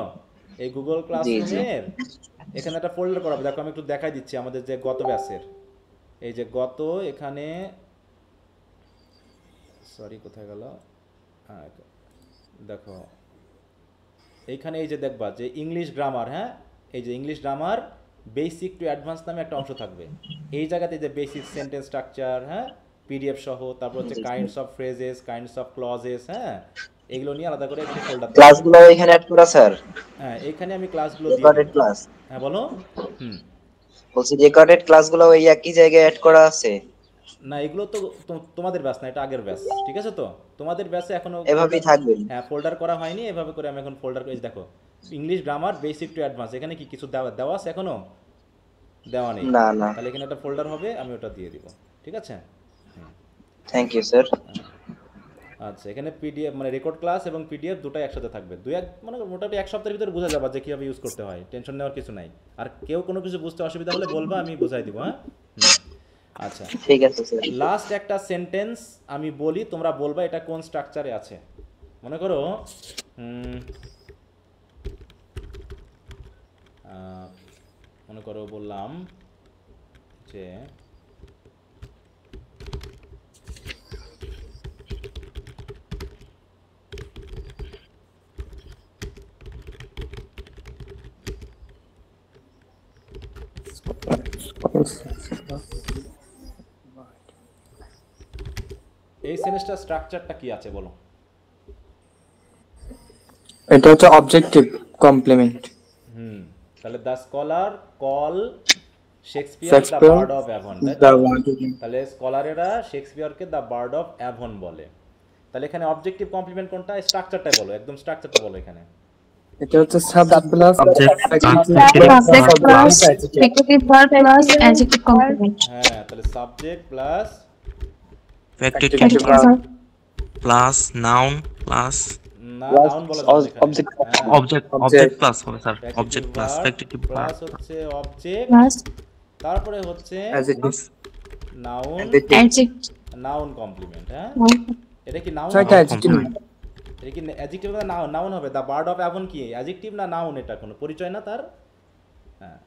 এই গুগল ক্লাসরুমের এখানে একটা ফোল্ডার করা হবে। দেখো আমি একটু দেখাই দিচ্ছি আমাদের যে গত ব্যাচের, এই যে গত, এখানে সরি কোথায় গেল, হ্যাঁ দেখো এইখানে এই যে দেখবা যে ইংলিশ গ্রামার, হ্যাঁ, এই যে English grammar basic to advance নামে একটা অংশ থাকবে। এই জায়গাতে যে বেসিক সেন্টেন্স স্ট্রাকচার, হ্যাঁ, পিডিএফ সহ, তারপর হচ্ছে kinds of phrases, kinds of clauses, হ্যাঁ, এগুলো নিয়ে আলাদা করে একটা ফোল্ডার। ক্লাসগুলো এখানে অ্যাড করা স্যার? হ্যাঁ, এখানে আমি ক্লাসগুলো দিয়ে রেকর্ডেড ক্লাস। হ্যাঁ বলো। বলছি রেকর্ডেড ক্লাসগুলো ওই একই জায়গায় অ্যাড করা আছে? না, এগুলো তো তোমাদের ব্যাচ না, এটা আগের ব্যাচ, ঠিক আছে তো? তোমাদের ব্যাচে এখনো এভাবেই থাকবে। হ্যাঁ, ফোল্ডার করা হয়নি, এভাবে করে আমি এখন ফোল্ডার করে দেখো English grammar basic to advance. এখানে কি কিছু দেওয়া আছে এখনো? দেওয়া নেই। না না, তাহলে এখানে একটা ফোল্ডার হবে, আমি ওটা দিয়ে দিব, ঠিক আছে? Thank you sir. আচ্ছা, এখানে পিডিএফ মানে রেকর্ড ক্লাস এবং পিডিএফ দুটোই একসাথে থাকবে। মানে মোটামুটি এক সপ্তাহের ভিতরে বোঝা যাবে যে কীভাবে ইউজ করতে হয়। টেনশন নেওয়ার কিছু নাই। আর কেউ কোনো কিছু বুঝতে অসুবিধা হলে বলবা, আমি বুঝাই দিব। হ্যাঁ, আচ্ছা ঠিক আছে স্যার। লাস্ট একটা সেন্টেন্স আমি বলি, তোমরা বলবা এটা কোন স্ট্রাকচারে আছে। মনে করো বললাম যে এই সেন্টেন্সটার স্ট্রাকচারটা কি আছে বলো? এটা হচ্ছে অবজেক্টিভ কমপ্লিমেন্ট। তাহলে the scholar call Shakespeare the bird of Avon, তাহলে স্কলারেরা শেক্সপিয়ারকে দ্য বার্ড অফ অ্যাভন বলে। তাহলে এখানে অবজেক্টিভ কমপ্লিমেন্ট কোনটা? স্ট্রাকচারটাই বলো, একদম স্ট্রাকচারটা বলো। এখানে এটা হচ্ছে subject plus factitive verb plus adjective complement. হ্যাঁ, তাহলে subject plus factitive plus noun plus noun বলা যাবে এখানে। অবজেক্ট প্লাস হবে sir, object plus factitive plus হচ্ছে অবজেক্ট, তারপরে হচ্ছে নাউন, অ্যাডজেক্ট, নাউন কমপ্লিমেন্ট। হ্যাঁ, এটা কি নাউন? ছয়টা অ্যাডজেক্টিভ। এটা কি অ্যাডজেক্টিভ না নাউন হবে? দা বার্ড অফ অ্যাভন কি অ্যাডজেক্টিভ না নাউন? এটা কোনো পরিচয় না তার। হ্যাঁ,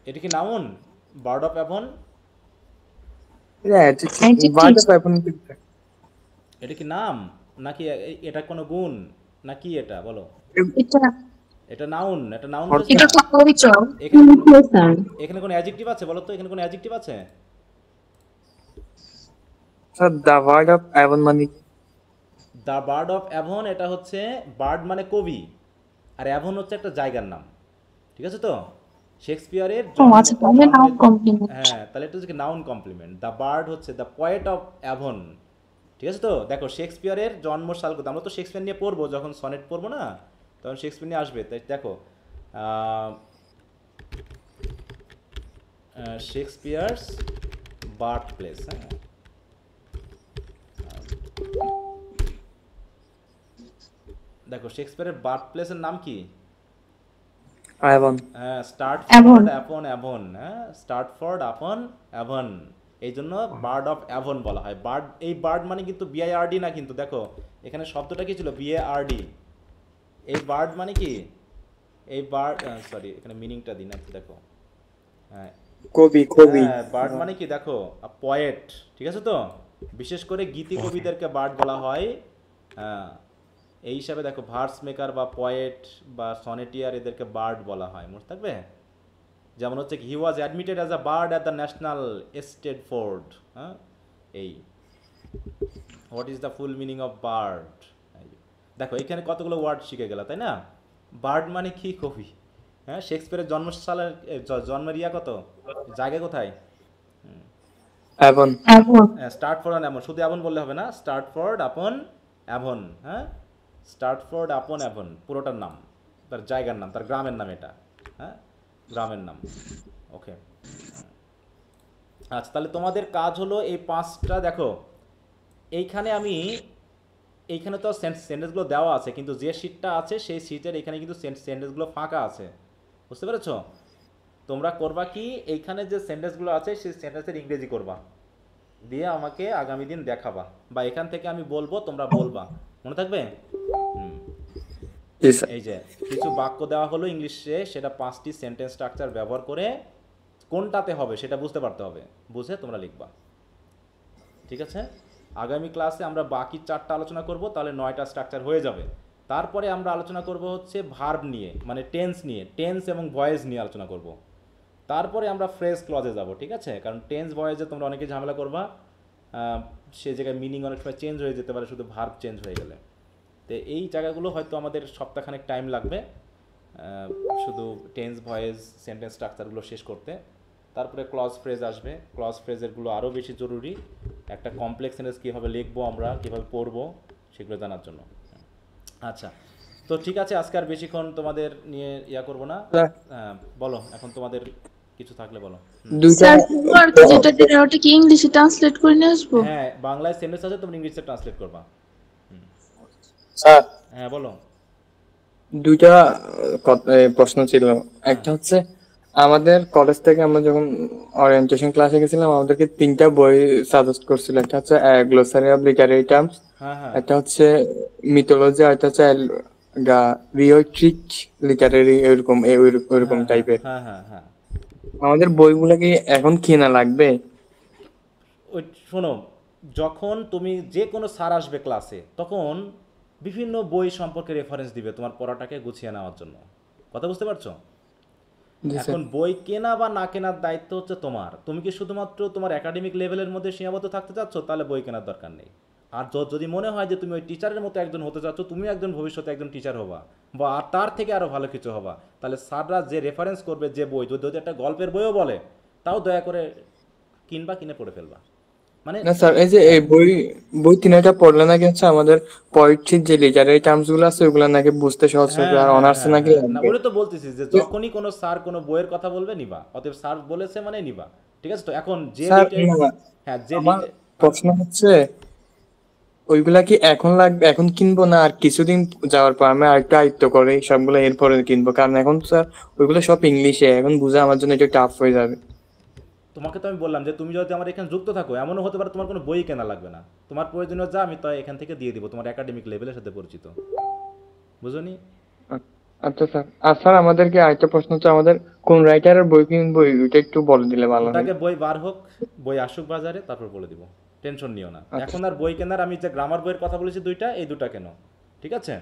এটা কি নাউন? বার্ড অফ অ্যাভন এটা কি নাম নাকি এটা কোনো গুণ নাকি? এটা বলো। এটা নাউন, এটা নাউন। এটা তো পরিচয়। এখানে কোনো অ্যাডজেক্টিভ আছে বলো তো? এখানে কোনো অ্যাডজেক্টিভ আছে? Sir the bird of Avon মানে দা বার্ড অফ অ্যাভন, এটা হচ্ছে বার্ড মানে কবি, আর অ্যাভন হচ্ছে একটা জায়গার নাম, ঠিক আছে তো? শেক্সপিয়ারের হ্যাঁ, তাহলে এটা হচ্ছে নাউন কমপ্লিমেন্ট। দ্য বার্ড হচ্ছে দ্য পয়েট অফ অ্যাভন, ঠিক আছে তো? দেখো শেক্সপিয়ারের জন্মসাল কত, আমরা তো শেক্সপিয়ার নিয়ে পড়বো যখন সনেট পড়বো না, তখন শেক্সপিয়ার নিয়ে আসবে। তাই দেখো শেক্সপিয়ারস বার্থ প্লেস। হ্যাঁ, দেখো শেক্সপিয়ারের বার্থ প্লেসের নাম কি? অ্যাভন। হ্যাঁ, স্টার্টফোর্ড আপন অ্যাভন। হ্যাঁ, স্টার্টফোর্ড আপন অ্যাভন, এই জন্য বার্ড অফ অ্যাভন বলা হয়। বার্ড, এই বার্ড মানে কিন্তু BIRD না, কিন্তু দেখো এখানে শব্দটা কি ছিল? BARD। এই বার্ড মানে কি? এই বার্ড, সরি এখানে মিনিংটা দিই না, দেখো। হ্যাঁ, কবি। হ্যাঁ, বার্ড মানে কি দেখো? পয়েট, ঠিক আছে তো? বিশেষ করে গীতি কবিদেরকে বার্ড বলা হয়। হ্যাঁ, এই হিসাবে দেখো ভার্স মেকার বা পয়েট বা সনেটিয়ার এদেরকে বার্ড বলা হয়, মনে থাকবে? যেমন হচ্ছে he was admitted as a bard at the national Stratford. হ্যাঁ, এই what is the full meaning of bard. দেখো এখানে কতগুলো ওয়ার্ড শিখে গেল, তাই না? বার্ড মানে কি? কবি। হ্যাঁ, শেক্সপিয়ারের জন্মসালের জন্মের কত, জায়গা কোথায়? অ্যাভন। স্টার্টফোর্ড অ্যাভন, শুধু অ্যাভন বললে হবে না, স্টার্টফোর্ড আপন অ্যাভন। হ্যাঁ, স্টার্টফোর্ড আপন অ্যাভন পুরোটার নাম, তার জায়গার নাম, তার গ্রামের নাম এটা। হ্যাঁ, গ্রামের নাম। ওকে, আচ্ছা তাহলে তোমাদের কাজ হলো এই 5টা। দেখো এইখানে এইখানে তো সেন্টেন্সগুলো দেওয়া আছে, কিন্তু যে শিটটা আছে সেই শিটের এখানে কিন্তু সেন্টেন্সগুলো ফাঁকা আছে, বুঝতে পেরেছো? তোমরা করবা কি, এইখানে যে সেন্টেন্সগুলো আছে সেই সেন্টেন্সের ইংরেজি করবা, দিয়ে আমাকে আগামী দিন দেখাবা, বা এখান থেকে আমি বলবো তোমরা বলবা, মনে থাকবে? এই যে কিছু বাক্য দেওয়া হলো ইংলিশে, সেটা 5টি সেন্টেন্স স্ট্রাকচার ব্যবহার করে কোনটাতে হবে সেটা বুঝতে পারতে হবে, বুঝে তোমরা লিখবা, ঠিক আছে? আগামী ক্লাসে আমরা বাকি 4টা আলোচনা করব, তাহলে 9টা স্ট্রাকচার হয়ে যাবে। তারপরে আমরা আলোচনা করব হচ্ছে ভার্ব নিয়ে, মানে টেন্স নিয়ে, টেন্স এবং ভয়েস নিয়ে আলোচনা করব। তারপরে আমরা ফ্রেজ ক্লজে যাব, ঠিক আছে? কারণ টেন্স ভয়েসে তোমরা অনেকে ঝামেলা করবা, সে জায়গায় মিনিং অনেক সময় চেঞ্জ হয়ে যেতে পারে শুধু ভার্ব চেঞ্জ হয়ে গেলে। তো এই জায়গাগুলো হয়তো আমাদের সপ্তাহখানেক টাইম লাগবে শুধু টেন্স ভয়েস সেন্টেন্স স্ট্রাকচারগুলো শেষ করতে। তারপরে ক্লজ ফ্রেজ আসবে, ক্লজ ফ্রেজেরগুলো আরও বেশি জরুরি, একটা কমপ্লেক্স সেন্টেন্স কীভাবে লিখবো আমরা, কীভাবে পড়বো, সেগুলো জানার জন্য। আচ্ছা, তো ঠিক আছে, আজকে আর বেশিক্ষণ তোমাদের নিয়ে করবো না। বলো এখন তোমাদের কিছু থাকলে বলো। যেটা দিলে ওটা কি ইংলিশে ট্রান্সলেট করে নিয়ে আসবো? হ্যাঁ, বাংলায় সেন্টেন্স আছে, তোমরা ইংলিশে ট্রান্সলেট করবা। স্যার, হ্যাঁ বলো। 2টা প্রশ্ন ছিল। একটা হচ্ছে আমাদের কলেজ থেকে আমরা যখন ওরিয়েন্টেশন ক্লাসে গেছিলাম আমাদেরকে 3টা বই সাজেস্ট করছিল। একটা হচ্ছে গ্লোসারি অফ লিটারারি টার্মস, একটা হচ্ছে মিথোলজি, আর একটা হচ্ছে রিওট্রিক লিটারারি, ওইরকম টাইপের। আমাদের বইগুলো কি এখন কেনা লাগবে? ওই শোনো, যখন তুমি যে কোনো স্যার আসবে ক্লাসে তখন বিভিন্ন বই সম্পর্কে রেফারেন্স দিবে তোমার পড়াটাকে গুছিয়ে নেওয়ার জন্য, কথা বুঝতে পারছো? এখন বই কেনা বা না কেনার দায়িত্ব হচ্ছে তোমার। তুমি কি শুধুমাত্র তোমার একাডেমিক লেভেলের মধ্যে সীমাবদ্ধ থাকতে চাচ্ছ, তাহলে বই কেনার দরকার নেই। আর যদি মনে হয় যে তুমি ওই টিচারের মতো একজন হতে চাচ্ছ, তুমি একজন ভবিষ্যতে একজন টিচার হবা বা তার থেকে আরও ভালো কিছু হবা, তাহলে স্যাররা যে রেফারেন্স করবে, যে বই, যদি একটা গল্পের বইও বলে, তাও দয়া করে কিনে পড়ে ফেলবা। মানে না স্যার, এই যে এই বই 3টা পড়লে নাকি হচ্ছে আমাদের পোয়েট্রির যে লিটারারি টার্মস গুলো আছে ওগুলো নাকি বুঝতে সহজ হবে, আর অনার্স নাকি না, ওটা তো বলতেছি যে যখনই কোনো স্যার কোনো বইয়ের কথা বলবে নিবা, অতএব স্যার বলেছে মানে নিবা, ঠিক আছে? তো এখন যে প্রশ্ন হচ্ছে ওইগুলা কি এখন লাগবে, এখন কিনবো, না আর কিছুদিন যাওয়ার পর আমি আরেকটু আয়ত্ত করে সবগুলো এরপরে কিনবো? কারণ এখন স্যার ওইগুলো সব ইংলিশে, এখন বোঝা আমার জন্য একটু টাফ হয়ে যাবে। তোমাকে তো আমি বললাম যে তুমি যদি আমার এখানে যুক্ত থাকো, এমনও হতে পারে তোমার কোনো বই কেনা লাগবে না, তোমার প্রয়োজনীয় যা আমি তো এখান থেকে দিয়ে দিব, তোমার একাডেমিক লেভেলের সাথে পরিচিত, বুঝোনি? আচ্ছা স্যার। আর স্যার আমাদেরকে আরেকটা প্রশ্ন হচ্ছে, আমাদের কোন রাইটারের বই কিনবো ওইটা একটু বলে দিলে ভালো হয়। তাকে বই বার হোক, বই আসুক বাজারে, তারপর বলে দিব, টেনশন নিও না। এখন আর বই কেনার, আমি যে গ্রামার বইয়ের কথা বলেছি 2টা, এই 2টা কেন, ঠিক আছে?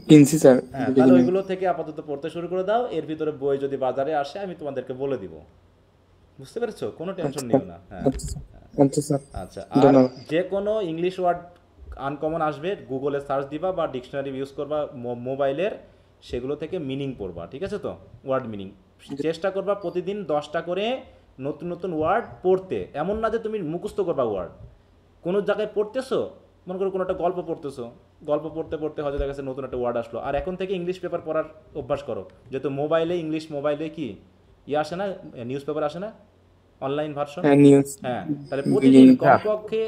কিনছি স্যার। হ্যাঁ, তাহলে ওইগুলো থেকে আপাতত পড়তে শুরু করে দাও, এর ভিতরে বই যদি বাজারে আসে আমি তোমাদেরকে বলে দিব, বুঝতে পেরেছো? কোনো টেনশন নিও না। হ্যাঁ আচ্ছা, আর যে কোনো ইংলিশ ওয়ার্ড আনকমন আসবে গুগলে সার্চ দিবা বা ডিকশনারি ইউজ করবা মোবাইলের, সেগুলো থেকে মিনিং পড়বা, ঠিক আছে? তো ওয়ার্ড মিনিং চেষ্টা করবা প্রতিদিন 10টা করে নতুন নতুন ওয়ার্ড পড়তে। এমন না যে তুমি মুখস্থ করবা ওয়ার্ড, কোনো জায়গায় পড়তেছো, মনে করো কোনো একটা গল্প পড়তেছো, গল্প পড়তে পড়তে হয়তো দেখা গেছে নতুন একটা ওয়ার্ড আসলো, আর এখন থেকে ইংলিশ পেপার পড়ার অভ্যাস করো, যেহেতু মোবাইলে ইংলিশ, মোবাইলে কি আসে না, নিউজ পেপার আসে না, অনলাইন ভার্সন। হ্যাঁ, তাহলে প্রতিদিন কমপক্ষে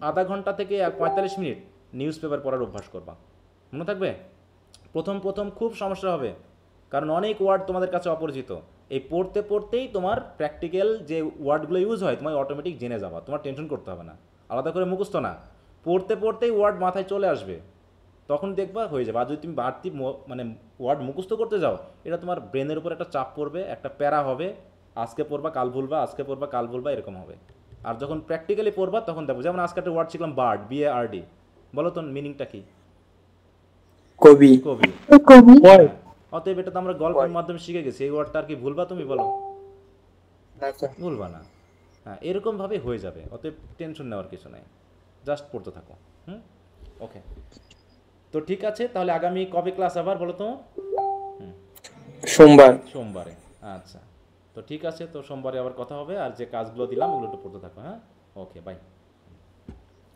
আধা ঘন্টা থেকে 45 মিনিট নিউজ পেপার পড়ার অভ্যাস করবা, মনে থাকবে? প্রথম খুব সমস্যা হবে, কারণ অনেক ওয়ার্ড তোমাদের কাছে অপরিচিত। এই পড়তে পড়তেই তোমার প্র্যাকটিক্যাল যে ওয়ার্ডগুলো ইউজ হয় তোমার অটোমেটিক জেনে যাবা, তোমার টেনশন করতে হবে না, আলাদা করে মুখস্থ না, পড়তে পড়তেই ওয়ার্ড মাথায় চলে আসবে, তখন দেখবা হয়ে যাবে। আর যদি তুমি বাড়তি মানে ওয়ার্ড মুখস্থ করতে যাও, এটা তোমার ব্রেনের উপর একটা চাপ পড়বে, একটা প্যারা হবে, আজকে পড়বা কাল ভুলবা, আজকে পড়বা কাল ভুলবা, এরকম হবে। আর যখন প্র্যাকটিক্যালি পড়বা তখন দেখো, যেমন আজকে একটা ওয়ার্ড শিখলাম বার্ড, BARD, বলো তো মিনিংটা কি? কবি কবি কবি হ্যাঁ। অতএব এটা তো আমরা গল্পের মাধ্যমে শিখে গেছি, এই ওয়ার্ডটা আর কি ভুলবা তুমি বলো? ভুলবা না। হ্যাঁ, এরকম ভাবে হয়ে যাবে, অতএব টেনশন নেওয়ার কিছু নাই, জাস্ট পড়তে থাকো। ওকে, তো ঠিক আছে, তাহলে আগামী কবে ক্লাস আবার বলো তো? সোমবার। সোমবারে, আচ্ছা। তো ঠিক আছে, তো সোমবারে আবার কথা হবে, আর যে কাজগুলো দিলাম ওগুলো একটু পড়তে থাকো। হ্যাঁ, ওকে, বাই,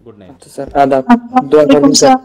গুড নাইট। স্যার আদাব, দোয়া করবেন স্যার।